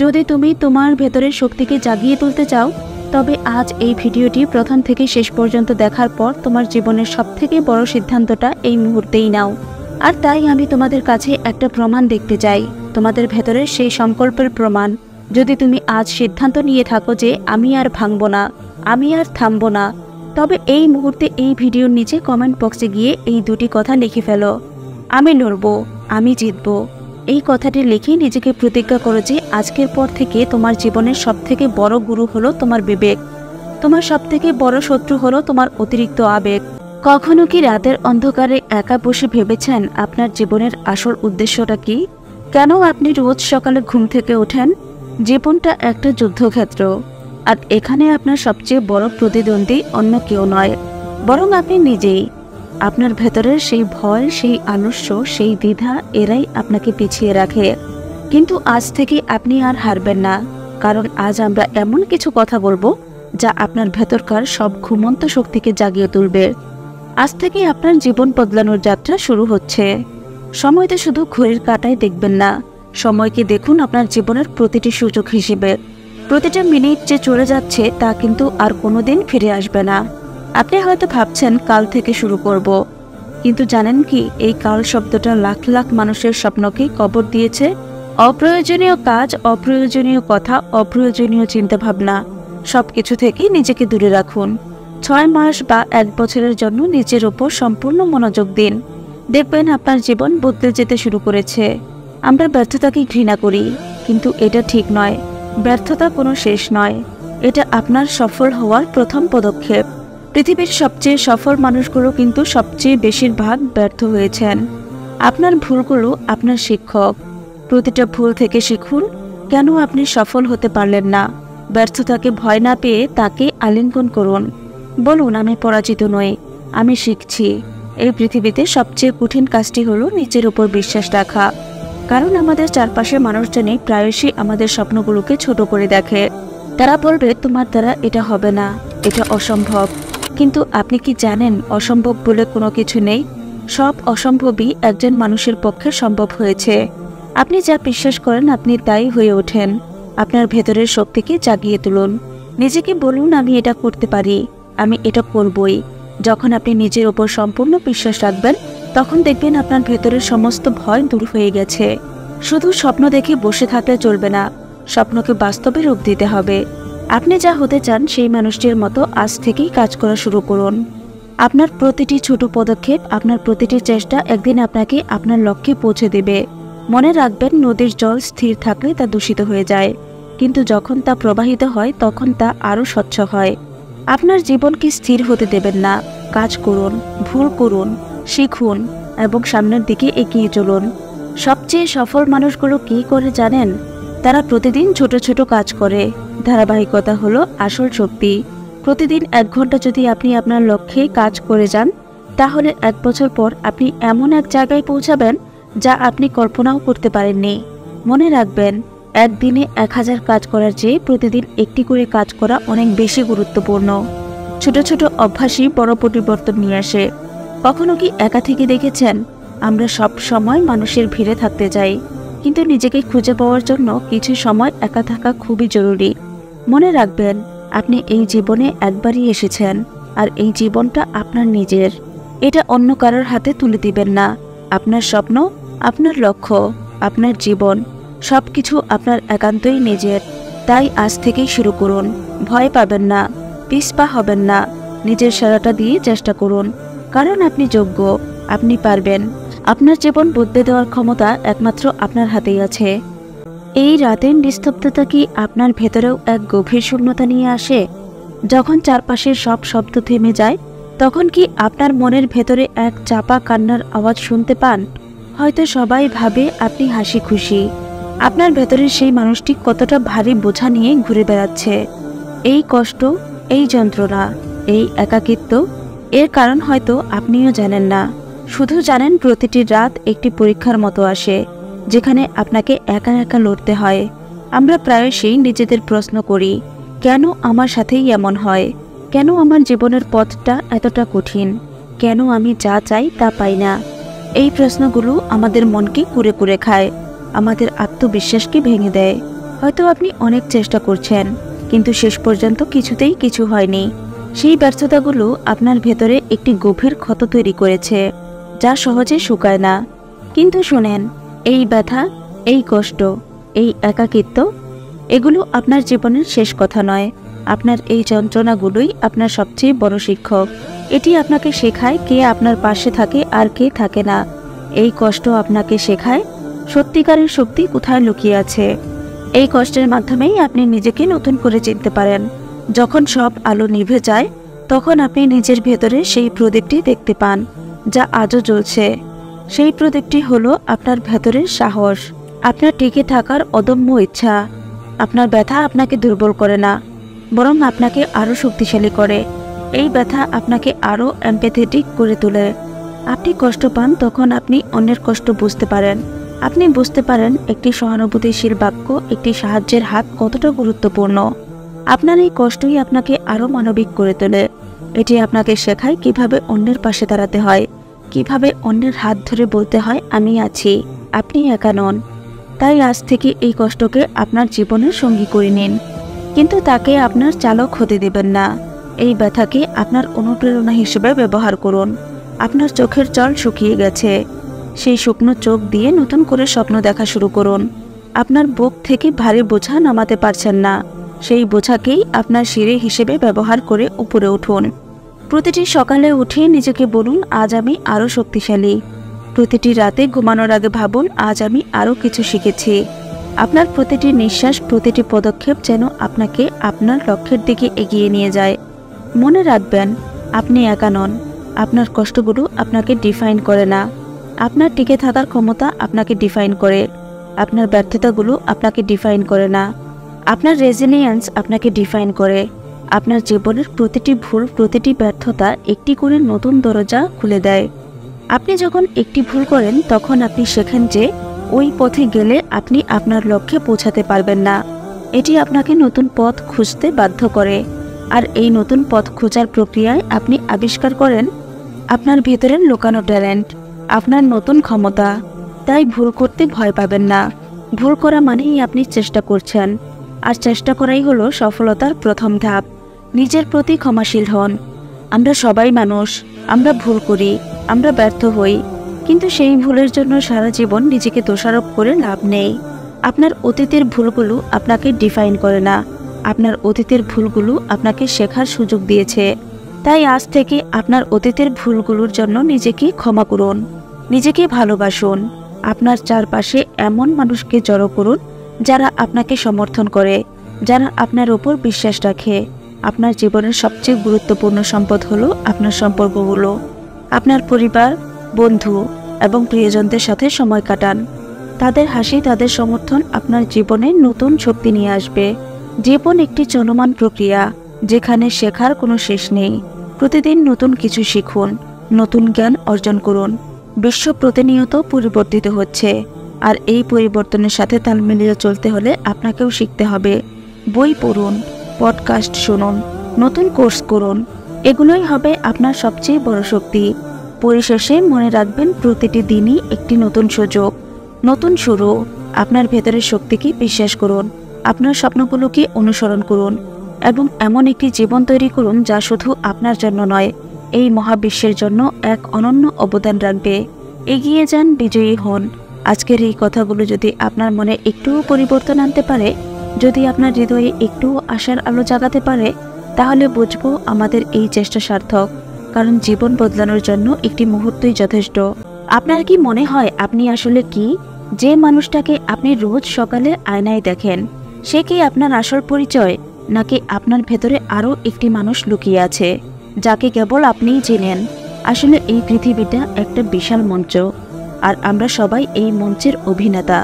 যদি তুমি তোমার ভেতরের শক্তিকে জাগিয়ে তুলতে চাও, তবে আজ এই ভিডিওটি প্রথম থেকে শেষ পর্যন্ত দেখার পর তোমার জীবনের সবথেকে বড় সিদ্ধান্তটা এই মুহূর্তেই নাও। আর তাই আমি তোমাদের কাছে একটা প্রমাণ দেখতে চাই, তোমাদের ভেতরের সেই সংকল্পের প্রমাণ। যদি তুমি আজ সিদ্ধান্ত নিয়ে থাকো যে আমি আর ভাঙব না, আমি আর থামব না, তবে এই মুহূর্তে এই ভিডিওর নিচে কমেন্ট বক্সে গিয়ে এই দুটি কথা লিখে ফেলো। আমি লড়ব, আমি জিতব। এই কথাটি লিখে নিজেকে প্রতিজ্ঞা করো যে আজকের পর থেকে তোমার জীবনের সবথেকে বড় গুরু হলো তোমার বিবেক। তোমার সবথেকে বড় শত্রু হলো তোমার অতিরিক্ত আবেগ। কখনো কি রাতের অন্ধকারে একা বসে ভেবেছেন আপনার জীবনের আসল উদ্দেশ্যটা কি? কেন আপনি রোজ সকালে ঘুম থেকে ওঠেন? জীবনটা একটা যুদ্ধক্ষেত্র, আর এখানে আপনার সবচেয়ে বড় প্রতিদ্বন্দ্বী অন্য কেউ নয়, বরং আপনি নিজেই। আপনার ভেতরের সেই ভয়, সেই আলস্য, সেই দ্বিধা, এরাই আপনাকে পিছিয়ে রাখে। কিন্তু আজ থেকে আপনি আর হারবেন না, কারণ আজ আমরা এমন কিছু কথা বলবো যা আপনার ভেতরকার সব ঘুমন্ত শক্তিকে জাগিয়ে তুলবে। আজ থেকে আপনার জীবন বদলানোর যাত্রা শুরু হচ্ছে। সময়তে শুধু ঘড়ির কাঁটায় দেখবেন না, সময়কে দেখুন আপনার জীবনের প্রতিটি সুযোগ হিসেবে। প্রতিটা মিনিট যে চলে যাচ্ছে তা কিন্তু আর কোনোদিন ফিরে আসবে না। আপনি হয়তো ভাবছেন কাল থেকে শুরু করব, কিন্তু জানেন কি, এই কাল শব্দটা লাখ লাখ মানুষের স্বপ্নকে কবর দিয়েছে। অপ্রয়োজনীয় কাজ, অপ্রয়োজনীয় কথা, অপ্রয়োজনীয় চিন্তাভাবনা, সবকিছু থেকে নিজেকে দূরে রাখুন। 6 মাস বা 1 বছরের জন্য নিজের ওপর সম্পূর্ণ মনোযোগ দিন। দেখবেন আপনার জীবন বদলে যেতে শুরু করেছে। আমরা ব্যর্থতাকে ঘৃণা করি, কিন্তু এটা ঠিক নয়। ব্যর্থতা কোনো শেষ নয়, এটা আপনার সফল হওয়ার প্রথম পদক্ষেপ। পৃথিবীর সবচেয়ে সফল মানুষগুলো কিন্তু সবচেয়ে বেশিরভাগ ব্যর্থ হয়েছেন। আপনার ভুলগুলো আপনার শিক্ষক। প্রতিটা ভুল থেকে শিখুন। কেন আপনি সফল হতে পারলেন না? ব্যর্থতাকে ভয় না পেয়ে তাকে আলিঙ্গন করুন। বলুন, আমি পরাজিত নই, আমি শিখছি। এই পৃথিবীতে সবচেয়ে কঠিন কাজটি হলো নিজের উপর বিশ্বাস রাখা, কারণ আমাদের চারপাশের মানুষজনই প্রায়শই আমাদের স্বপ্নগুলোকে ছোট করে দেখে। তারা বলবে, তোমার দ্বারা এটা হবে না, এটা অসম্ভব। কিন্তু আপনি কি জানেন, অসম্ভব বলে কোনো কিছু নেই। সব অসম্ভবই একজন মানুষের পক্ষে সম্ভব হয়েছে। আপনি যা বিশ্বাস করেন আপনি তাই হয়ে ওঠেন। আপনার ভেতরের শক্তিকে জাগিয়ে তুলুন। নিজেকে বলুন, আমি এটা করতে পারি, আমি এটা করবই। যখন আপনি নিজের ওপর সম্পূর্ণ বিশ্বাস রাখবেন, তখন দেখবেন আপনার ভেতরের সমস্ত ভয় দূর হয়ে গেছে। শুধু স্বপ্ন দেখে বসে থাকলে চলবে না, স্বপ্নকে বাস্তবে রূপ দিতে হবে। আপনি যা হতে চান সেই মানুষটির মতো আজ থেকেই কাজ করা শুরু করুন। আপনার প্রতিটি ছোট পদক্ষেপ, আপনার প্রতিটি চেষ্টা একদিন আপনাকে আপনার লক্ষ্যে পৌঁছে দেবে। মনে রাখবেন, নদীর জল স্থির থাকলে তা দূষিত হয়ে যায়, কিন্তু যখন তা প্রবাহিত হয় তখন তা আরও স্বচ্ছ হয়। আপনার জীবনকে স্থির হতে দেবেন না। কাজ করুন, ভুল করুন, শিখুন এবং সামনের দিকে এগিয়ে চলুন। সবচেয়ে সফল মানুষগুলো কী করে জানেন? তারা প্রতিদিন ছোট ছোট কাজ করে। ধারাবাহিকতা হলো আসল শক্তি। প্রতিদিন 1 ঘন্টা যদি আপনি আপনার লক্ষ্যে কাজ করে যান, তাহলে 1 বছর পর আপনি এমন এক জায়গায় পৌঁছাবেন যা আপনি কল্পনাও করতে পারেননি। মনে রাখবেন, একদিনে 1000 কাজ করার চেয়ে প্রতিদিন একটি করে কাজ করা অনেক বেশি গুরুত্বপূর্ণ। ছোট ছোট অভ্যাসই বড় পরিবর্তন নিয়ে আসে। কখনো কি একা থেকে দেখেছেন? আমরা সব সময় মানুষের ভিড়ে থাকতে চাই, কিন্তু নিজেকে খুঁজে পাওয়ার জন্য কিছু সময় একা থাকা খুবই জরুরি। মনে রাখবেন, আপনি এই জীবনে একবারই এসেছেন, আর এই জীবনটা আপনার নিজের। এটা অন্য কারোর হাতে তুলে দিবেন না। আপনার স্বপ্ন, আপনার লক্ষ্য, আপনার জীবন, সবকিছু আপনার একান্তই নিজের। তাই আজ থেকেই শুরু করুন। ভয় পাবেন না, পিছপা হবেন না। নিজের সেরাটা দিয়ে চেষ্টা করুন, কারণ আপনি যোগ্য, আপনি পারবেন। আপনার জীবন বদলে দেওয়ার ক্ষমতা একমাত্র আপনার হাতেই আছে। এই রাতের নিস্তব্ধতা কি আপনার ভেতরেও এক গভীর শূন্যতা নিয়ে আসে? যখন চারপাশের সব শব্দ থেমে যায়, তখন কি আপনার মনের ভেতরে এক চাপা কান্নার আওয়াজ শুনতে পান? হয়তো সবাই ভাবে আপনি হাসি খুশি। আপনার ভেতরের সেই মানুষটি কতটা ভারী বোঝা নিয়ে ঘুরে বেড়াচ্ছে। এই কষ্ট, এই যন্ত্রণা, এই একাকিত্ব, এর কারণ হয়তো আপনিও জানেন না। শুধু জানেন, প্রতিটি রাত একটি পরীক্ষার মতো আসে, যেখানে আপনাকে একা একা লড়তে হয়। আমরা প্রায়শই নিজেদের প্রশ্ন করি, কেন আমার সাথেই এমন হয়? কেন আমার জীবনের পথটা এতটা কঠিন? কেন আমি যা চাই তা পাই না? এই প্রশ্নগুলো আমাদের মনকে কুরে কুরে খায়, আমাদের আত্মবিশ্বাসকে ভেঙে দেয়। হয়তো আপনি অনেক চেষ্টা করছেন, কিন্তু শেষ পর্যন্ত কিছুতেই কিছু হয়নি। সেই ব্যর্থতাগুলো আপনার ভেতরে একটি গভীর ক্ষত তৈরি করেছে, যা সহজে শুকায় না। কিন্তু শুনেন, এই ব্যথা, এই কষ্ট, এই একাকিত্ব, এগুলো আপনার জীবনের শেষ কথা নয়। আপনার এই যন্ত্রণাগুলোই আপনার সবচেয়ে বড় শিক্ষক। এটি আপনাকে শেখায় কে আপনার পাশে থাকে আর কে থাকে না। এই কষ্ট আপনাকে শেখায় সত্যিকারের শক্তি কোথায় লুকিয়ে আছে। এই কষ্টের মাধ্যমেই আপনি নিজেকে নতুন করে চিনতে পারেন। যখন সব আলো নিভে যায় তখন আপনি নিজের ভেতরে সেই প্রদীপটি দেখতে পান যা আজও জ্বলছে। সেই প্রদীপটি হলো আপনার ভেতরের সাহস, আপনার টিকে থাকার অদম্য ইচ্ছা। আপনার ব্যথা আপনাকে দুর্বল করে না, বরং আপনাকে আরও শক্তিশালী করে। এই ব্যথা আপনাকে আরও এমপ্যাথেটিক করে তোলে। আপনি কষ্ট পান তখন আপনি অন্যের কষ্ট বুঝতে পারেন। আপনি বুঝতে পারেন একটি সহানুভূতিশীল বাক্য, একটি সাহায্যের হাত কতটা গুরুত্বপূর্ণ। আপনার এই কষ্টই আপনাকে আরও মানবিক করে তোলে। এটি আপনাকে শেখায় কিভাবে অন্যের পাশে দাঁড়াতে হয়, কিভাবে অন্যের হাত ধরে বলতে হয় আমি আছি, আপনি একা নন। তাই আজ থেকে এই কষ্টকে আপনার জীবনের সঙ্গী করে নিন, কিন্তু তাকে আপনার চালক হতে দেবেন না। এই ব্যথাকে আপনার অনুপ্রেরণা হিসেবে ব্যবহার করুন। আপনার চোখের জল শুকিয়ে গেছে, সেই শুকনো চোখ দিয়ে নতুন করে স্বপ্ন দেখা শুরু করুন। আপনার বুক থেকে ভারী বোঝা নামাতে পারছেন না, সেই বোঝাকেই আপনার সিঁড়ি হিসেবে ব্যবহার করে উপরে উঠুন। প্রতিটি সকালে উঠে নিজেকে বলুন আজ আমি আরও শক্তিশালী। প্রতিটি রাতে ঘুমানোর আগে ভাবুন আজ আমি আরও কিছু শিখেছি। আপনার প্রতিটি নিঃশ্বাস, প্রতিটি পদক্ষেপ যেন আপনাকে আপনার লক্ষ্যের দিকে এগিয়ে নিয়ে যায়। মনে রাখবেন আপনি একা নন। আপনার কষ্টগুলো আপনাকে ডিফাইন করে না, আপনার টিকে থাকার ক্ষমতা আপনাকে ডিফাইন করে। আপনার ব্যর্থতাগুলো আপনাকে ডিফাইন করে না, আপনার রেজিলিয়েন্স আপনাকে ডিফাইন করে। আপনার জীবনের প্রতিটি ভুল, প্রতিটি ব্যর্থতা একটি করে নতুন দরজা খুলে দেয়। আপনি যখন একটি ভুল করেন তখন আপনি শেখেন যে ওই পথে গেলে আপনি আপনার লক্ষ্যে পৌঁছাতে পারবেন না। এটি আপনাকে নতুন পথ খুঁজতে বাধ্য করে, আর এই নতুন পথ খোঁজার প্রক্রিয়ায় আপনি আবিষ্কার করেন আপনার ভেতরের লুকানো ট্যালেন্ট, আপনার নতুন ক্ষমতা। তাই ভুল করতে ভয় পাবেন না। ভুল করা মানেই আপনি চেষ্টা করছেন, আর চেষ্টা করাই হলো সফলতার প্রথম ধাপ। নিজের প্রতি ক্ষমাশীল হন। আমরা সবাই মানুষ, আমরা ভুল করি, আমরা ব্যর্থ হই, কিন্তু সেই ভুলের জন্য সারা জীবন নিজেকে দোষারোপ করে লাভ নেই। আপনার অতীতের ভুলগুলো আপনাকে ডিফাইন করে না, আপনার অতীতের ভুলগুলো আপনাকে শেখার সুযোগ দিয়েছে। তাই আজ থেকে আপনার অতীতের ভুলগুলোর জন্য নিজেকে ক্ষমা করুন, নিজেকে ভালোবাসুন। আপনার চারপাশে এমন মানুষকে জড়ো করুন যারা আপনাকে সমর্থন করে, যারা আপনার উপর বিশ্বাস রাখে। আপনার জীবনের সবচেয়ে গুরুত্বপূর্ণ সম্পদ হলো আপনার সম্পর্কগুলো। আপনার পরিবার, বন্ধু এবং প্রিয়জনদের সাথে সময় কাটান। তাদের হাসি, তাদের সমর্থন আপনার জীবনে নতুন শক্তি নিয়ে আসবে। জীবন একটি চলমান প্রক্রিয়া, যেখানে শেখার কোনো শেষ নেই। প্রতিদিন নতুন কিছু শিখুন, নতুন জ্ঞান অর্জন করুন। বিশ্ব প্রতিনিয়ত পরিবর্তিত হচ্ছে, আর এই পরিবর্তনের সাথে তাল মিলিয়ে চলতে হলে আপনাকেও শিখতে হবে। বই পড়ুন, পডকাস্ট শুনুন, নতুন কোর্স করুন। এগুলোই হবে আপনার সবচেয়ে বড় শক্তি। পরিশেষে মনে রাখবেন প্রতিটি দিনই একটি নতুন সুযোগ, নতুন শুরু। আপনার ভেতরের শক্তিকে বিশ্বাস করুন, আপনার স্বপ্নগুলোকে অনুসরণ করুন, এবং এমন একটি জীবন তৈরি করুন যা শুধু আপনার জন্য নয়, এই মহাবিশ্বের জন্য এক অনন্য অবদান রাখবে। এগিয়ে যান, বিজয়ী হন। আজকের এই কথাগুলো যদি আপনার মনে একটুও পরিবর্তন আনতে পারে, যদি আপনার হৃদয়ে একটুও আশার আলো জাগাতে পারে, তাহলে বুঝবো আমাদের এই চেষ্টা সার্থক। কারণ জীবন বদলানোর জন্য একটি মুহূর্তই যথেষ্ট। আপনার কি মনে হয় আপনি আসলে কি? যে মানুষটাকে আপনি রোজ সকালে আয়নায় দেখেন, সে কি আপনার আসল পরিচয়, নাকি আপনার ভেতরে আরও একটি মানুষ লুকিয়ে আছে যাকে কেবল আপনিই চেনেন? আসলে এই পৃথিবীটা একটা বিশাল মঞ্চ, আর আমরা সবাই এই মঞ্চের অভিনেতা।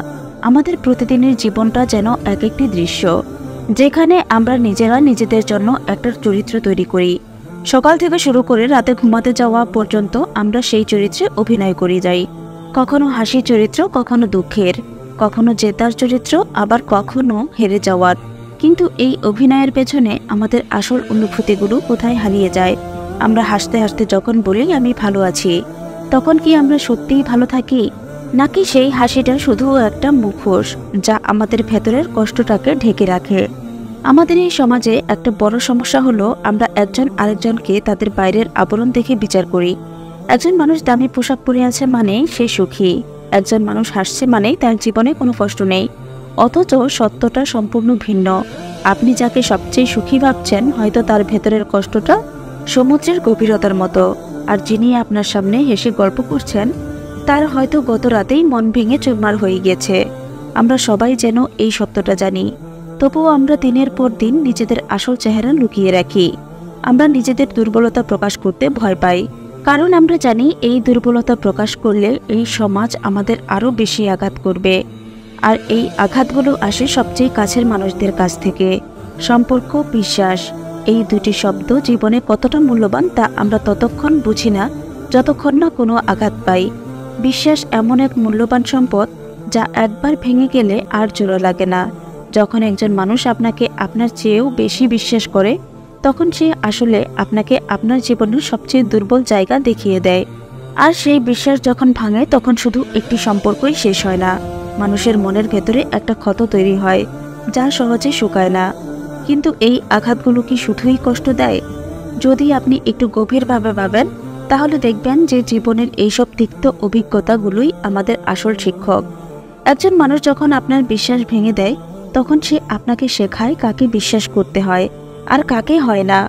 আমাদের প্রতিদিনের জীবনটা যেন এক একটি দৃশ্য, যেখানে আমরা নিজেরা নিজেদের জন্য একটা চরিত্র তৈরি করি। সকাল থেকে শুরু করে রাতে ঘুমাতে যাওয়া পর্যন্ত আমরা সেই চরিত্রে অভিনয় করে যাই। কখনো হাসি চরিত্র, কখনো দুঃখের, কখনো জেতার চরিত্র, আবার কখনো হেরে যাওয়ার। কিন্তু এই অভিনয়ের পেছনে আমাদের আসল অনুভূতিগুলো কোথায় হারিয়ে যায়? আমরা হাসতে হাসতে যখন বলি আমি ভালো আছি, তখন কি আমরা সত্যিই ভালো থাকি, নাকি সেই হাসিটা শুধু একটা মুখোশ যা আমাদের ভেতরের কষ্টটাকে ঢেকে রাখে? আমাদের এই সমাজে একটা বড় সমস্যা হলো আমরা একজন আরেকজনকে তাদের বাইরের আবরণ দেখে বিচার করি। একজন মানুষ দামি পোশাক পরে আছে মানে সে সুখী, একজন মানুষ হাসছে মানে তার জীবনে কোনো কষ্ট নেই। অথচ সত্যটা সম্পূর্ণ ভিন্ন। আপনি যাকে সবচেয়ে সুখী ভাবছেন, হয়তো তার ভেতরের কষ্টটা সমুদ্রের গভীরতার মতো, আর যিনি আপনার সামনে হেসে গল্প করছেন, তার হয়তো গত রাতেই মন ভেঙে চুরমার হয়ে গেছে। আমরা সবাই যেন এই সত্যটা জানি, তবুও আমরা দিনের পর দিন নিজেদের আসল চেহারা লুকিয়ে রাখি। আমরা নিজেদের দুর্বলতা প্রকাশ করতে ভয় পাই, কারণ আমরা জানি এই দুর্বলতা প্রকাশ করলে এই সমাজ আমাদের আরও বেশি আঘাত করবে। আর এই আঘাতগুলো আসে সবচেয়ে কাছের মানুষদের কাছ থেকে। সম্পর্ক, বিশ্বাস, এই দুটি শব্দ জীবনে কতটা মূল্যবান তা আমরা ততক্ষণ বুঝি না যতক্ষণ না কোনো আঘাত পাই। বিশ্বাস এমন এক মূল্যবান সম্পদ যা একবার ভেঙে গেলে আর জোড়া লাগে না। যখন একজন মানুষ আপনাকে আপনার চেয়েও বেশি বিশ্বাস করে, তখন সে আসলে আপনাকে আপনার জীবনের সবচেয়ে দুর্বল জায়গা দেখিয়ে দেয়। আর সেই বিশ্বাস যখন ভাঙে, তখন শুধু একটি সম্পর্কই শেষ হয় না, মানুষের মনের ভেতরে একটা ক্ষত তৈরি হয় যা সহজে শুকায় না। কিন্তু এই আঘাতগুলো কি শুধুই কষ্ট দেয়? যদি আপনি একটু গভীরভাবে ভাবেন, তাহলে দেখবেন যে জীবনের এইসব তিক্ত অভিজ্ঞতাগুলোই আমাদের আসল শিক্ষক। একজন মানুষ যখন আপনার বিশ্বাস ভেঙে দেয়, তখন সে আপনাকে শেখায় কাকে বিশ্বাস করতে হয় আর কাকে হয় না।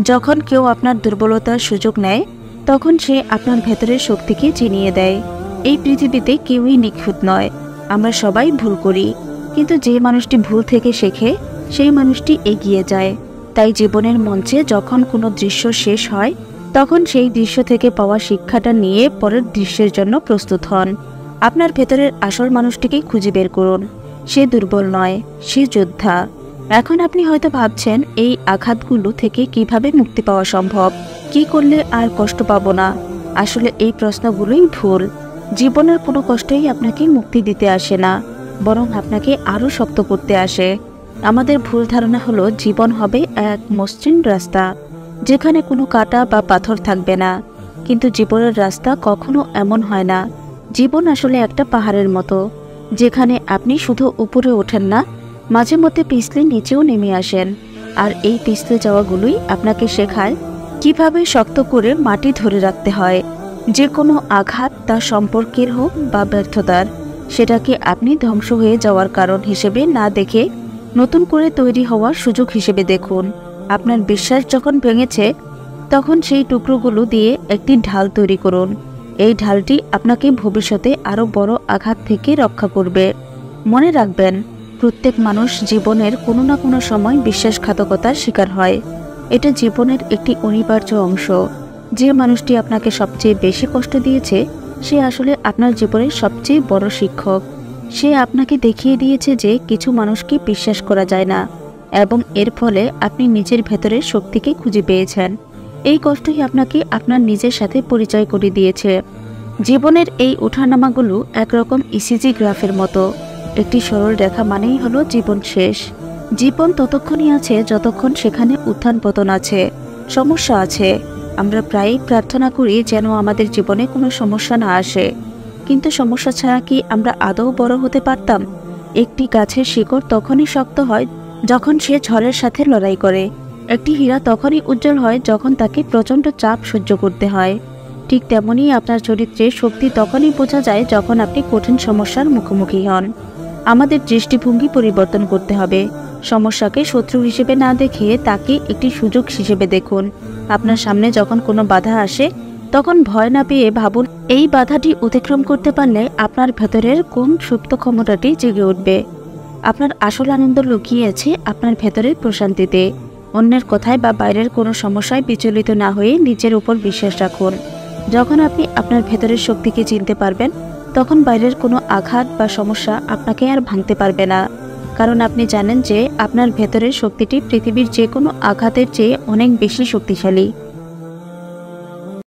যখন কেউ আপনার দুর্বলতার সুযোগ নেয়, তখন সে আপনার ভেতরের শক্তিকে চিনিয়ে দেয়। এই পৃথিবীতে কেউই নিখুঁত নয়, আমরা সবাই ভুল করি, কিন্তু যে মানুষটি ভুল থেকে শেখে সেই মানুষটি এগিয়ে যায়। তাই জীবনের মঞ্চে যখন কোনো দৃশ্য শেষ হয়, তখন সেই দৃশ্য থেকে পাওয়া শিক্ষাটা নিয়ে পরের দৃশ্যের জন্য প্রস্তুত হন। আপনার ভেতরের আসল মানুষটিকে খুঁজে বের করুন। সে দুর্বল নয়, সে যোদ্ধা। এখন আপনি হয়তো ভাবছেন, এই আঘাতগুলো থেকে কিভাবে মুক্তি পাওয়া সম্ভব, কি করলে আর কষ্ট পাবো না। আসলে এই প্রশ্নগুলোই ভুল। জীবনের কোনো কষ্টই আপনাকে মুক্তি দিতে আসে না, বরং আপনাকে আরও শক্ত করতে আসে। আমাদের ভুল ধারণা হলো জীবন হবে এক মসৃণ রাস্তা, যেখানে কোনো কাঁটা বা পাথর থাকবে না। কিন্তু জীবনের রাস্তা কখনো এমন হয় না। জীবন আসলে একটা পাহাড়ের মতো, যেখানে আপনি শুধু উপরে ওঠেন না, মাঝে মধ্যে পিছলে নিচেও নেমে আসেন। আর এই পিছলে যাওয়াগুলোই আপনাকে শেখায় কিভাবে শক্ত করে মাটি ধরে রাখতে হয়। যে কোনো আঘাত, তা সম্পর্কের হোক বা ব্যর্থতার, সেটাকে আপনি ধ্বংস হয়ে যাওয়ার কারণ হিসেবে না দেখে নতুন করে তৈরি হওয়ার সুযোগ হিসেবে দেখুন। আপনার বিশ্বাস যখন ভেঙেছে, তখন সেই টুকরোগুলো দিয়ে একটি ঢাল তৈরি করুন। এই ঢালটি আপনাকে ভবিষ্যতে আরও বড় আঘাত থেকে রক্ষা করবে। মনে রাখবেন, প্রত্যেক মানুষ জীবনের কোনো না কোনো সময় বিশ্বাসঘাতকতার শিকার হয়। এটা জীবনের একটি অনিবার্য অংশ। যে মানুষটি আপনাকে সবচেয়ে বেশি কষ্ট দিয়েছে, সে আসলে আপনার জীবনের সবচেয়ে বড় শিক্ষক। সে আপনাকে দেখিয়ে দিয়েছে যে কিছু মানুষকে বিশ্বাস করা যায় না, এবং এর ফলে আপনি নিজের ভেতরের শক্তিকে খুঁজে পেয়েছেন। এই কষ্টই আপনাকে আপনার নিজের সাথে পরিচয় করে দিয়েছে। জীবনের এই ওঠানামাগুলো একরকম ইসিজি গ্রাফের মতো। একটি সরল রেখা মানেই হলো জীবন শেষ। জীবন ততক্ষণই আছে যতক্ষণ সেখানে উত্থান পতন আছে, সমস্যা আছে। আমরা প্রায়ই প্রার্থনা করি যেন আমাদের জীবনে কোনো সমস্যা না আসে, কিন্তু সমস্যা ছাড়া কি আমরা আদৌ বড় হতে পারতাম? একটি গাছের শিকড় তখনই শক্ত হয় যখন সে ঝড়ের সাথে লড়াই করে। একটি হীরা তখনই উজ্জ্বল হয় যখন তাকে প্রচণ্ড চাপ সহ্য করতে হয়। ঠিক তেমনই আপনার চরিত্রের শক্তি তখনই বোঝা যায় যখন আপনি কঠিন সমস্যার মুখোমুখি হন। আমাদের দৃষ্টিভঙ্গি পরিবর্তন করতে হবে। সমস্যাকে শত্রু হিসেবে না দেখে তাকে একটি সুযোগ হিসেবে দেখুন। আপনার সামনে যখন কোনো বাধা আসে, তখন ভয় না পেয়ে ভাবুন, এই বাধাটি অতিক্রম করতে পারলে আপনার ভেতরের কোন সুপ্ত ক্ষমতাটি জেগে উঠবে। আপনার আসল আনন্দ লুকিয়ে আছে আপনার ভেতরের প্রশান্তিতে। অন্যের কথায় বা বাইরের কোনো সমস্যায় বিচলিত না হয়ে নিজের উপর বিশ্বাস রাখুন। যখন আপনি আপনার ভেতরের শক্তিকে চিনতে পারবেন, তখন বাইরের কোনো আঘাত বা সমস্যা আপনাকে আর ভাঙতে পারবে না। কারণ আপনি জানেন যে আপনার ভেতরের শক্তিটি পৃথিবীর যে কোনো আঘাতের চেয়ে অনেক বেশি শক্তিশালী।